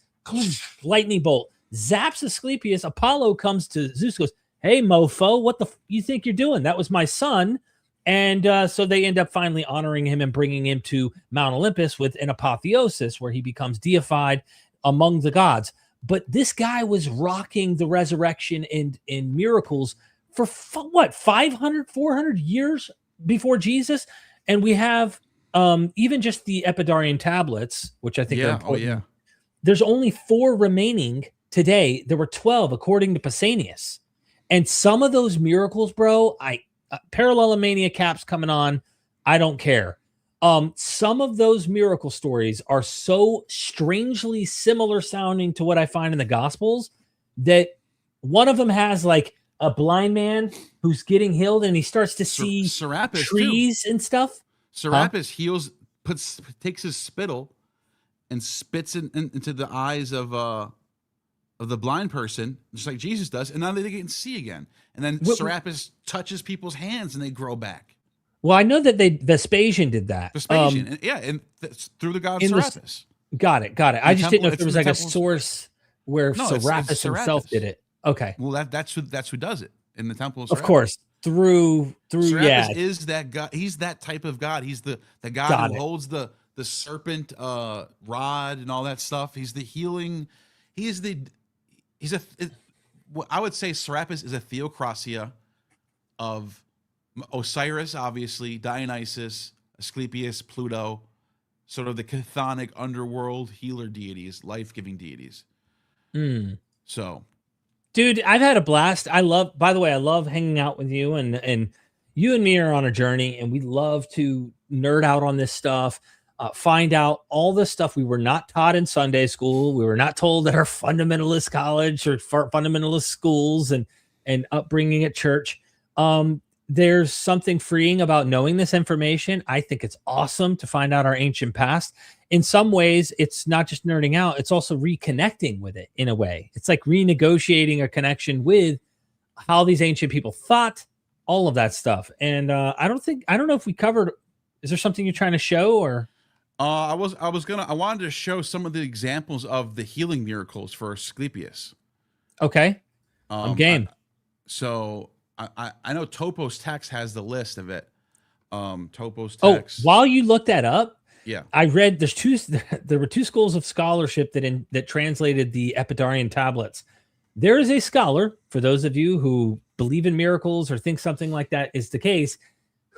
Lightning bolt. Zaps Asclepius. Apollo comes to Zeus, goes, hey, mofo, what the you think you're doing? That was my son. And so they end up finally honoring him and bringing him to Mount Olympus with an apotheosis where he becomes deified among the gods. But this guy was rocking the resurrection and miracles for 500, 400 years before Jesus. And we have even just the Epidaurian tablets, which I think are important. There's only 4 remaining today. There were 12 according to Pausanias. And some of those miracles, bro, Parallelomania caps coming on. I don't care. Some of those miracle stories are so strangely similar sounding to what I find in the Gospels that one of them has like a blind man who's getting healed and he starts to see Serapis trees and stuff. Serapis heals, takes his spittle and spits into the eyes of the blind person, just like Jesus does, and now they can see again. And then Serapis touches people's hands and they grow back. Well, I know that Vespasian did that. Vespasian, through the god Serapis. Got it. I just didn't know if there was like a source where Serapis himself did it. Okay. Well, that's who does it in the temple of Serapis. Of course, through Serapis is that god. He's that type of god. He's the god who holds the serpent rod and all that stuff. He's the healing. I would say Serapis is a theocracia of Osiris, obviously, Dionysus, Asclepius, Pluto, sort of the chthonic underworld healer deities, life-giving deities. So, dude, I've had a blast. I love hanging out with you, and you and me are on a journey, and we love to nerd out on this stuff. Find out all the stuff we were not taught in Sunday school. We were not told at our fundamentalist college or fundamentalist schools and upbringing at church. There's something freeing about knowing this information. I think it's awesome to find out our ancient past. In some ways, it's not just nerding out. It's also reconnecting with it in a way. It's like renegotiating a connection with how these ancient people thought, all of that stuff. And I don't know if we covered. Is there something you're trying to show or? I wanted to show some of the examples of the healing miracles for Asclepius. Okay. I'm game. I know Topos Text has the list of it. Topos Text. Oh, while you look that up, yeah, I read there were 2 schools of scholarship that translated the Epidaurian tablets. There is a scholar, for those of you who believe in miracles or think something like that is the case,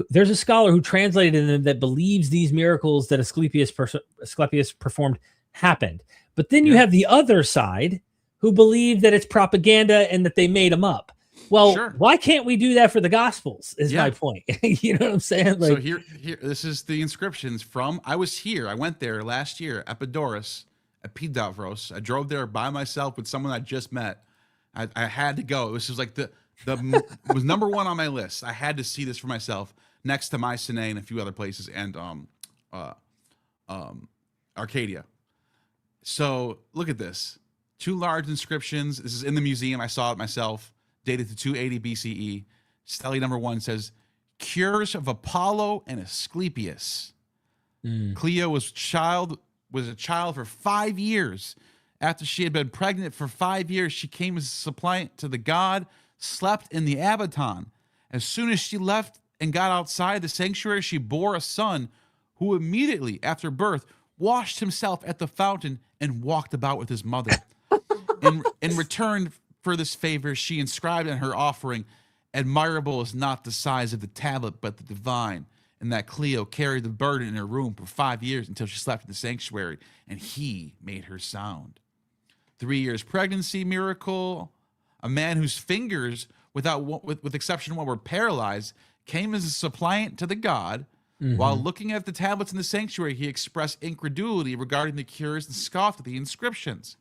there's a scholar who translated them that believes these miracles that Asclepius performed happened. But then you have the other side who believe that it's propaganda and that they made them up. Well, why can't we do that for the Gospels is my point. You know what I'm saying? Like, so here, this is the inscriptions from, I went there last year, Epidaurus, Epidavros. I drove there by myself with someone I just met. I had to go. It was just like it was number one on my list. I had to see this for myself, next to Mycenae and a few other places, and Arcadia. So look at this. 2 large inscriptions. This is in the museum. I saw it myself. Dated to 280 BCE. Stele number 1 says, "Cures of Apollo and Asclepius." Clio was a child for 5 years. After she had been pregnant for 5 years, she came as a suppliant to the god, slept in the Abaton. As soon as she left and got outside the sanctuary, she bore a son who immediately after birth washed himself at the fountain and walked about with his mother. In return for this favor, she inscribed in her offering, "Admirable is not the size of the tablet, but the divine." And that Clio carried the burden in her room for 5 years until she slept in the sanctuary, and he made her sound. 3 years pregnancy miracle. A man whose fingers, with exception of one, were paralyzed, came as a suppliant to the god. While looking at the tablets in the sanctuary, he expressed incredulity regarding the cures and scoffed at the inscriptions.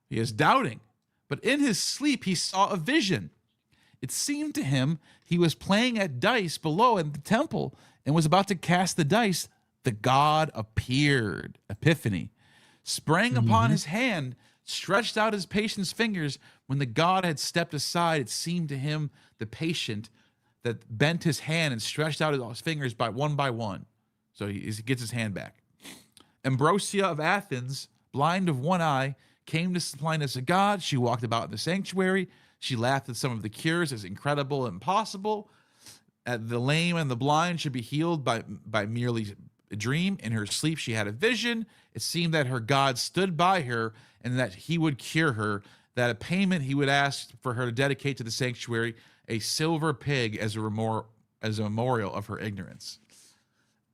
He is doubting, but in his sleep he saw a vision. It seemed to him he was playing at dice below in the temple and was about to cast the dice. The god appeared, Epiphany, sprang upon his hand, stretched out his patient's fingers. When the god had stepped aside, it seemed to him, the patient, that bent his hand and stretched out his fingers by one. So he gets his hand back. Ambrosia of Athens, blind of one eye, came to supply as a god. She walked about in the sanctuary. She laughed at some of the cures as incredible and impossible. The lame and the blind should be healed by merely a dream. In her sleep, she had a vision. It seemed that her god stood by her and that he would cure her, that a payment he would ask for her to dedicate to the sanctuary a silver pig as a memorial of her ignorance.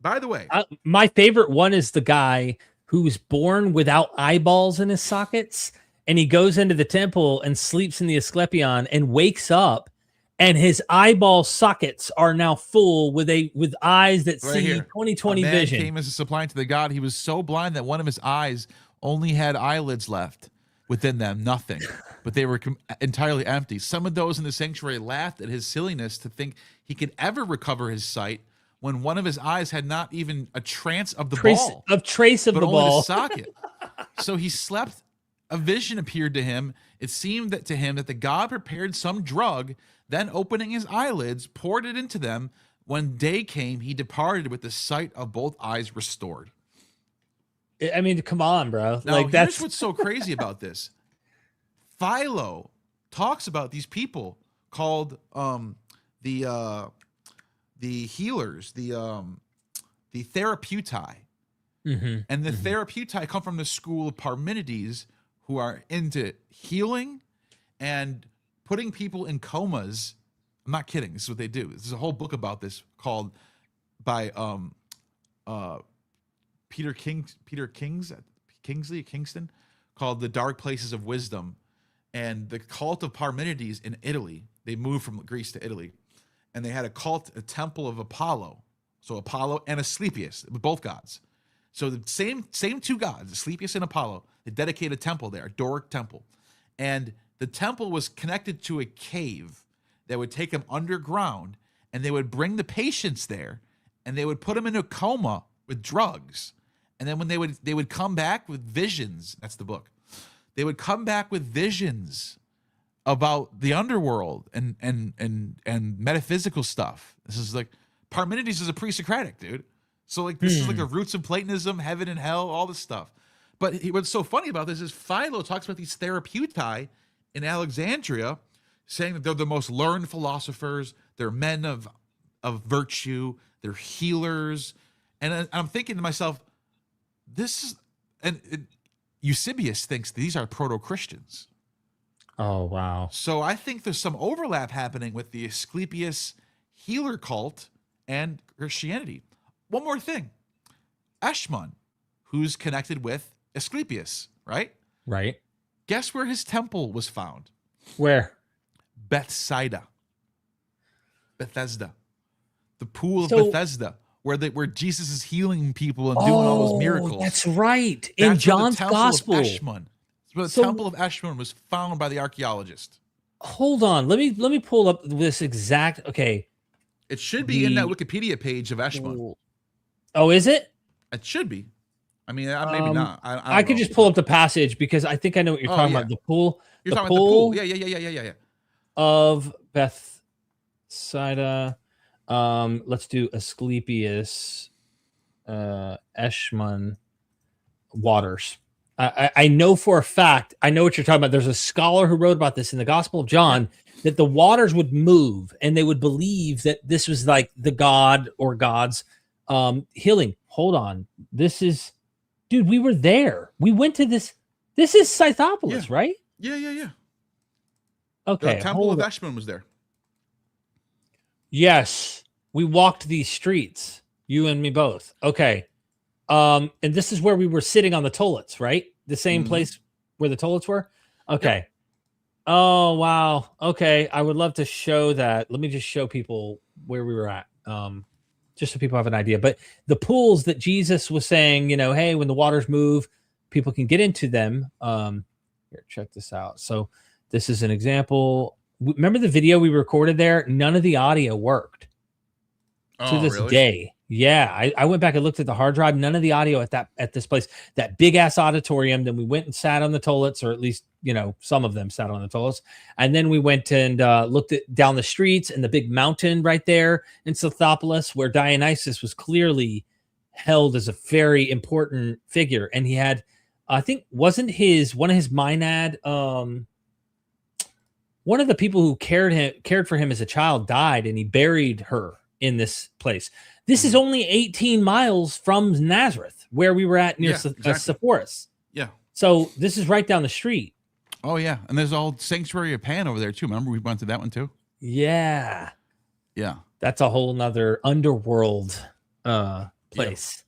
By the way, my favorite one is the guy who's born without eyeballs in his sockets, and he goes into the temple and sleeps in the Asclepion and wakes up, and his eyeball sockets are now full with eyes that see 20/20 vision. Came as a suppliant to the god. He was so blind that one of his eyes only had eyelids left within them, nothing, but they were entirely empty. Some of those in the sanctuary laughed at his silliness to think he could ever recover his sight when one of his eyes had not even a trace of the ball. Trace of the ball. The socket. So he slept. A vision appeared to him. It seemed to him that the god prepared some drug, then opening his eyelids, poured it into them. When day came, he departed with the sight of both eyes restored. I mean, come on, bro. Now, here's what's so crazy about this. Philo talks about these people called the healers, the therapeutai. And the therapeutai come from the school of Parmenides, who are into healing and putting people in comas. I'm not kidding. This is what they do. There's a whole book about this called by Kingston, called The Dark Places of Wisdom. And the cult of Parmenides in Italy, they moved from Greece to Italy, and they had a temple of Apollo. So Apollo and Asclepius, both gods. So the same 2 gods, Asclepius and Apollo, they dedicated a temple there, a Doric temple. And the temple was connected to a cave that would take them underground, and they would bring the patients there, and they would put them in a coma with drugs. And then when they would come back with visions, that's the book. They would come back with visions about the underworld and metaphysical stuff. This is like Parmenides is a pre-Socratic, dude. So like this is like the roots of Platonism, heaven and hell, all this stuff. But what's so funny about this is Philo talks about these therapeutai in Alexandria, saying that they're the most learned philosophers, they're men of virtue, they're healers. And I'm thinking to myself, Eusebius thinks these are proto-Christians. Oh, wow. So I think there's some overlap happening with the Asclepius healer cult and Christianity. One more thing. Eshmun, who's connected with Asclepius, right? Right. Guess where his temple was found? Where? Bethsaida. Bethesda. The pool of So- Bethesda, where Jesus is healing people and doing all those miracles. That's right. That's In where the John's temple of gospel. Eshmun. The So- temple of Eshmun was found by the archaeologist. Hold on. Let me pull up this exact. Okay. It should be in that The- Wikipedia page of Eshmun. Oh, is it? It should be. I mean, maybe not. I could know. just pull up the passage because I think I know what you're Oh, talking yeah. about. The pool. You're the talking about the pool. Yeah. Of Bethsaida. Let's do Asclepius, Eshmun waters. I know for a fact, I know what you're talking about. There's a scholar who wrote about this in the Gospel of John, that the waters would move and they would believe that this was like the god or gods healing. Hold on. This is, dude, we were there. We went to this. This is Scythopolis, Yeah. right? Yeah. Okay. The temple hold of on. Eshmun was there. Yes, we walked these streets, you and me both. Okay. And this is where we were sitting on the toilets, right? The same Mhm. place where the toilets were? Okay. Oh, wow. Okay. I would love to show that. Let me just show people where we were at. Just so people have an idea. But the pools that Jesus was saying, hey, when the waters move, people can get into them. Here, check this out. So this is an example. Remember the video we recorded there? None of the audio worked to this day. Yeah, I went back and looked at the hard drive. None of the audio at this place, that big ass auditorium. Then we went and sat on the toilets, or at least some of them sat on the toilets. And then we went and looked at down the streets and the big mountain right there in Scythopolis, where Dionysus was clearly held as a very important figure. And he had, I think, wasn't one of his Maenad, one of the people who cared for him as a child died, and he buried her in this place. This is only 18 miles from Nazareth, where we were at near Sepphoris. Yeah. So this is right down the street. Oh, yeah. And there's all Sanctuary of Pan over there, too. Remember we went to that one, too? Yeah. Yeah. That's a whole nother underworld place.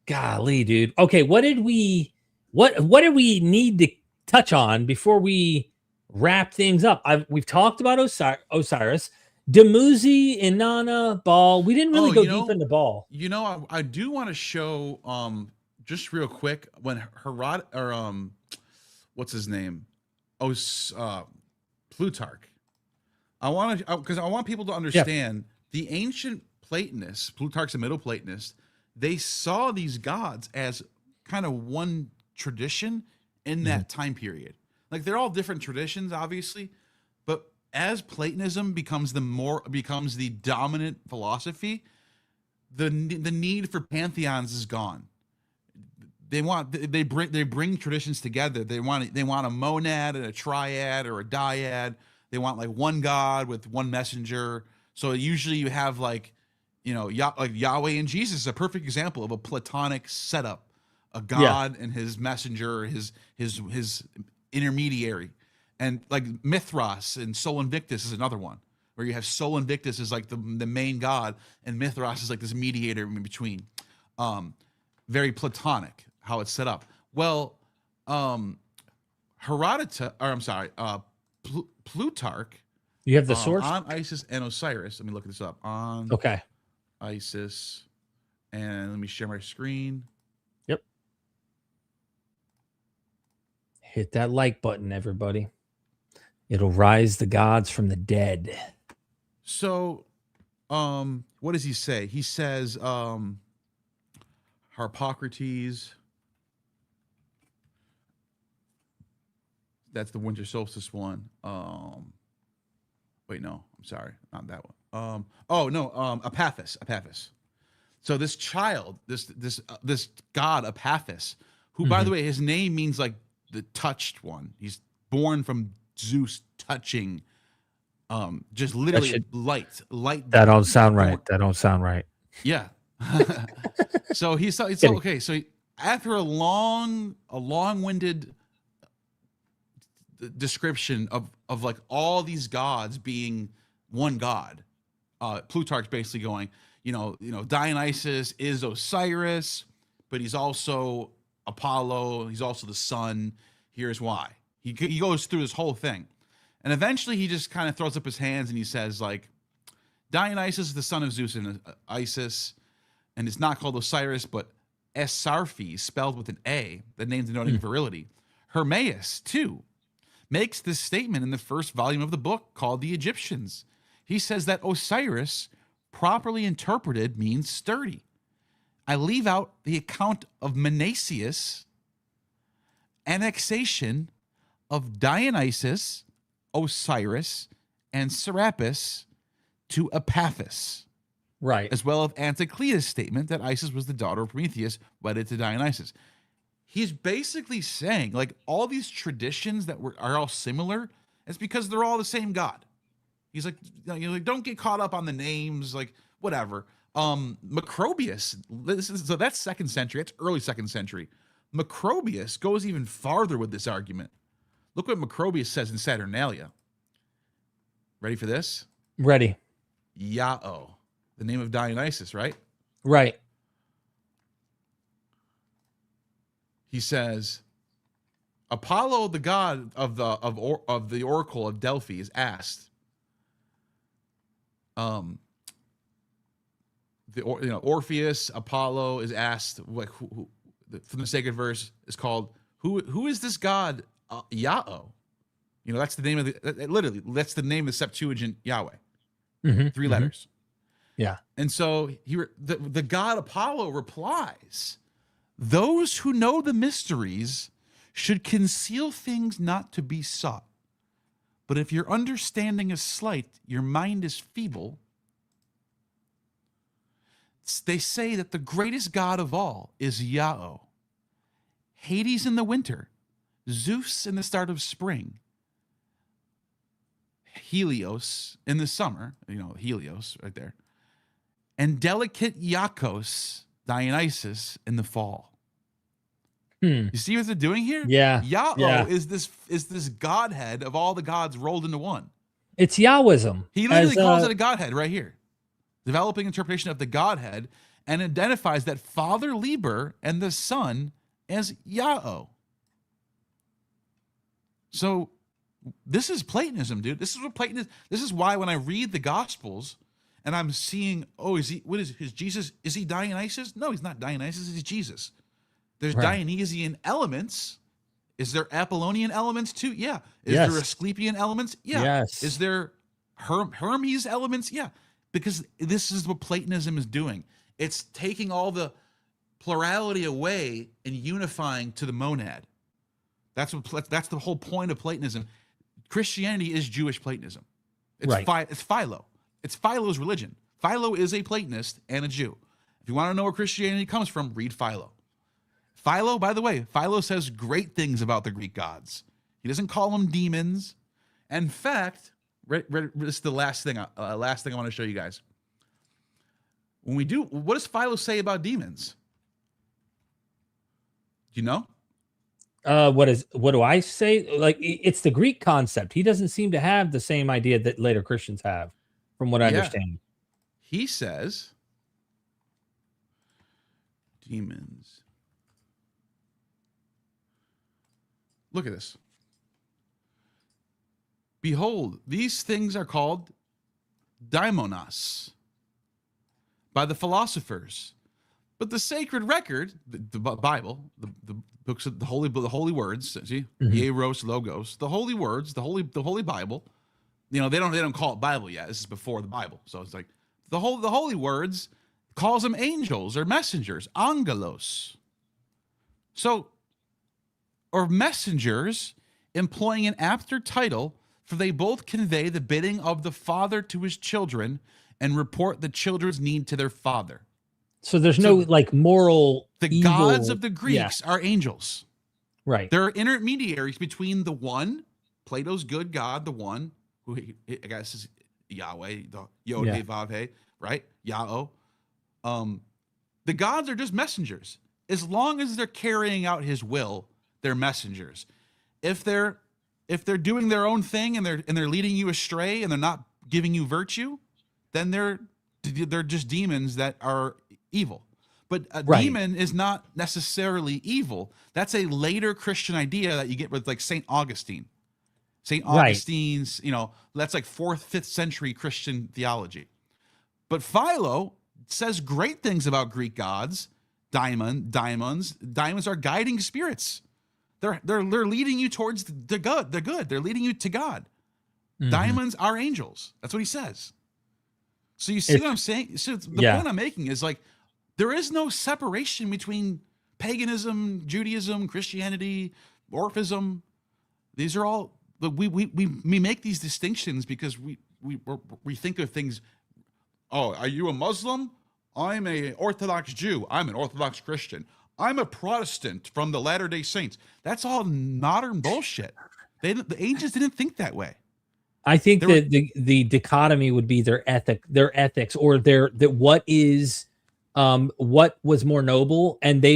Yeah. Golly, dude. Okay, what did we need to touch on before we wrap things up? We've talked about Osiris. Dumuzi, Inanna, Baal. We didn't really go deep into Baal. I do want to show just real quick when Herod or what's his name? Plutarch. I want people to understand the ancient Platonists, Plutarch's a Middle Platonist, they saw these gods as kind of one tradition in that time period. Like they're all different traditions, obviously, but as Platonism becomes the dominant philosophy, the need for pantheons is gone. They bring traditions together. They want a monad and a triad or a dyad. They want like one god with one messenger. So usually you have like Yahweh and Jesus is a perfect example of a Platonic setup. A god and his messenger, his intermediary. And like Mithras and Sol Invictus is another one, where you have Sol Invictus is like the main god, and Mithras is like this mediator in between. Very Platonic how it's set up. Well, Plutarch. You have the source on Isis and Osiris. Let me look this up. On Isis, and let me share my screen. Yep. Hit that like button, everybody. It'll rise the gods from the dead. So, what does he say? He says, Harpocrates. That's the winter solstice one. Wait, no, I'm sorry, not that one. Apathis. So this child, this god Apathis, who by the way, his name means like the touched one. He's born from Zeus touching, just literally light. That don't sound right. That don't sound right. Yeah. So it's okay. So after a long-winded description of like all these gods being one god. Plutarch's basically going, Dionysus is Osiris, but he's also Apollo. He's also the sun. Here's why. He goes through this whole thing. And eventually he just kind of throws up his hands and he says, like, Dionysus is the son of Zeus and Isis, and it's not called Osiris, but Esarphes, spelled with an A, the name denoting virility. Hermaeus, too, makes this statement in the first volume of the book called The Egyptians. He says that Osiris, properly interpreted, means sturdy. I leave out the account of Menasius' annexation of Dionysus, Osiris, and Serapis to Epaphus. Right. As well as Anticletus' statement that Isis was the daughter of Prometheus, wedded to Dionysus. He's basically saying, like, all these traditions that are all similar, it's because they're all the same god. He's like, don't get caught up on the names, like, whatever. Macrobius, so that's 2nd century, that's early 2nd century. Macrobius goes even farther with this argument. Look what Macrobius says in Saturnalia. Ready for this? Ready. Yao, the name of Dionysus, right? Right. He says, Apollo, the god of the oracle of Delphi, is asked. Orpheus, Apollo is asked, like, who from the sacred verse is called, who is this god? Yao. That's the name of literally, that's the name of the Septuagint Yahweh. 3 letters. Yeah. And so the god Apollo replies, those who know the mysteries should conceal things not to be sought. But if your understanding is slight, your mind is feeble. They say that the greatest god of all is Yao, Hades in the winter, Zeus in the start of spring, Helios in the summer, Helios right there, and delicate Iacchos, Dionysus, in the fall. You see what they're doing here? Yeah. Yao is this godhead of all the gods rolled into one. It's Yahwism. He literally calls it a godhead right here. Developing interpretation of the godhead, and identifies that Father Liber and the Son as Yao. So this is Platonism, dude. This is what Platonism. This is why when I read the Gospels and I'm seeing, is Jesus? Is he Dionysus? No, he's not Dionysus. He's Jesus. There's Dionysian elements. Is there Apollonian elements too? Yeah. Is there Asclepian elements? Yeah. Yes. Is there Hermes elements? Yeah. Because this is what Platonism is doing. It's taking all the plurality away and unifying to the monad. That's the whole point of Platonism. Christianity is Jewish Platonism. It's Philo. It's Philo's religion. Philo is a Platonist and a Jew. If you want to know where Christianity comes from, read Philo. Philo, by the way, Philo says great things about the Greek gods. He doesn't call them demons. In fact, this is the last thing I want to show you guys. What does Philo say about demons? Do you know? What do I say? Like, it's the Greek concept. He doesn't seem to have the same idea that later Christians have, from what I understand. He says, demons. Look at this. Behold, these things are called daimonos by the philosophers. But the sacred record, the Bible, the books of the holy words, see, Hieros, Logos, the holy words, the holy Bible. They don't call it Bible yet. This is before the Bible, so it's like the holy words calls them angels or messengers, angelos. So, or messengers, employing an apter title, for they both convey the bidding of the father to his children and report the children's need to their father. So there's no like moral. The evil, gods of the Greeks are angels. Right. They're intermediaries between the one, Plato's good God, the one who I guess is Yahweh, the Yod He Vav He, right? Yao. The gods are just messengers. As long as they're carrying out his will, they're messengers. If they're if they're doing their own thing and they're leading you astray and they're not giving you virtue, then they're just demons that are evil. But a demon is not necessarily evil. That's a later Christian idea that you get with like St. Augustine. St. Augustine's, that's like 4th, 5th century Christian theology. But Philo says great things about Greek gods. Diamonds are guiding spirits. They're leading you towards the good. They're leading you to God. Mm-hmm. Diamonds are angels. That's what he says. So you see what I'm saying? So the point I'm making is like, there is no separation between paganism, Judaism, Christianity, Orphism. These are all, we make these distinctions because we think of things. Oh, are you a Muslim? I'm a Orthodox Jew. I'm an Orthodox Christian. I'm a Protestant from the Latter-day Saints. That's all modern bullshit. The ancients didn't think that way. I think that the dichotomy would be their ethics, or what was more noble. And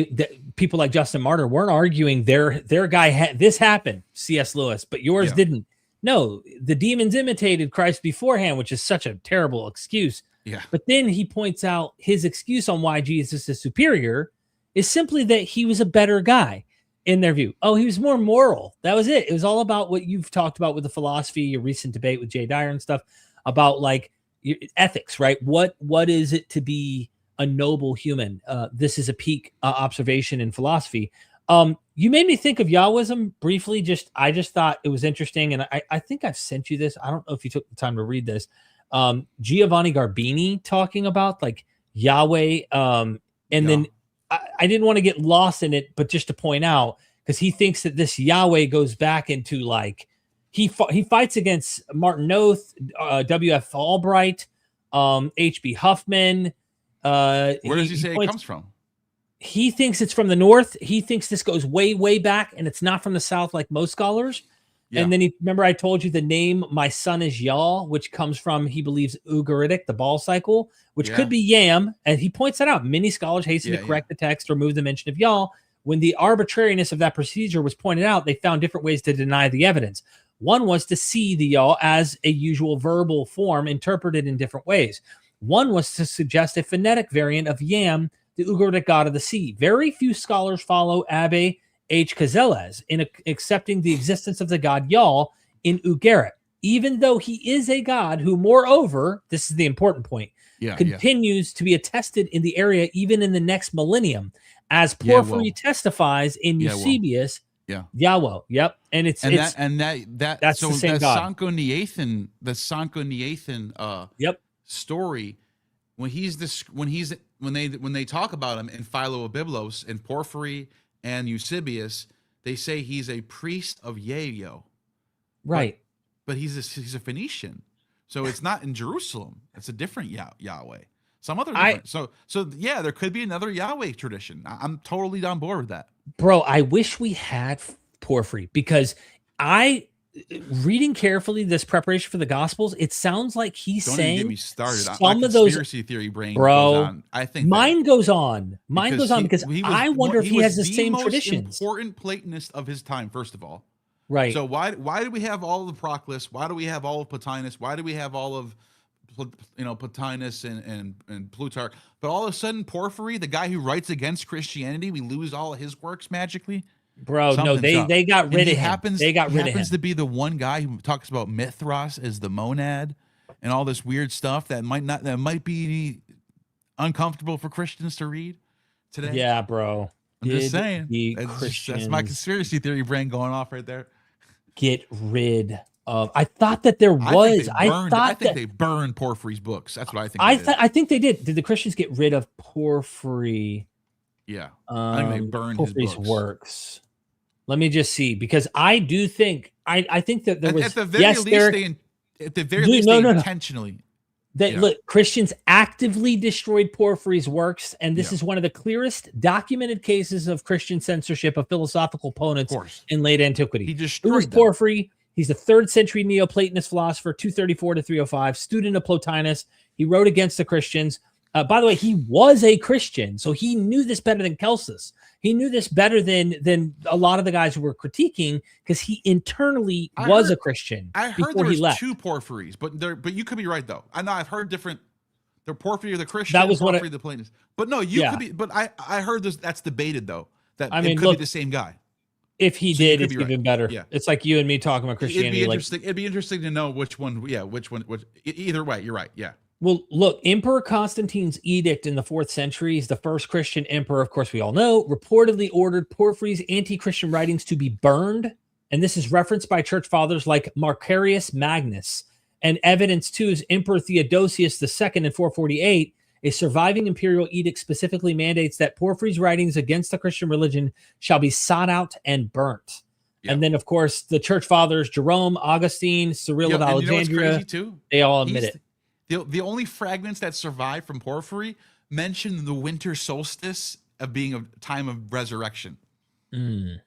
people like Justin Martyr weren't arguing their guy this happened, C.S. Lewis, but yours didn't. No, the demons imitated Christ beforehand, which is such a terrible excuse. Yeah. But then he points out his excuse on why Jesus is superior is simply that he was a better guy in their view. Oh, he was more moral. That was it. It was all about what you've talked about with the philosophy, your recent debate with Jay Dyer and stuff about like ethics, right? What is it to be a noble human? This is a peak observation in philosophy. You made me think of Yahwism briefly. I just thought it was interesting. And I think I've sent you this. I don't know if you took the time to read this. Giovanni Garbini talking about like Yahweh. Then I didn't want to get lost in it, but just to point out, because he thinks that this Yahweh goes back into like, he fights against Martin Noth, W.F. Albright, H.B. Huffman. Where does he say it comes from? He thinks it's from the north. He thinks this goes way, way back, and it's not from the south like most scholars. Yeah. And then remember I told you the name My Son is Yah, which comes from, he believes, Ugaritic, the ball cycle, which could be Yam. And he points that out. Many scholars hasten to correct the text or remove the mention of Yah. When the arbitrariness of that procedure was pointed out, they found different ways to deny the evidence. One was to see the Yah as a usual verbal form interpreted in different ways. One was to suggest a phonetic variant of Yam, the Ugaritic god of the sea. Very few scholars follow Abbe H. Cazeles in accepting the existence of the god Yah in Ugarit, even though he is a god who, moreover, this is the important point, continues to be attested in the area even in the next millennium, as Porphyry testifies in Eusebius. Yahweh. Yep. And that's so the same god. The Sanchoniathan story, when they talk about him in Philo-Biblos and Porphyry and Eusebius, they say he's a priest of Yayo. Right. But he's a Phoenician. So it's not in Jerusalem. It's a different Yahweh. Some other different. So there could be another Yahweh tradition. I'm totally on board with that. Bro, I wish we had Porphyry, because reading carefully this preparation for the Gospels, it sounds like he's Don't saying even get me started. some of those conspiracy theory brain bro, goes on. I think mine goes on. Mine goes on because I wonder if he has the same traditions. Important Platonist of his time, first of all. Right. So why do we have all of the Proclus? Why do we have all of Plotinus? Why do we have all of Plotinus and Plutarch? But all of a sudden, Porphyry, the guy who writes against Christianity, we lose all of his works magically. Bro, no, they got rid of him. They got rid of him. Happens to be the one guy who talks about Mithras as the monad and all this weird stuff that might be uncomfortable for Christians to read today. Yeah, bro. I'm just saying. That's my conspiracy theory brain going off right there. Get rid of. I thought that there was. I think they burned Porphyry's books. That's what I think. I think they did. Did the Christians get rid of Porphyry? Yeah, I think they burned Porphyry's works. Let me just see, because I do think I think that there was at the very least they intentionally. Look, Christians actively destroyed Porphyry's works, and this is one of the clearest documented cases of Christian censorship of philosophical opponents in late antiquity. He destroyed Porphyry. He's a 3rd century Neoplatonist philosopher, 234 to 305, student of Plotinus. He wrote against the Christians. By the way, he was a Christian, so he knew this better than Celsus. He knew this better than a lot of the guys who were critiquing, because he internally was a Christian. I heard before there was he left. 2 Porphyries, but you could be right though. I know I've heard different. The Porphyry of the Christian, That was what Porphyry of the Platonist. But no, you could be. But I heard this. That's debated though. That it could be the same guy. If he did, it's even right. better. Yeah. It's like you and me talking about Christianity. It'd be interesting to know which one. Yeah, which one. Either way, you're right. Yeah. Well, look, Emperor Constantine's edict in the 4th century is the first Christian emperor, of course, we all know, reportedly ordered Porphyry's anti-Christian writings to be burned. And this is referenced by church fathers like Macarius Magnus. And evidence, too, is Emperor Theodosius II in 448. A surviving imperial edict specifically mandates that Porphyry's writings against the Christian religion shall be sought out and burnt. Yeah. And then, of course, the church fathers, Jerome, Augustine, Cyril of Alexandria, they all admit it. The only fragments that survive from Porphyry mention the winter solstice of being a time of resurrection. And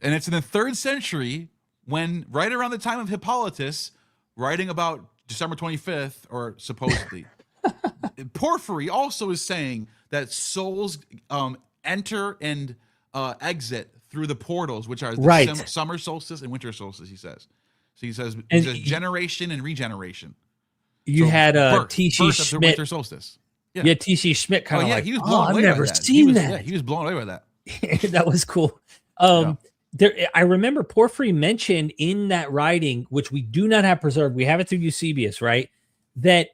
it's in the 3rd century when, right around the time of Hippolytus, writing about December 25th, or supposedly, Porphyry also is saying that souls enter and exit through the portals, which are the summer solstice and winter solstice, he says. So he says generation and regeneration. You had T.C. Schmidt. Winter solstice. Yeah, T.C. Schmidt kind of like, he was blown away I've never by that. seen that. Yeah, he was blown away by that. That was cool. I remember Porphyry mentioned in that writing, which we do not have preserved, we have it through Eusebius, right? That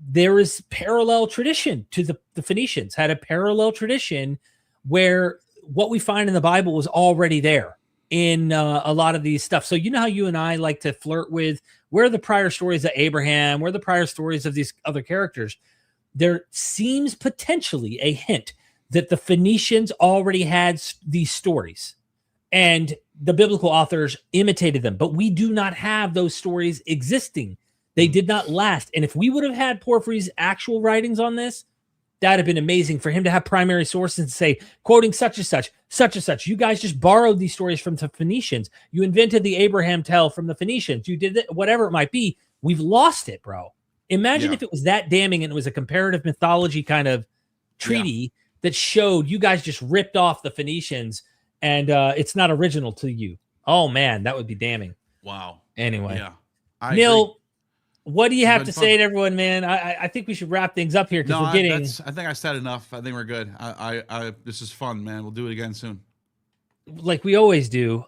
there is parallel tradition to the Phoenicians, had a parallel tradition where what we find in the Bible was already there in a lot of these stuff. So you know how you and I like to flirt with where are the prior stories of Abraham, where are the prior stories of these other characters? There seems potentially a hint that the Phoenicians already had these stories and the biblical authors imitated them, but we do not have those stories existing. They did not last. And if we would have had Porphyry's actual writings on this, that'd have been amazing for him to have primary sources and say, quoting such and such, such and such. You guys just borrowed these stories from the Phoenicians. You invented the Abraham tale from the Phoenicians. You did it, whatever it might be. We've lost it, bro. Imagine if it was that damning and it was a comparative mythology kind of treaty that showed you guys just ripped off the Phoenicians and it's not original to you. Oh, man, that would be damning. Wow. Anyway. Yeah. Neal, what do you have to say to everyone, man? I think we should wrap things up here because we're getting. I think I said enough. I think we're good. This is fun, man. We'll do it again soon. Like we always do.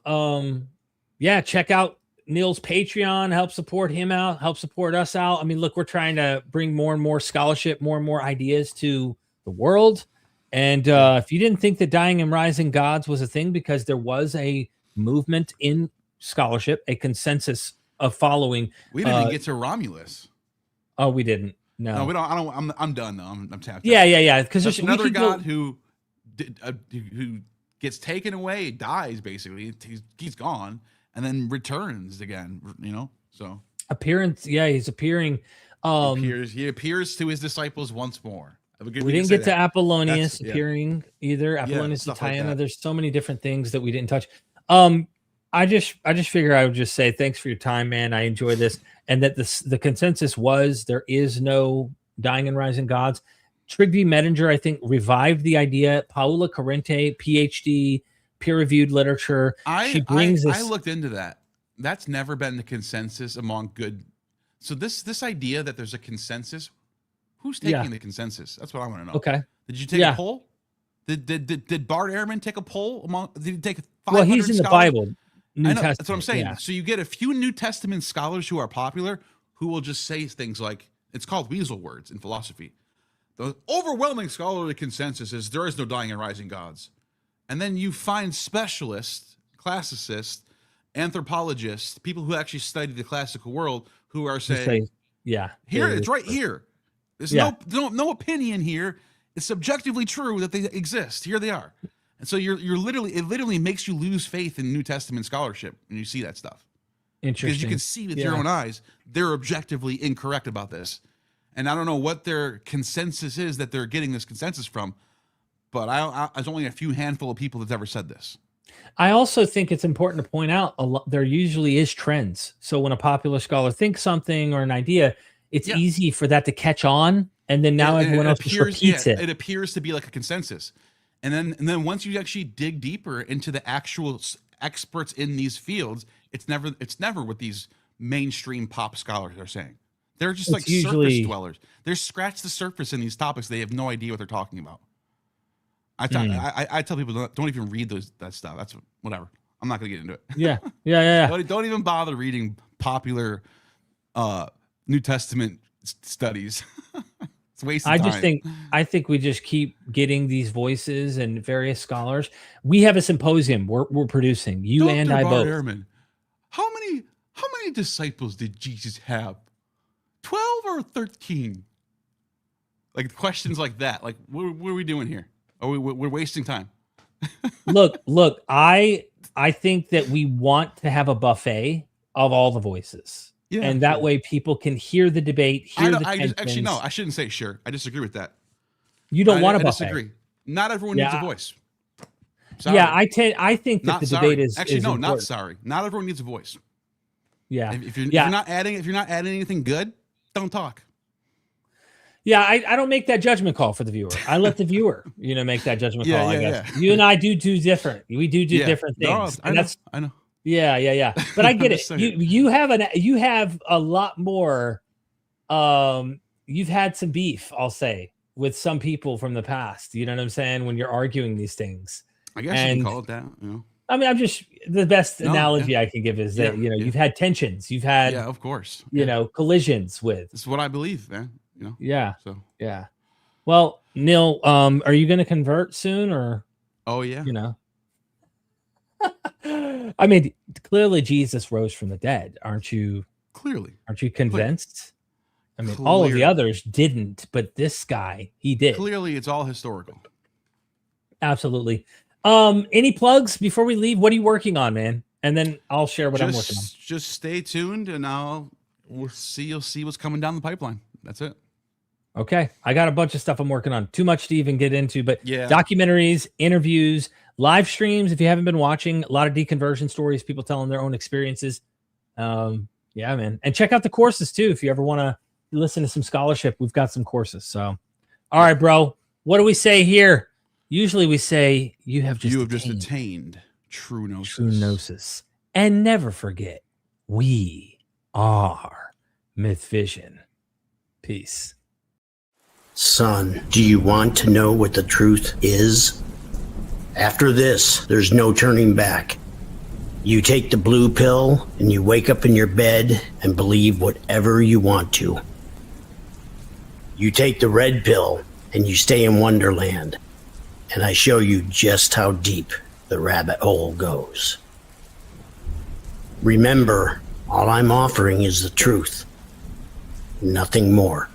Check out Neal's Patreon. Help support him out. Help support us out. I mean, look, we're trying to bring more and more scholarship, more and more ideas to the world. And if you didn't think that dying and rising gods was a thing, because there was a movement in scholarship, a consensus of following. We didn't even get to Romulus. Oh, we didn't. No, we don't. I'm done though. I'm tapped. Yeah. Because there's another god who gets taken away, dies basically. He's gone and then returns again. You know, so appearance. Yeah, he's appearing. He appears to his disciples once more. We didn't get to Apollonius appearing either. Apollonius and Diana. Like there's so many different things that we didn't touch. I just figure I would just say thanks for your time, man. I enjoy this, and that the consensus was there is no dying and rising gods. Trygve Medinger, I think, revived the idea. Paola Corrente, PhD, peer-reviewed literature. I looked into that. That's never been the consensus among good. So this idea that there's a consensus, who's taking the consensus? That's what I want to know. Okay. Did you take a poll? Did Bart Ehrman take a poll among? Did he take 500 Well, he's in the Bible. New Testament. That's what I'm saying. Yeah. So you get a few New Testament scholars who are popular who will just say things like, it's called weasel words in philosophy. The overwhelming scholarly consensus is there is no dying and rising gods. And then you find specialists, classicists, anthropologists, people who actually study the classical world who are saying, here, it's right here. There's no opinion here. It's subjectively true that they exist. Here they are. And so it literally makes you lose faith in New Testament scholarship when you see that stuff. Interesting. Because you can see with your own eyes, they're objectively incorrect about this. And I don't know what their consensus is that they're getting this consensus from, but there's only a few handful of people that's ever said this. I also think it's important to point out there usually is trends. So when a popular scholar thinks something or an idea, it's easy for that to catch on and then now everyone else just repeats it. It appears to be like a consensus, and then once you actually dig deeper into the actual experts in these fields, it's never what these mainstream pop scholars are saying. They're just like surface dwellers. They're scratch the surface in these topics. They have no idea what they're talking about. I tell people don't even read that stuff. That's whatever. I'm not gonna get into it. Yeah. Don't even bother reading popular New Testament studies. It's a waste of time. I think we just keep getting these voices and various scholars. We have a symposium we're producing. You Dr. and I both. Ehrman, how many disciples did Jesus have? 12 or 13? Like questions like that. Like what are we doing here? We're wasting time. Look, I think that we want to have a buffet of all the voices. Yeah, and that way people can hear the debate, actually, no, I shouldn't say sure. I disagree with that. You don't want a buffet. I disagree. Not everyone needs a voice. Sorry. Yeah, I think that the debate is actually no, important. Not sorry. Not everyone needs a voice. Yeah. If you're not adding anything good, don't talk. Yeah, I don't make that judgment call for the viewer. I let the viewer, make that judgment call. I guess you and I do different. We do different things. No, I know. Yeah. But I get it. You have a lot more. You've had some beef, I'll say, with some people from the past. You know what I'm saying? When you're arguing these things, I guess you can call it that. I mean, I'm just the best analogy I can give is that you've had tensions, you've had of course, collisions with. This is what I believe, man. Yeah. So yeah. Well, Neal, are you going to convert soon or? Oh yeah. I mean, clearly Jesus rose from the dead. Aren't you? Clearly. Aren't you convinced? I mean, all of the others didn't, but this guy, he did. Clearly, it's all historical. Absolutely. Any plugs before we leave? What are you working on, man? And then I'll share what I'm working on. Just stay tuned, and you'll see what's coming down the pipeline. That's it. Okay. I got a bunch of stuff I'm working on. Too much to even get into, but documentaries, interviews, live streams. If you haven't been watching, a lot of deconversion stories, people telling their own experiences. Yeah, man. And check out the courses too. If you ever want to listen to some scholarship, we've got some courses. So, all right, bro. What do we say here? Usually we say you have just attained true gnosis. True gnosis. And never forget, we are MythVision. Peace. Son, do you want to know what the truth is? After this, there's no turning back. You take the blue pill and you wake up in your bed and believe whatever you want to. You take the red pill and you stay in Wonderland. And I show you just how deep the rabbit hole goes. Remember, all I'm offering is the truth. Nothing more.